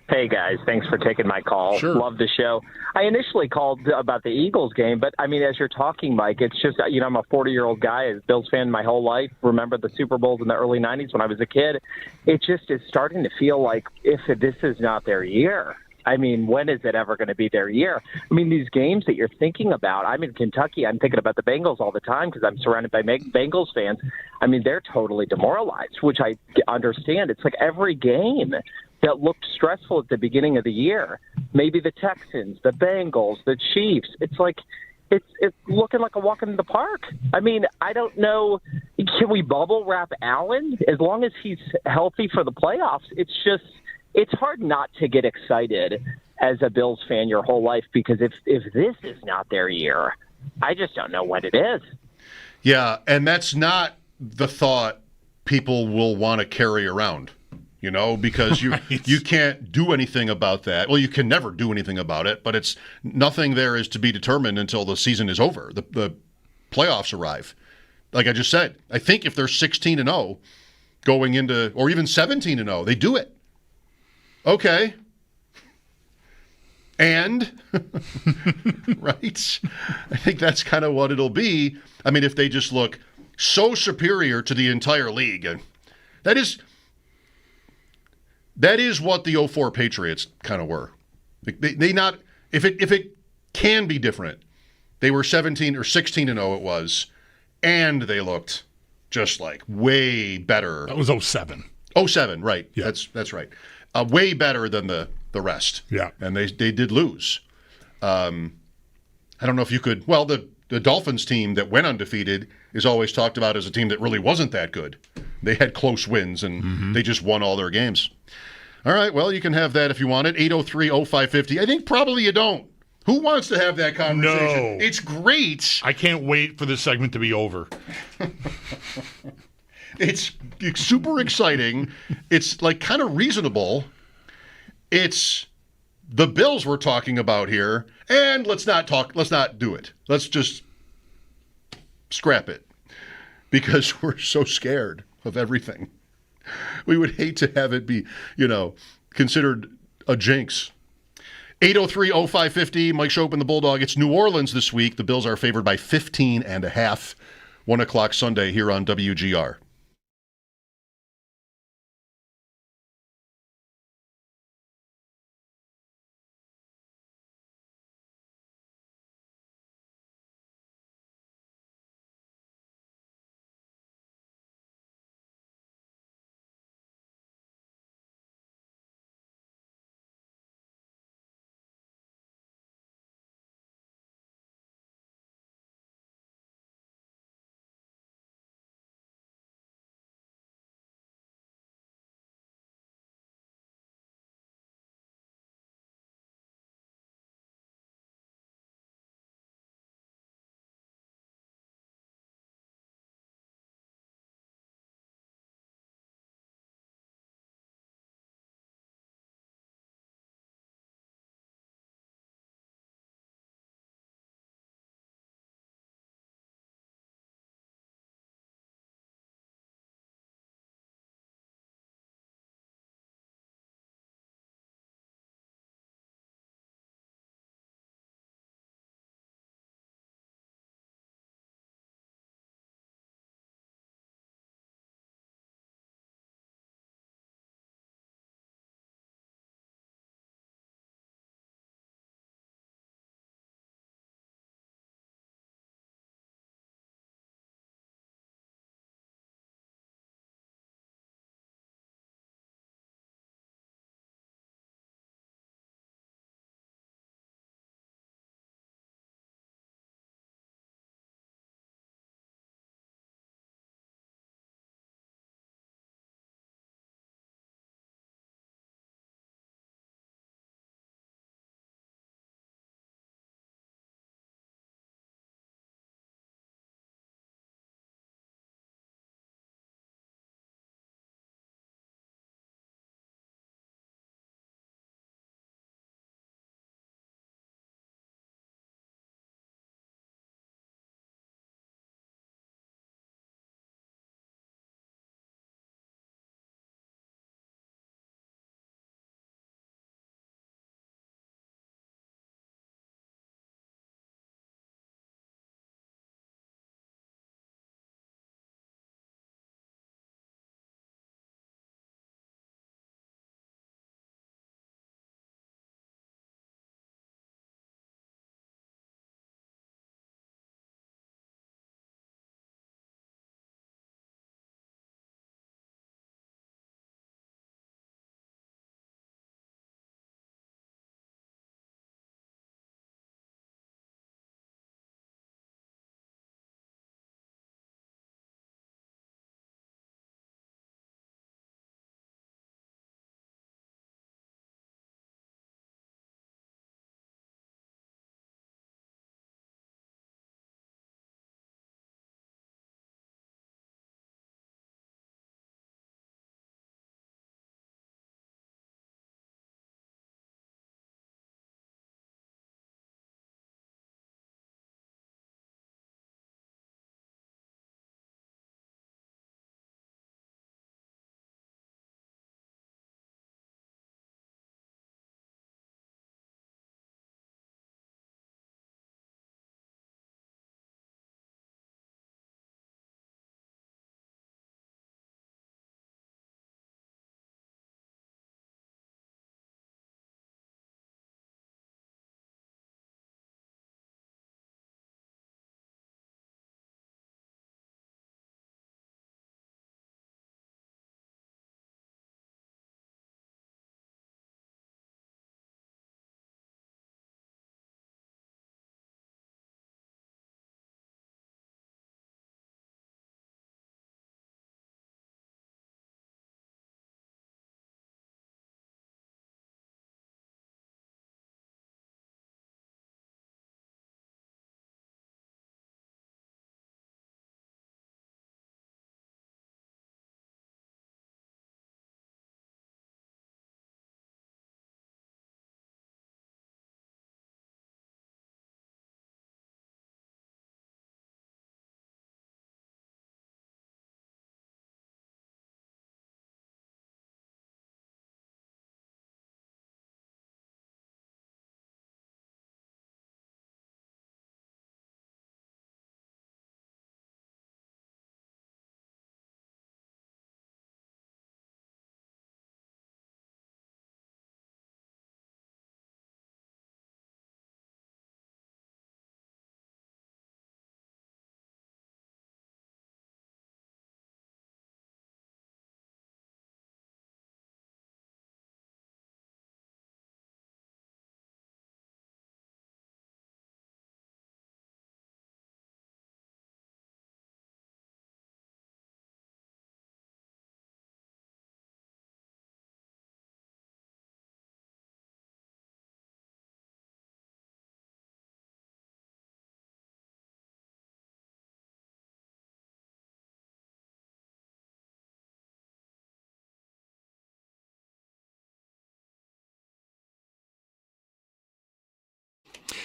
Hey, guys. Thanks for taking my call. Sure. Love the show. I initially called about the Eagles game, but, I mean, as you're talking, Mike, it's just, I'm a 40-year-old guy, a Bills fan my whole life. Remember the Super Bowls in the early 90s when I was a kid. It just is starting to feel like if this is not their year. I mean, when is it ever going to be their year? I mean, these games that you're thinking about, I'm in Kentucky. I'm thinking about the Bengals all the time because I'm surrounded by Bengals fans. I mean, they're totally demoralized, which I understand. It's like every game that looked stressful at the beginning of the year, maybe the Texans, the Bengals, the Chiefs, it's like it's looking like a walk in the park. I mean, I don't know. Can we bubble wrap Allen? As long as he's healthy for the playoffs, it's hard not to get excited as a Bills fan your whole life because if this is not their year, I just don't know what it is. Yeah, and that's not the thought people will want to carry around, because you can't do anything about that. Well, you can never do anything about it, but it's nothing there is to be determined until the season is over. The playoffs arrive. Like I just said, I think if they're 16-0 going into, or even 17-0, they do it. Okay. And, right? I think that's kind of what it'll be. I mean, if they just look so superior to the entire league, and that is what the 04 Patriots kind of were. They not, if it can be different, they were 17 or 16-0 it was, and they looked just like way better. That was 07. 07, right. Yeah. That's right. Way better than the rest. Yeah. And they did lose. I don't know if you could. Well, the Dolphins team that went undefeated is always talked about as a team that really wasn't that good. They had close wins, and they just won all their games. All right, well, you can have that if you want it. 803-0550. I think probably you don't. Who wants to have that conversation? No. It's great. I can't wait for this segment to be over. It's super exciting. It's like kind of reasonable. It's the Bills we're talking about here, and let's not do it. Let's just scrap it because we're so scared of everything. We would hate to have it be, considered a jinx. 803-0550, Mike Schopp and the Bulldog. It's New Orleans this week. The Bills are favored by 15.5. 1 o'clock Sunday here on WGR.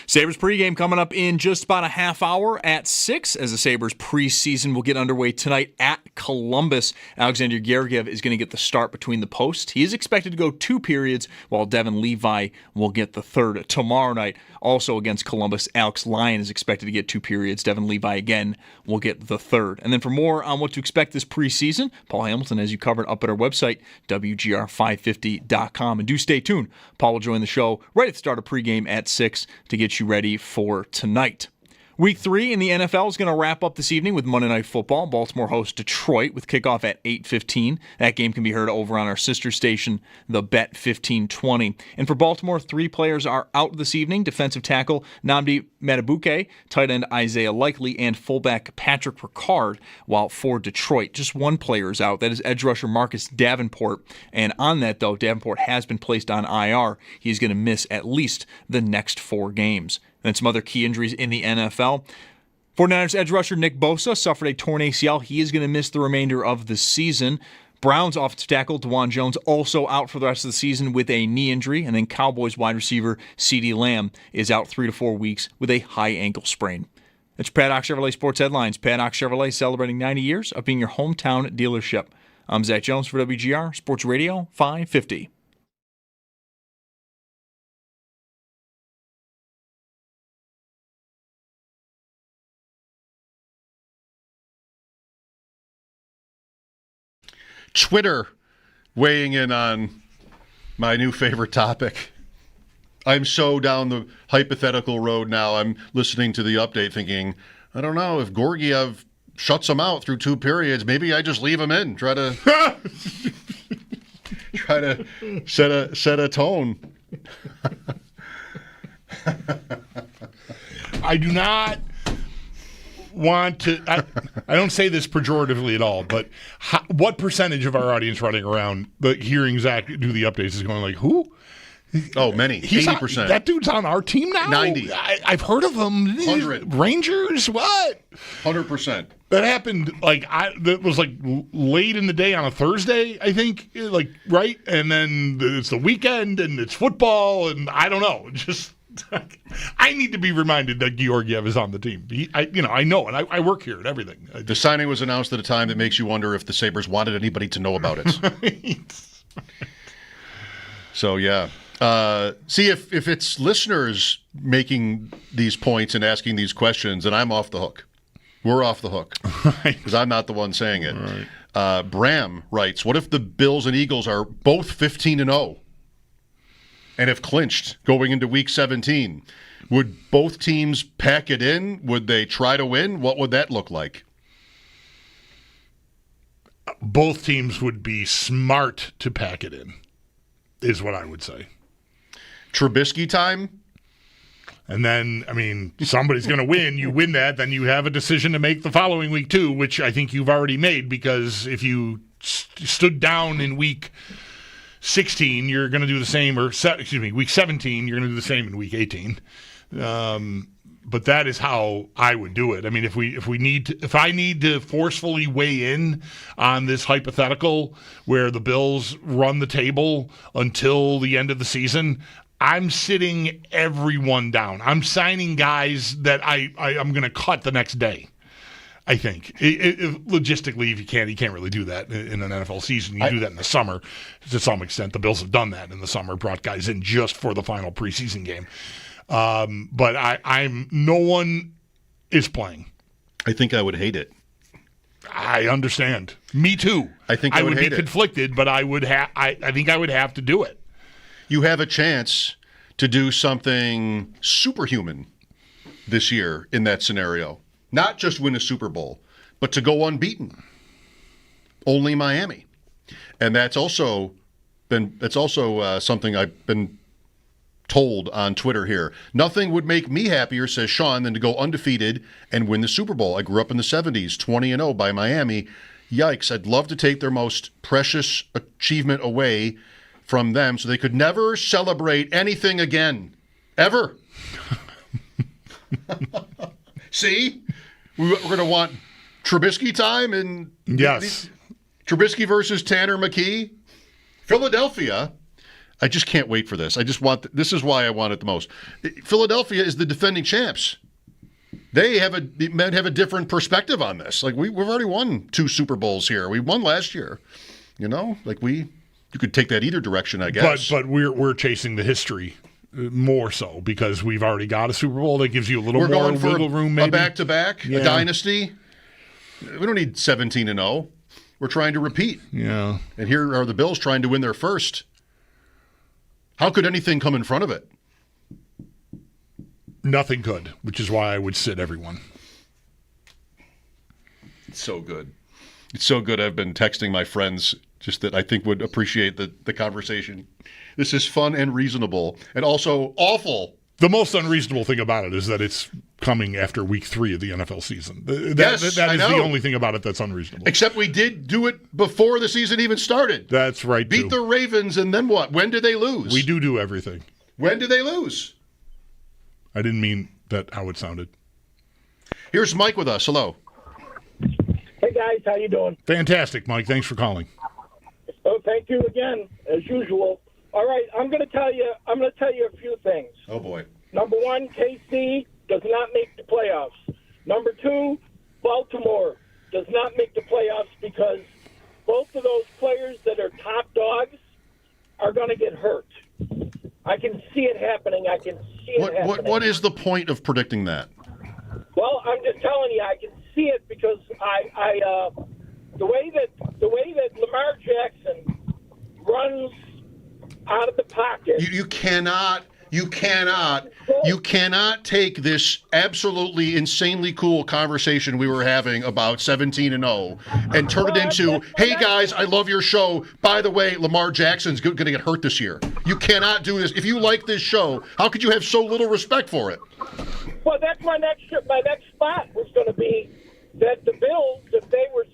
Sabres pregame coming up in just about a half hour at 6 as the Sabres preseason will get underway tonight at Columbus. Alexander Georgiev is going to get the start between the posts. He is expected to go 2 periods, while Devin Levi will get the third. Tomorrow night, also against Columbus, Alex Lyon is expected to get 2 periods. Devin Levi again will get the third. And then for more on what to expect this preseason, Paul Hamilton has you covered up at our website, WGR550.com. And do stay tuned. Paul will join the show right at the start of pregame at 6 to get you ready for tonight. Week 3 in the NFL is going to wrap up this evening with Monday Night Football. Baltimore hosts Detroit with kickoff at 8:15. That game can be heard over on our sister station, the Bet 1520. And for Baltimore, 3 players are out this evening. Defensive tackle Nnamdi Madubuike, tight end Isaiah Likely, and fullback Patrick Ricard. While for Detroit, just 1 player is out. That is edge rusher Marcus Davenport. And on that, though, Davenport has been placed on IR. He's going to miss at least the next 4 games. And some other key injuries in the NFL. 49ers edge rusher Nick Bosa suffered a torn ACL. He is going to miss the remainder of the season. Browns offensive tackle DeJuan Jones also out for the rest of the season with a knee injury. And then Cowboys wide receiver CeeDee Lamb is out 3 to 4 weeks with a high ankle sprain. It's Paddock Chevrolet Sports Headlines. Paddock Chevrolet celebrating 90 years of being your hometown dealership. I'm Zach Jones for WGR Sports Radio 550. Twitter weighing in on my new favorite topic. I'm so down the hypothetical road now. I'm listening to the update thinking, I don't know, if Georgiev shuts him out through 2 periods, maybe I just leave him in. Try to set a tone. I do not want to. I don't say this pejoratively at all, but what percentage of our audience running around hearing Zach do the updates is going like, who? Oh, many. 80%. That dude's on our team now? 90. I've heard of him. 100. Rangers? What? 100%. That happened that was late in the day on a Thursday, I think, right? And then it's the weekend and it's football and I don't know. Just I need to be reminded that Georgiev is on the team. I know, and I work here and everything. The signing was announced at a time that makes you wonder if the Sabres wanted anybody to know about it. Right. So, yeah. See, if it's listeners making these points and asking these questions, then I'm off the hook. We're off the hook because I'm not the one saying it. Right. Bram writes, what if the Bills and Eagles are both 15-0 and have clinched going into Week 17? Would both teams pack it in? Would they try to win? What would that look like? Both teams would be smart to pack it in, is what I would say. Trubisky time? And then, somebody's going to win. You win that, then you have a decision to make the following week, too, which I think you've already made, because if you stood down in week 16, you're going to do the same, week 17, you're going to do the same in week 18. But that is how I would do it. If I need to forcefully weigh in on this hypothetical where the Bills run the table until the end of the season, I'm sitting everyone down. I'm signing guys that I'm going to cut the next day. I think logistically, if you can't really do that in an NFL season. You do that in the summer to some extent. The Bills have done that in the summer, brought guys in just for the final preseason game. But no one is playing. I think I would hate it. I understand. Me too. I think I would be conflicted, but I think I would have to do it. You have a chance to do something superhuman this year in that scenario. Not just win a Super Bowl, but to go unbeaten. Only Miami. And that's also something I've been told on Twitter here. Nothing would make me happier, says Sean, than to go undefeated and win the Super Bowl. I grew up in the 70s, 20-0 by Miami. Yikes, I'd love to take their most precious achievement away from them so they could never celebrate anything again. Ever. See? We're going to want Trubisky time and yes. Trubisky versus Tanner McKee. Philadelphia I just can't wait for this. This is why I want it the most. Philadelphia is the defending champs. They might have a different perspective on this. Like we've already won 2 Super Bowls here. We won last year. You could take that either direction, I guess. But we're chasing the history more so because we've already got a Super Bowl that gives you a little more wiggle room. Maybe A back-to-back, a dynasty. We don't need 17-0. We're trying to repeat. Yeah. And here are the Bills trying to win their first. How could anything come in front of it? Nothing could, which is why I would sit everyone. It's so good. It's so good. I've been texting my friends just that I think would appreciate the conversation. This is fun and reasonable and also awful. The most unreasonable thing about it is that it's coming after week 3 of the NFL season. That is the only thing about it that's unreasonable. Except we did do it before the season even started. That's right. Beat the Ravens, and then what? When did they lose? We do everything. When did they lose? I didn't mean that how it sounded. Here's Mike with us. Hello. Hey guys, how you doing? Fantastic, Mike. Thanks for calling. Oh, thank you again, as usual. All right, I'm going to tell you a few things. Oh boy. Number 1, KC does not make the playoffs. Number 2, Baltimore does not make the playoffs because both of those players that are top dogs are going to get hurt. I can see it happening. What is the point of predicting that? Well, I'm just telling you, I can see it because the way that Lamar Jackson runs out of the pocket. You cannot take this absolutely insanely cool conversation we were having about 17-0 and turn it into, hey guys, I love your show. By the way, Lamar Jackson's going to get hurt this year. You cannot do this. If you like this show, how could you have so little respect for it? Well, that's my next spot was going to be that the Bills, if they were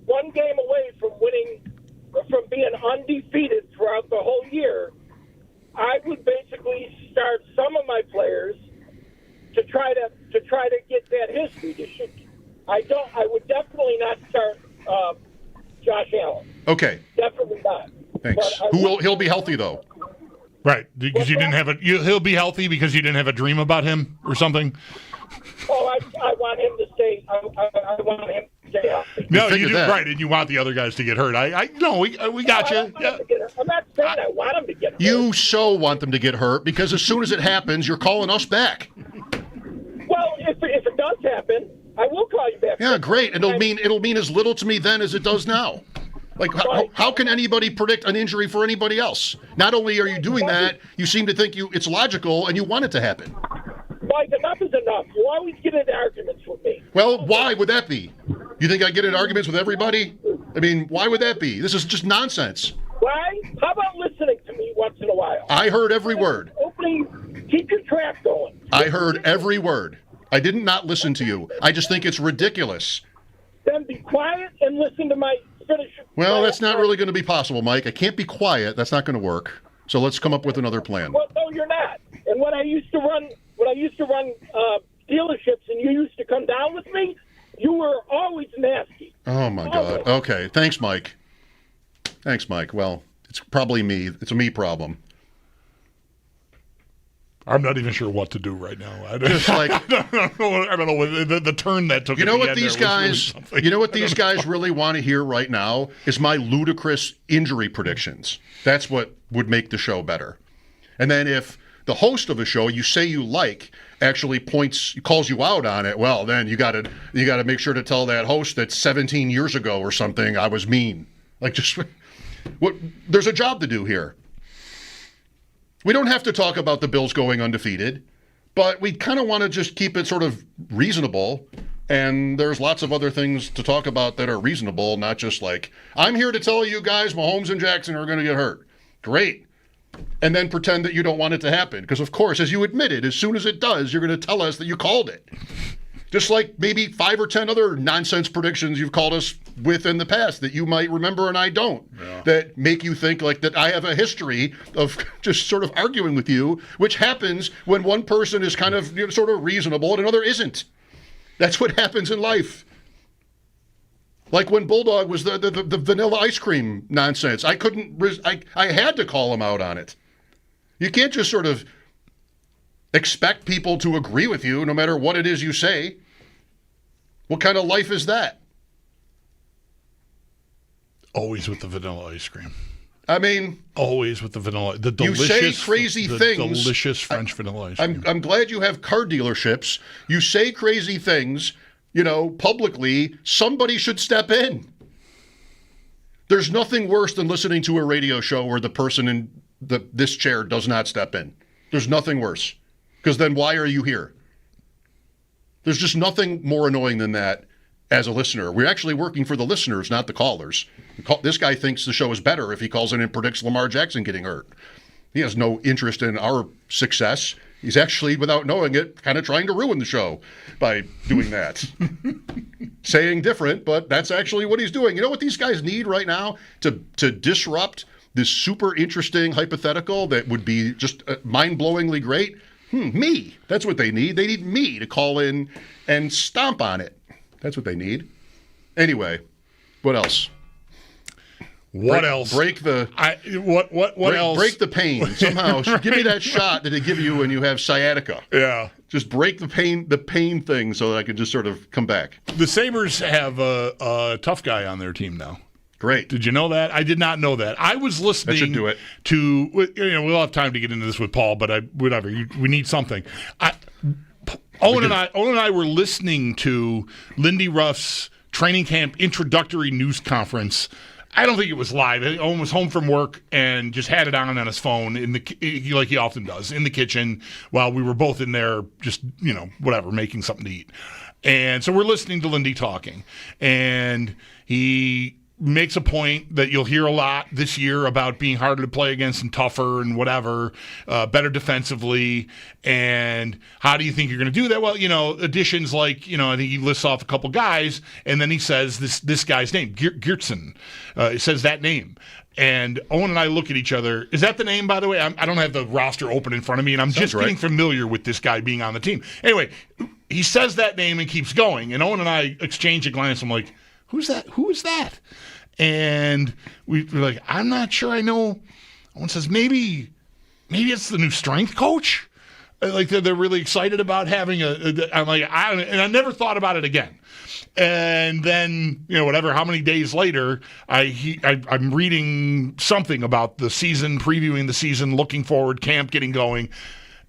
1 game away from being undefeated throughout the whole year, I would basically start some of my players to try to get that history. I would definitely not start Josh Allen. Okay. Definitely not. Thanks. He'll be healthy though. Right, because you didn't have he'll be healthy because you didn't have a dream about him or something. Oh, I want him to stay. I want him to stay healthy. No, you do right, and you want the other guys to get hurt. We got you. I'm not saying I want him to get hurt. You so want them to get hurt because as soon as it happens, you're calling us back. Well, if it does happen, I will call you back. Yeah, great. And it'll mean as little to me then as it does now. Like, how can anybody predict an injury for anybody else? Not only are you doing that, you seem to think it's logical and you want it to happen. Mike, enough is enough. You always get into arguments with me. Well, why would that be? You think I get into arguments with everybody? I mean, why would that be? This is just nonsense. Why? How about listening to me once in a while? I heard every word. Keep your track going. I heard every word. I did not listen to you. I just think it's ridiculous. Then be quiet and listen to my finish. Well, that's not really going to be possible, Mike. I can't be quiet. That's not going to work. So let's come up with another plan. Well, no, you're not. And when I used to run dealerships and you used to come down with me, you were always nasty. Oh, my God. Okay. Thanks, Mike. Well, it's probably me. It's a me problem. I'm not even sure what to do right now. I don't know the turn that took. You know what these guys? You know what these guys really want to hear right now is my ludicrous injury predictions. That's what would make the show better. And then if the host of a show you say you like actually calls you out on it, well, then you got to make sure to tell that host that 17 years ago or something I was mean. There's a job to do here. We don't have to talk about the Bills going undefeated, but we kind of want to just keep it sort of reasonable. And there's lots of other things to talk about that are reasonable, not just like, I'm here to tell you guys Mahomes and Jackson are going to get hurt. Great. And then pretend that you don't want it to happen. Because, of course, as you admitted, as soon as it does, you're going to tell us that you called it. Just like maybe 5 or 10 other nonsense predictions you've called us with in the past that you might remember and I don't. Yeah. That make you think like that I have a history of just sort of arguing with you, which happens when one person is kind of sort of reasonable and another isn't. That's what happens in life. Like when Bulldog was the vanilla ice cream nonsense. I had to call him out on it. You can't just sort of expect people to agree with you no matter what it is you say. What kind of life is that? Always with the vanilla ice cream. I mean, always with the vanilla. The delicious, you say crazy things. Delicious French vanilla ice cream. I'm glad you have car dealerships. You say crazy things, publicly. Somebody should step in. There's nothing worse than listening to a radio show where the person in this chair does not step in. There's nothing worse. Because then why are you here? There's just nothing more annoying than that as a listener. We're actually working for the listeners, not the callers. This guy thinks the show is better if he calls in and predicts Lamar Jackson getting hurt. He has no interest in our success. He's actually, without knowing it, kind of trying to ruin the show by doing that. Saying different, but that's actually what he's doing. You know what these guys need right now to disrupt this super interesting hypothetical that would be just mind-blowingly great? Me. That's what they need. They need me to call in and stomp on it. That's what they need. Anyway, what else? What else? Break the what else? Break the pain somehow. Give me that shot that they give you when you have sciatica. Yeah. Just break the pain thing so that I can just sort of come back. The Sabres have a tough guy on their team now. Great. Did you know that? I did not know that. I was listening. That should do it. To we'll have time to get into this with Paul, but whatever. We need something. Owen and I were listening to Lindy Ruff's training camp introductory news conference. I don't think it was live. Owen was home from work and just had it on his phone like he often does in the kitchen while we were both in there, just whatever, making something to eat. And so we're listening to Lindy talking, and he makes a point that you'll hear a lot this year about being harder to play against and tougher and whatever, better defensively. And how do you think you're going to do that? Well, additions like, I think he lists off a couple guys, and then he says this guy's name, Geertsen. He says that name. And Owen and I look at each other. Is that the name, by the way? I don't have the roster open in front of me, and I'm Sounds just getting familiar with this guy being on the team. Anyway, he says that name and keeps going. And Owen and I exchange a glance. I'm like, who's that? Who is that? And we're like, I'm not sure I know. Owen says, maybe it's the new strength coach. Like they're really excited about having I'm like, I never thought about it again. And then, how many days later, I'm reading something about the season, previewing the season, looking forward, camp getting going.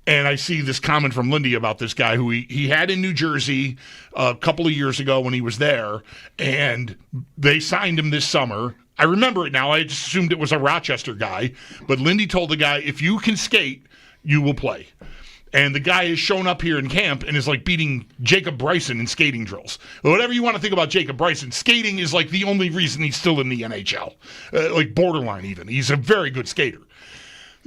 And I see this comment from Lindy about this guy who he had in New Jersey a couple of years ago when he was there, and they signed him this summer. I remember it now. I just assumed it was a Rochester guy. But Lindy told the guy, if you can skate, you will play. And the guy has shown up here in camp and is like beating Jacob Bryson in skating drills. Whatever you want to think about Jacob Bryson, skating is like the only reason he's still in the NHL. Like borderline even. He's a very good skater.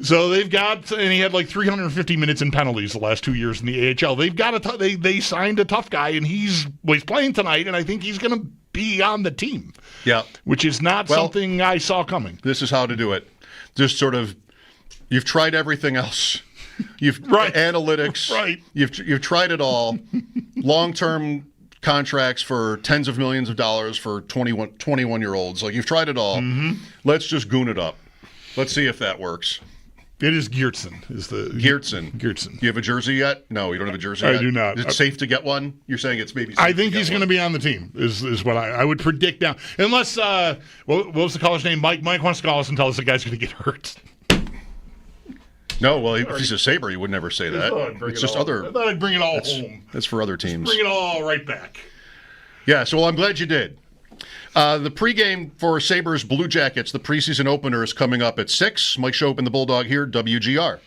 So they've got, and he had like 350 minutes in penalties the last 2 years in the AHL. They've got they signed a tough guy, and he's playing tonight, and I think he's going to be on the team. Yeah, which is not something I saw coming. This is how to do it. Just sort of, you've tried everything else. You've analytics. Right. You've tried it all. Long-term contracts for tens of millions of dollars for 21-year-olds. Like, you've tried it all. Mm-hmm. Let's just goon it up. Let's see if that works. It is Geertsen. Geertsen. Do you have a jersey yet? No, you don't have a jersey I yet? do not. Is it safe to get one? You're saying it's maybe safe I think to he's get going to be on the team, is what I would predict now. Unless, what was the caller's name? Mike wants to call us and tell us the guy's going to get hurt. No, well, if he's a Sabre, he would never say that. It's just other. I thought I'd bring it all home. That's for other teams. Bring it all right back. Yeah, so I'm glad you did. The pregame for Sabres Blue Jackets, the preseason opener, is coming up at 6. Mike Schopp and the Bulldog here, WGR.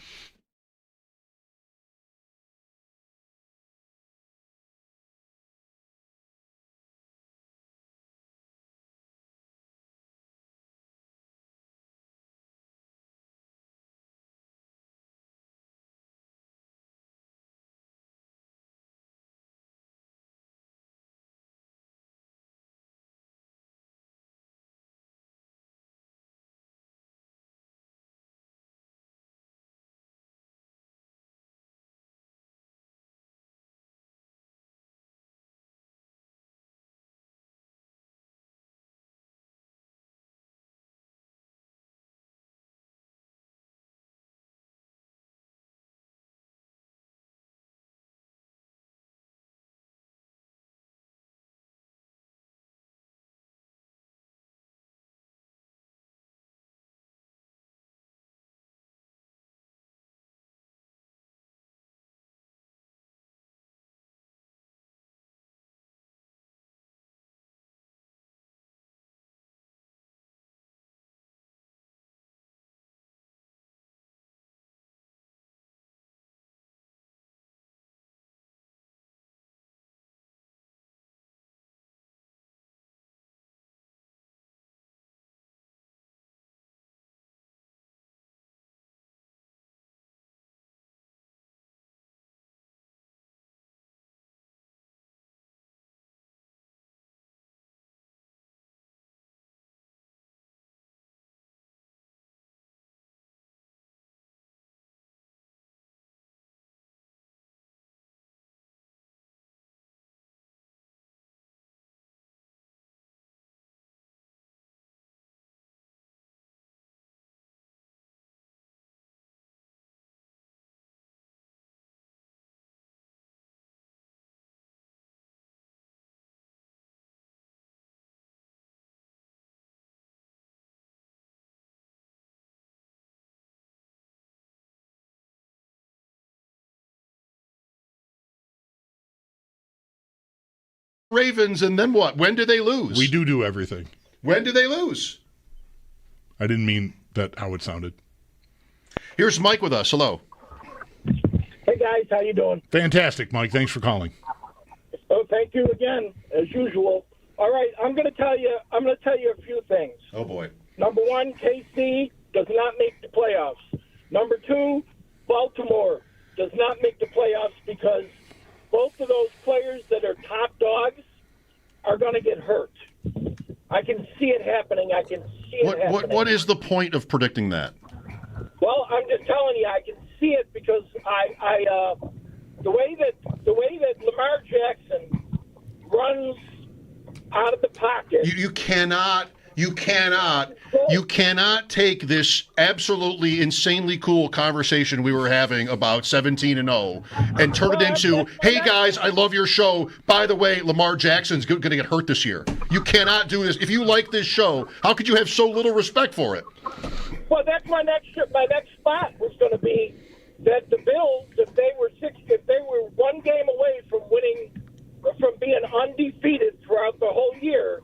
Ravens, and then what? When do they lose? We do everything. When do they lose? I didn't mean that how it sounded. Here's Mike with us. Hello. Hey guys, how you doing? Fantastic, Mike. Thanks for calling. Oh, thank you again, as usual. All right, I'm going to tell you a few things. Oh boy. Number one, KC does not make the playoffs. Number two, Baltimore does not make the playoffs because both of those players that are top dogs are going to get hurt. I can see it happening. What is the point of predicting that? Well, I'm just telling you, I can see it because the way that Lamar Jackson runs out of the pocket. You cannot take this absolutely insanely cool conversation we were having about 17-0 and turn it into, hey guys, I love your show. By the way, Lamar Jackson's going to get hurt this year. You cannot do this. If you like this show, how could you have so little respect for it? Well, that's my next spot was going to be that the Bills, if they were one game away from being undefeated throughout the whole year,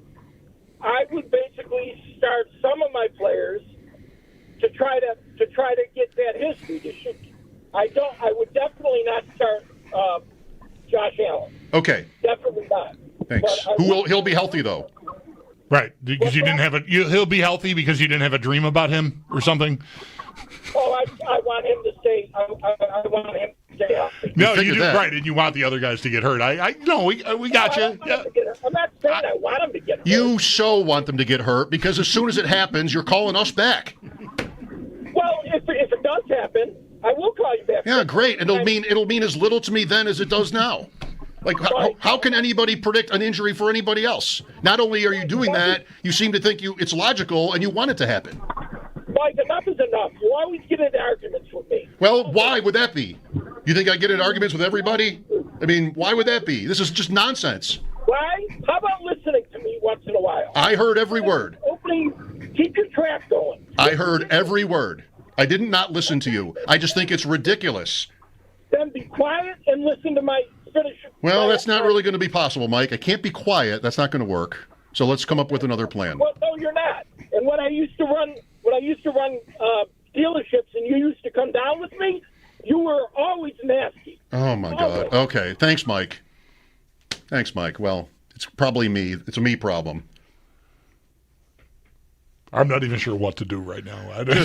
I would basically start some of my players to try to get that history. I would definitely not start Josh Allen. Okay. Definitely not. Thanks. He'll be healthy though. Right, because you didn't have he'll be healthy because you didn't have a dream about him or something. Oh, I want him to stay. I want him to stay healthy. No, you do right, and you want the other guys to get hurt. We got you. Yeah. I'm not saying I want him to get hurt. You so want them to get hurt because as soon as it happens, you're calling us back. Well, if it does happen, I will call you back. Yeah, great. It'll mean as little to me then as it does now. Like, how can anybody predict an injury for anybody else? Not only are you doing that, you seem to think it's logical and you want it to happen. Mike, enough is enough. You always get into arguments with me. Well, why would that be? You think I get into arguments with everybody? I mean, why would that be? This is just nonsense. Why? How about listening to me once in a while? I heard every word. Keep your track going. I heard every word. I didn't not listen to you. I just think it's ridiculous. Then be quiet and listen to my finish. Well, that's not really going to be possible, Mike. I can't be quiet. That's not going to work. So let's come up with another plan. Well, no, you're not. And when I used to run dealerships and you used to come down with me, you were always nasty. Oh, my God. Okay. Thanks, Mike. Well, it's probably me. It's a me problem. I'm not even sure what to do right now. I don't know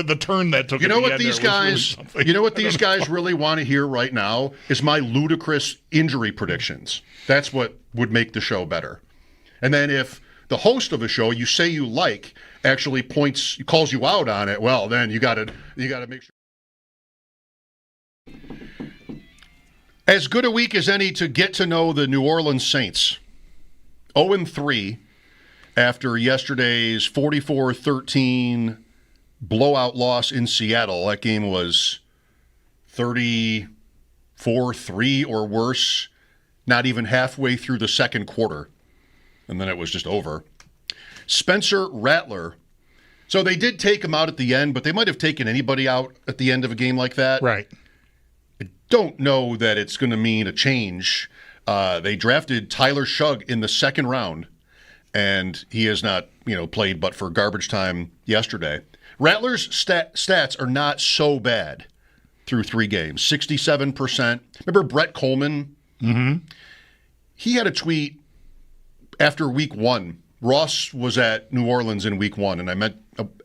the turn that took. You know what these guys? You know what these guys really want to hear right now is my ludicrous injury predictions. That's what would make the show better. And then if the host of a show you say you like actually calls you out on it, well, then you got to make sure. As good a week as any to get to know the New Orleans Saints. 0-3. After yesterday's 44-13 blowout loss in Seattle. That game was 34-3 or worse, not even halfway through the second quarter. And then it was just over. Spencer Rattler. So they did take him out at the end, but they might have taken anybody out at the end of a game like that. Right. I don't know that it's going to mean a change. They drafted Tyler Shugg in the second round. And he has not, played but for garbage time yesterday. Rattler's stats are not so bad through 3 games. 67%. Remember Brett Coleman? Mm-hmm. He had a tweet after week 1. Ross was at New Orleans in week 1, and I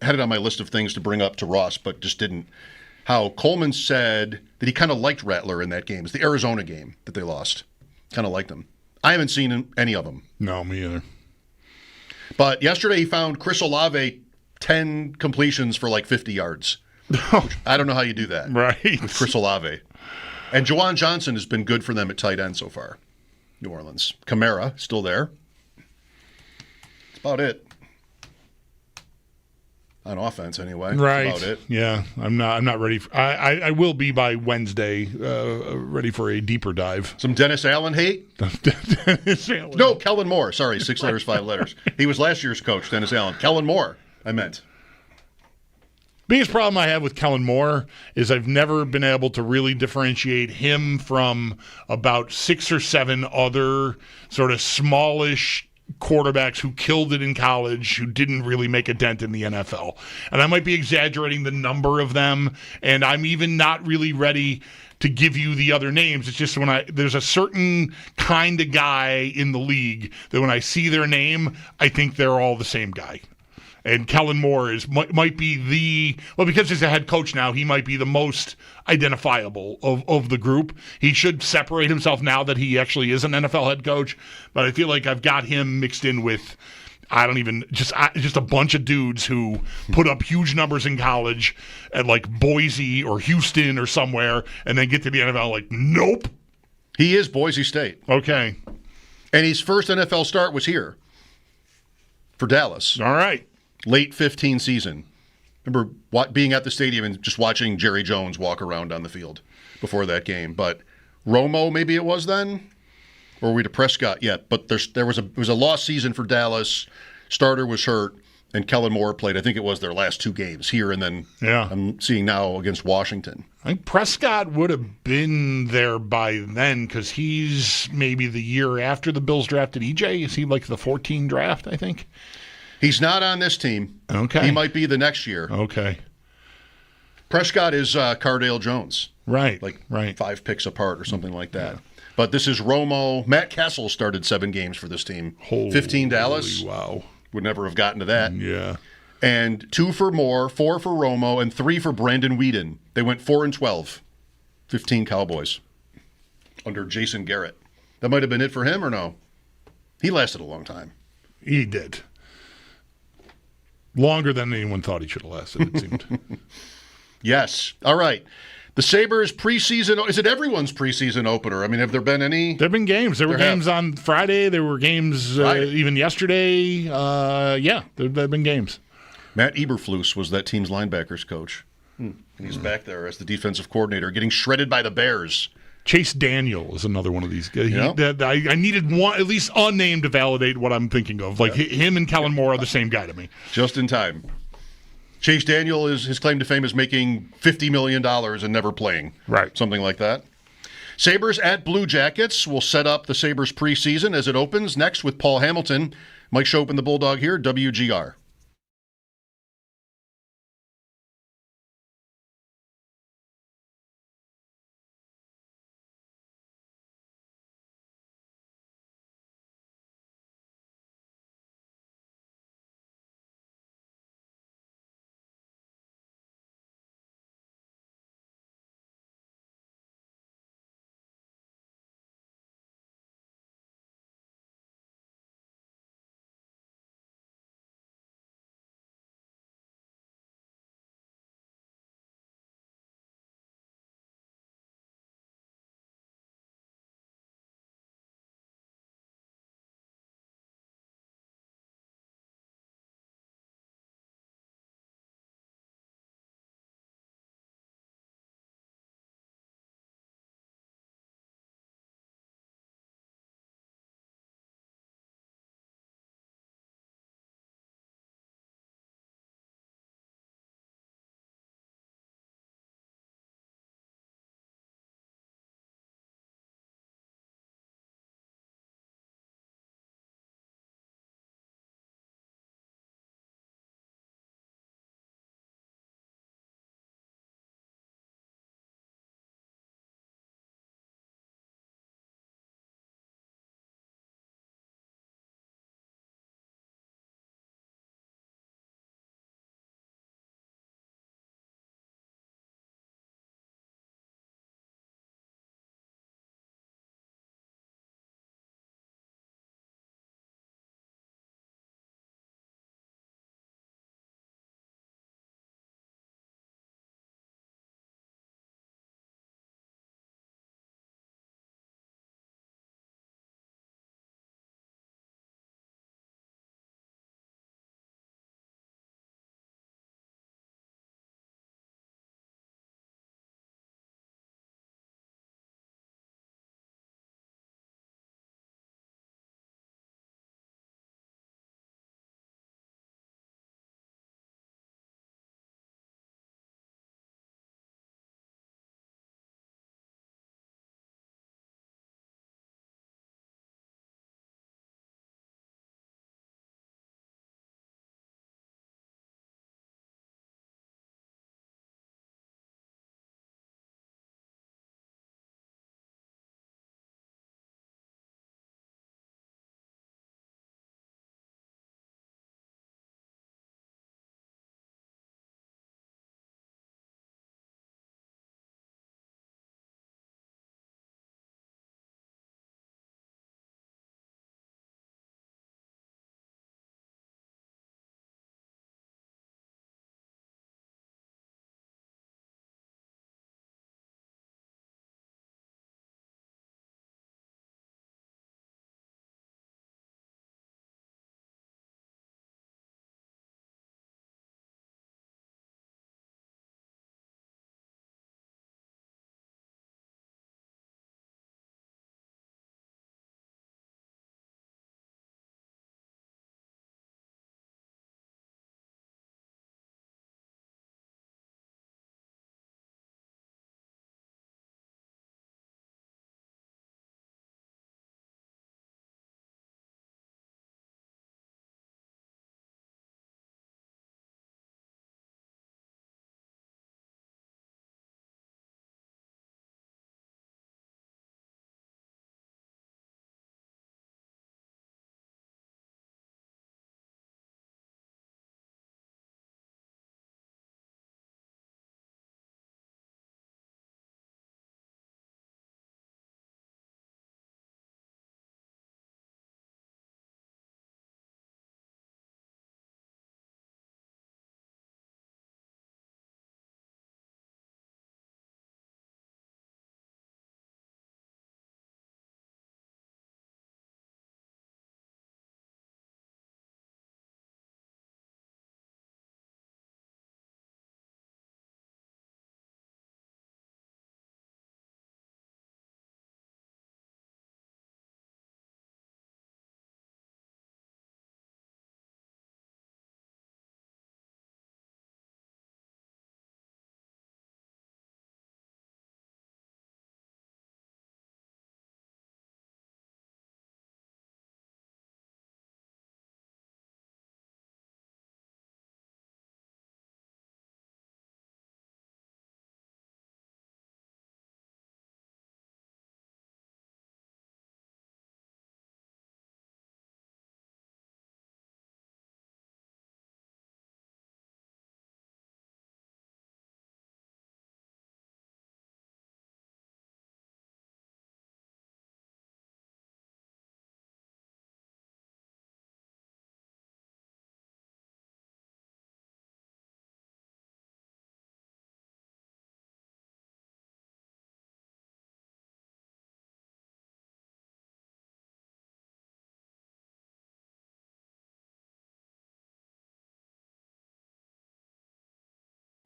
had it on my list of things to bring up to Ross, but just didn't. How Coleman said that he kind of liked Rattler in that game. It's the Arizona game that they lost. Kind of liked him. I haven't seen any of them. No, me either. But yesterday he found Chris Olave 10 completions for like 50 yards. I don't know how you do that. Right. With Chris Olave. And Juwan Johnson has been good for them at tight end so far. New Orleans. Kamara, still there. That's about it. On offense, anyway. Right. That's about it. Yeah. I'm not ready. I will be by Wednesday, ready for a deeper dive. Some Dennis Allen hate? Dennis Allen. No, Kellen Moore. Sorry, 6 letters, 5 letters. He was last year's coach, Dennis Allen. Kellen Moore, I meant. Biggest problem I have with Kellen Moore is I've never been able to really differentiate him from about 6 or 7 other sort of smallish quarterbacks who killed it in college, who didn't really make a dent in the NFL. And I might be exaggerating the number of them, and I'm even not really ready to give you the other names. It's just there's a certain kind of guy in the league that when I see their name, I think they're all the same guy. And Kellen Moore might be because he's a head coach now, he might be the most identifiable of the group. He should separate himself now that he actually is an NFL head coach. But I feel like I've got him mixed in with just a bunch of dudes who put up huge numbers in college at like Boise or Houston or somewhere, and then get to the NFL like, nope. He is Boise State. Okay. And his first NFL start was here for Dallas. All right. Late 15 season. Remember being at the stadium and just watching Jerry Jones walk around on the field before that game. But Romo, maybe it was then? Or were we to Prescott yet? But it was a lost season for Dallas. Starter was hurt, and Kellen Moore played, I think it was their last 2 games here and then I'm seeing now against Washington. I think Prescott would have been there by then because he's maybe the year after the Bills drafted EJ. Is he like the 14 draft, I think? He's not on this team. Okay. He might be the next year. Okay. Prescott is Cardale Jones. Right. Right. 5 picks apart or something like that. Yeah. But this is Romo. Matt Kessel started 7 games for this team. 15 Dallas. Wow. Would never have gotten to that. Yeah. And 2 for Moore, 4 for Romo, and 3 for Brandon Whedon. They went 4-12. 15 Cowboys under Jason Garrett. That might have been it for him or no? He lasted a long time. He did. Longer than anyone thought he should have lasted, it seemed. Yes. All right. The Sabres preseason, is it everyone's preseason opener? I mean, have there been any? There have been games. There were games on Friday. There were games even yesterday. There have been games. Matt Eberflus was that team's linebackers coach. And he's back there as the defensive coordinator, getting shredded by the Bears. Chase Daniel is another one of these guys. I needed one, at least a name to validate what I'm thinking of. Like him and Kellen Moore are the same guy to me. Just in time. Chase Daniel his claim to fame is making $50 million and never playing. Right. Something like that. Sabres at Blue Jackets will set up the Sabres preseason as it opens next with Paul Hamilton. Mike Schopp and the Bulldog here, WGR.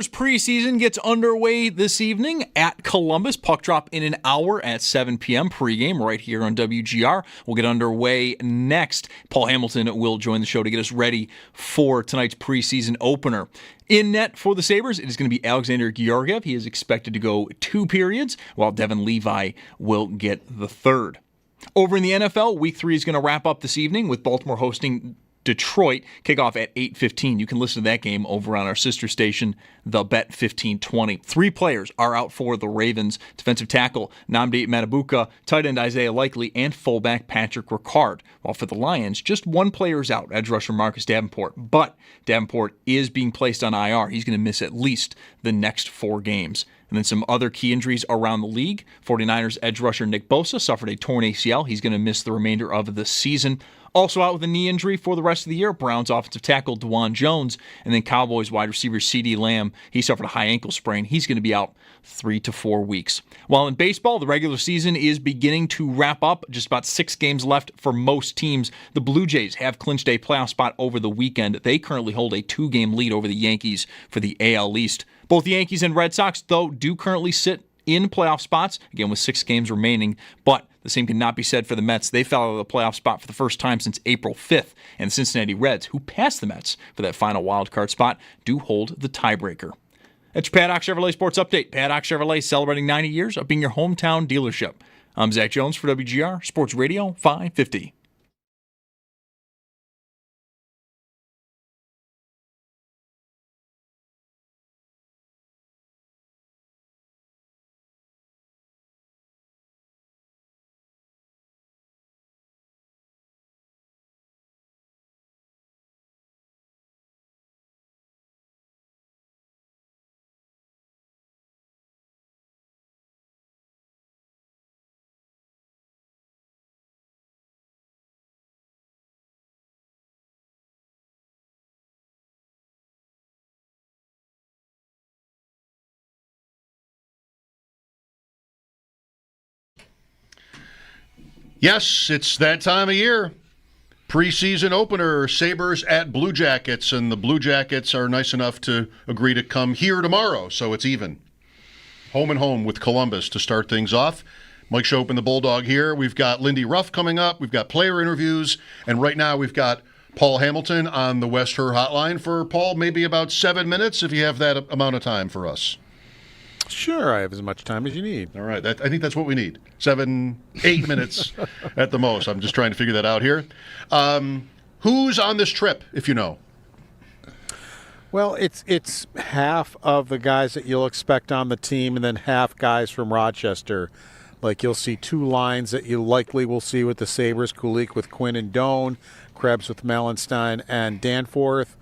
Preseason gets underway this evening at Columbus. Puck drop in an hour at 7 p.m. pregame right here on WGR. We'll get underway next. Paul Hamilton will join the show to get us ready for tonight's preseason opener. In net for the Sabres, it is going to be Alexander Georgiev. He is expected to go 2 periods, while Devin Levi will get the third. Over in the NFL, Week 3 is going to wrap up this evening with Baltimore hosting Detroit. Kickoff at 8:15. You can listen to that game over on our sister station, The Bet 1520. 3 players are out for the Ravens. Defensive tackle Nnamdi Matabuka, tight end Isaiah Likely, and fullback Patrick Ricard. While for the Lions, just 1 player is out, edge rusher Marcus Davenport. But Davenport is being placed on IR. He's going to miss at least the next 4 games. And then some other key injuries around the league. 49ers edge rusher Nick Bosa suffered a torn ACL. He's going to miss the remainder of the season. Also out with a knee injury for the rest of the year, Browns offensive tackle DeJuan Jones, and then Cowboys wide receiver CeeDee Lamb. He suffered a high ankle sprain. He's going to be out 3 to 4 weeks. While in baseball, the regular season is beginning to wrap up. Just about 6 games left for most teams. The Blue Jays have clinched a playoff spot over the weekend. They currently hold a 2-game lead over the Yankees for the AL East. Both the Yankees and Red Sox, though, do currently sit in playoff spots, again with 6 games remaining, but the same cannot be said for the Mets. They fell out of the playoff spot for the first time since April 5th, and the Cincinnati Reds, who passed the Mets for that final wild card spot, do hold the tiebreaker. That's your Paddock Chevrolet Sports Update. Paddock Chevrolet celebrating 90 years of being your hometown dealership. I'm Zach Jones for WGR Sports Radio 550. Yes, it's that time of year. Preseason opener, Sabres at Blue Jackets, and the Blue Jackets are nice enough to agree to come here tomorrow, so it's even. Home and home with Columbus to start things off. Mike Schopp and the Bulldog here. We've got Lindy Ruff coming up. We've got player interviews, and right now we've got Paul Hamilton on the West Her hotline for Paul, maybe about 7 minutes if you have that amount of time for us. Sure, I have as much time as you need. All right, I think that's what we need. 7, 8 minutes at the most. I'm just trying to figure that out here. Who's on this trip, if you know? Well, it's half of the guys that you'll expect on the team and then half guys from Rochester. Like you'll see 2 lines that you likely will see with the Sabres, Kulik with Quinn and Doan, Krebs with Melenstein and Danforth.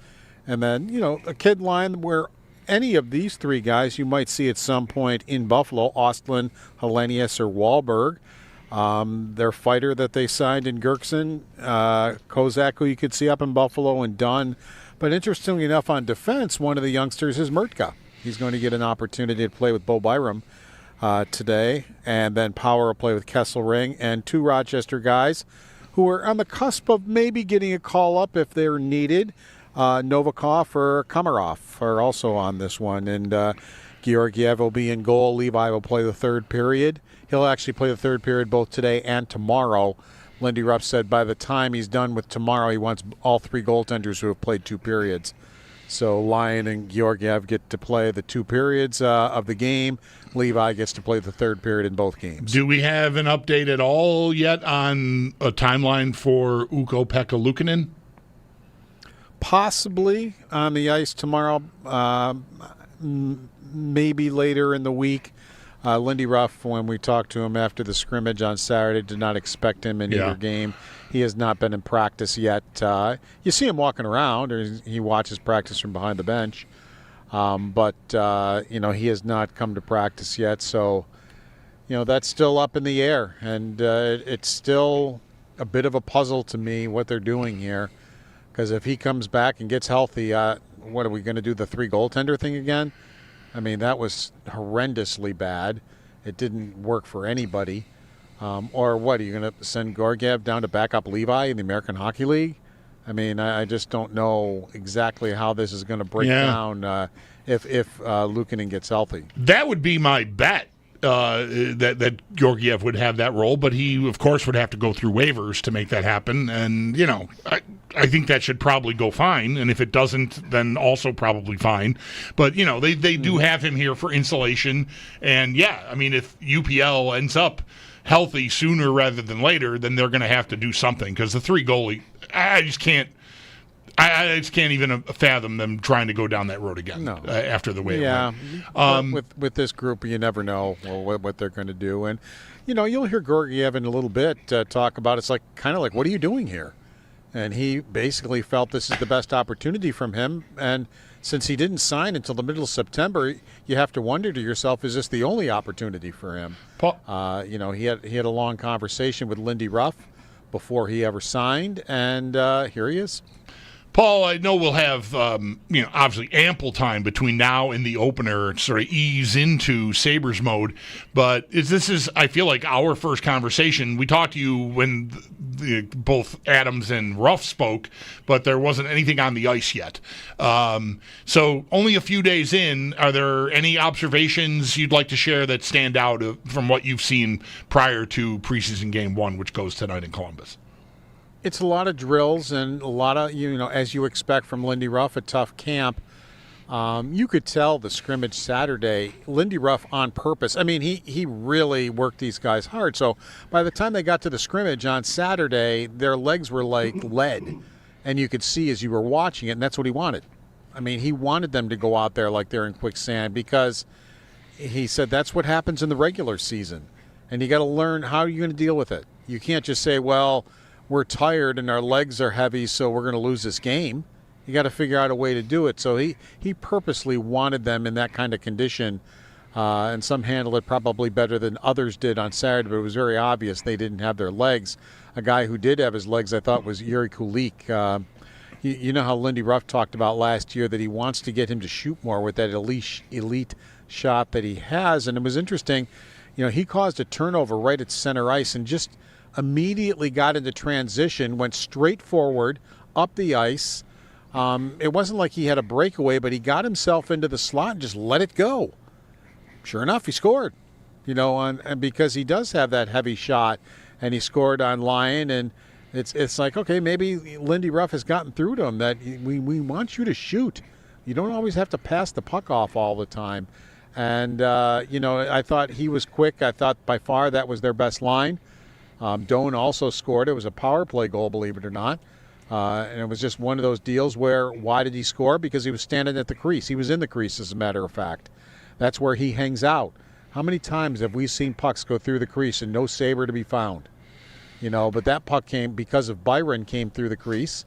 And then, a kid line where any of these 3 guys you might see at some point in Buffalo, Ostlund, Hellenius, or Wahlberg. Their fighter that they signed in Gerksen, Kozak, who you could see up in Buffalo, and Dunn. But interestingly enough, on defense, one of the youngsters is Murtka. He's going to get an opportunity to play with Bo Byram today. And then Power will play with Kesselring, and 2 Rochester guys who are on the cusp of maybe getting a call up if they're needed. Novikov or Komarov are also on this one, and Georgiev will be in goal. Levi will play the 3rd period. He'll actually play the 3rd period both today and tomorrow. Lindy Ruff said by the time he's done with tomorrow, he wants all 3 goaltenders who have played 2 periods. So Lyon and Georgiev get to play the 2 periods of the game. Levi gets to play the 3rd period in both games. Do we have an update at all yet on a timeline for Ukko-Pekka Luukkonen? Possibly on the ice tomorrow, maybe later in the week. Lindy Ruff, when we talked to him after the scrimmage on Saturday, did not expect him in either game. He has not been in practice yet. You see him walking around, or he watches practice from behind the bench. But he has not come to practice yet. So, that's still up in the air. And it's still a bit of a puzzle to me what they're doing here. Because if he comes back and gets healthy, what are we going to do, the 3 goaltender thing again? I mean, that was horrendously bad. It didn't work for anybody. Or what, are you going to send Georgiev down to back up Levi in the American Hockey League? I mean, I just don't know exactly how this is going to break down if Luukkonen gets healthy. That would be my bet. That Georgiev would have that role, but he, of course, would have to go through waivers to make that happen. And, I think that should probably go fine. And if it doesn't, then also probably fine. But, they do have him here for insulation. And, if UPL ends up healthy sooner rather than later, then they're going to have to do something. Because the 3 goalie, I just can't even fathom them trying to go down that road again after the way it went. With this group, you never know what they're going to do. And, you'll hear Georgiev in a little bit talk about it's kind of like, what are you doing here? And he basically felt this is the best opportunity from him. And since he didn't sign until the middle of September, you have to wonder to yourself, is this the only opportunity for him? He had a long conversation with Lindy Ruff before he ever signed, and here he is. Paul, I know we'll have, obviously ample time between now and the opener to sort of ease into Sabres mode, but this is, I feel like, our first conversation. We talked to you when both Adams and Ruff spoke, but there wasn't anything on the ice yet. So only a few days in, are there any observations you'd like to share that stand out from what you've seen prior to preseason game 1, which goes tonight in Columbus? It's a lot of drills and a lot of, as you expect from Lindy Ruff, a tough camp. You could tell the scrimmage Saturday, Lindy Ruff on purpose. I mean, he really worked these guys hard. So by the time they got to the scrimmage on Saturday, their legs were like lead. And you could see as you were watching it, and that's what he wanted. I mean, he wanted them to go out there like they're in quicksand because he said that's what happens in the regular season. And you got to learn how you're going to deal with it. You can't just say, well, we're tired and our legs are heavy, so we're going to lose this game. You got to figure out a way to do it. So he purposely wanted them in that kind of condition, and some handled it probably better than others did on Saturday, but it was very obvious they didn't have their legs. A guy who did have his legs, I thought, was Yuri Kulik. You know how Lindy Ruff talked about last year that he wants to get him to shoot more with that elite shot that he has, and it was interesting. He caused a turnover right at center ice and just immediately got into transition, went straight forward, up the ice. It wasn't like he had a breakaway, but he got himself into the slot and just let it go. Sure enough, he scored, and because he does have that heavy shot, and he scored on Lyon, and it's like, okay, maybe Lindy Ruff has gotten through to him that we want you to shoot. You don't always have to pass the puck off all the time. And, I thought he was quick. I thought by far that was their best line. Doan also scored. It was a power play goal, believe it or not. And it was just one of those deals where, why did he score? Because he was standing at the crease. He was in the crease, as a matter of fact. That's where he hangs out. How many times have we seen pucks go through the crease and no Sabre to be found? But that puck came because of Byron came through the crease,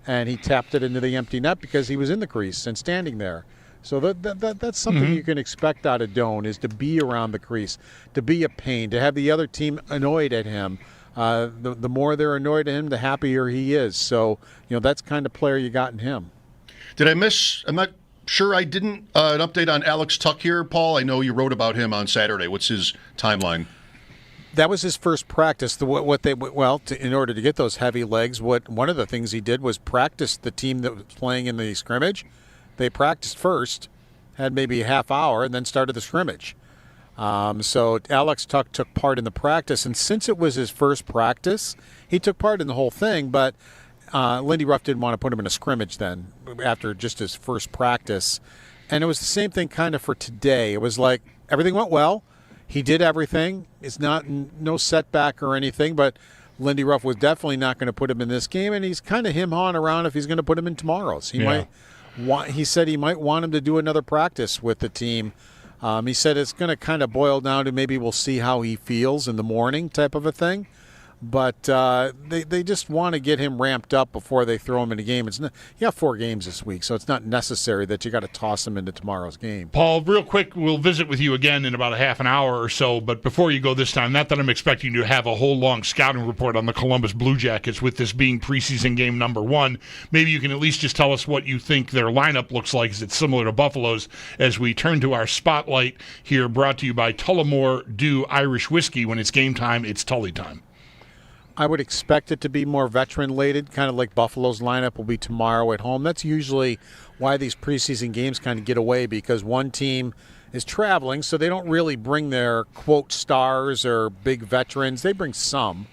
and he tapped it into the empty net because he was in the crease and standing there. So that's something you can expect out of Doan, is to be around the crease, to be a pain, to have the other team annoyed at him. The more they're annoyed at him, the happier he is. So, that's the kind of player you got in him. Did I miss? I'm not sure I didn't. An update on Alex Tuch here, Paul. I know you wrote about him on Saturday. What's his timeline? That was his first practice. In order to get those heavy legs, one of the things he did was practice the team that was playing in the scrimmage. They practiced first, had maybe a half hour, and then started the scrimmage. So Alex Tuch took part in the practice, and since it was his first practice, he took part in the whole thing, but Lindy Ruff didn't want to put him in a scrimmage then, after just his first practice. And it was the same thing kind of for today. It was like everything went well. He did everything. It's no setback or anything, but Lindy Ruff was definitely not going to put him in this game, and he's kind of him-hawing around if he's going to put him in tomorrow's. He said he might want him to do another practice with the team. He said it's going to kind of boil down to maybe we'll see how he feels in the morning type of a thing. But they just want to get him ramped up before they throw him in a game. You got 4 games this week, so it's not necessary that you got to toss him into tomorrow's game. Paul, real quick, we'll visit with you again in about a half an hour or so. But before you go this time, not that I'm expecting you to have a whole long scouting report on the Columbus Blue Jackets with this being preseason game number 1. Maybe you can at least just tell us what you think their lineup looks like. Is it similar to Buffalo's? As we turn to our spotlight here, brought to you by Tullamore Dew Irish Whiskey. When it's game time, it's Tully time. I would expect it to be more veteran-laden, kind of like Buffalo's lineup will be tomorrow at home. That's usually why these preseason games kind of get away, because one team is traveling, so they don't really bring their, quote, stars or big veterans. They bring some,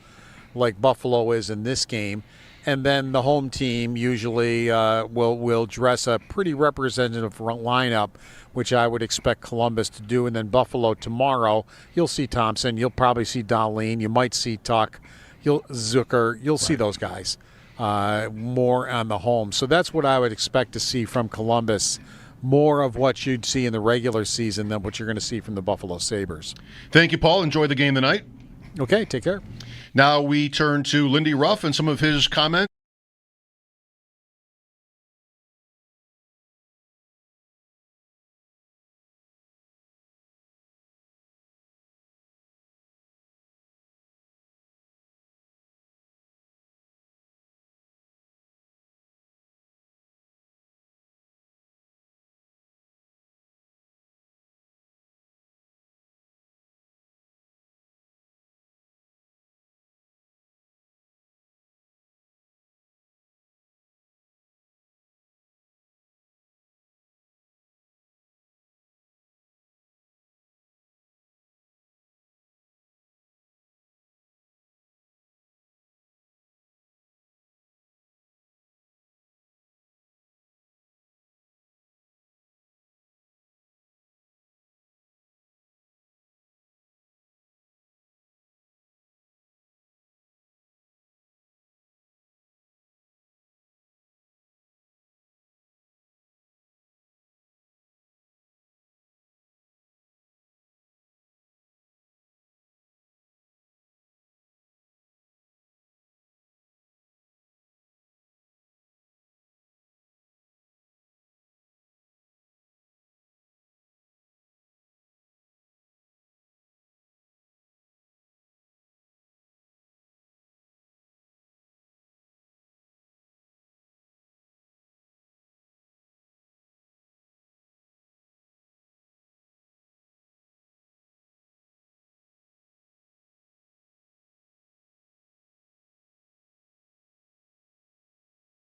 like Buffalo is in this game. And then the home team usually will dress a pretty representative lineup, which I would expect Columbus to do. And then Buffalo tomorrow, you'll see Thompson. You'll probably see Dahlin. You might see Tuck. Zucker. You'll see those guys more on the home. So that's what I would expect to see from Columbus, more of what you'd see in the regular season than what you're going to see from the Buffalo Sabres. Thank you, Paul. Enjoy the game tonight. Okay, take care. Now we turn to Lindy Ruff and some of his comments.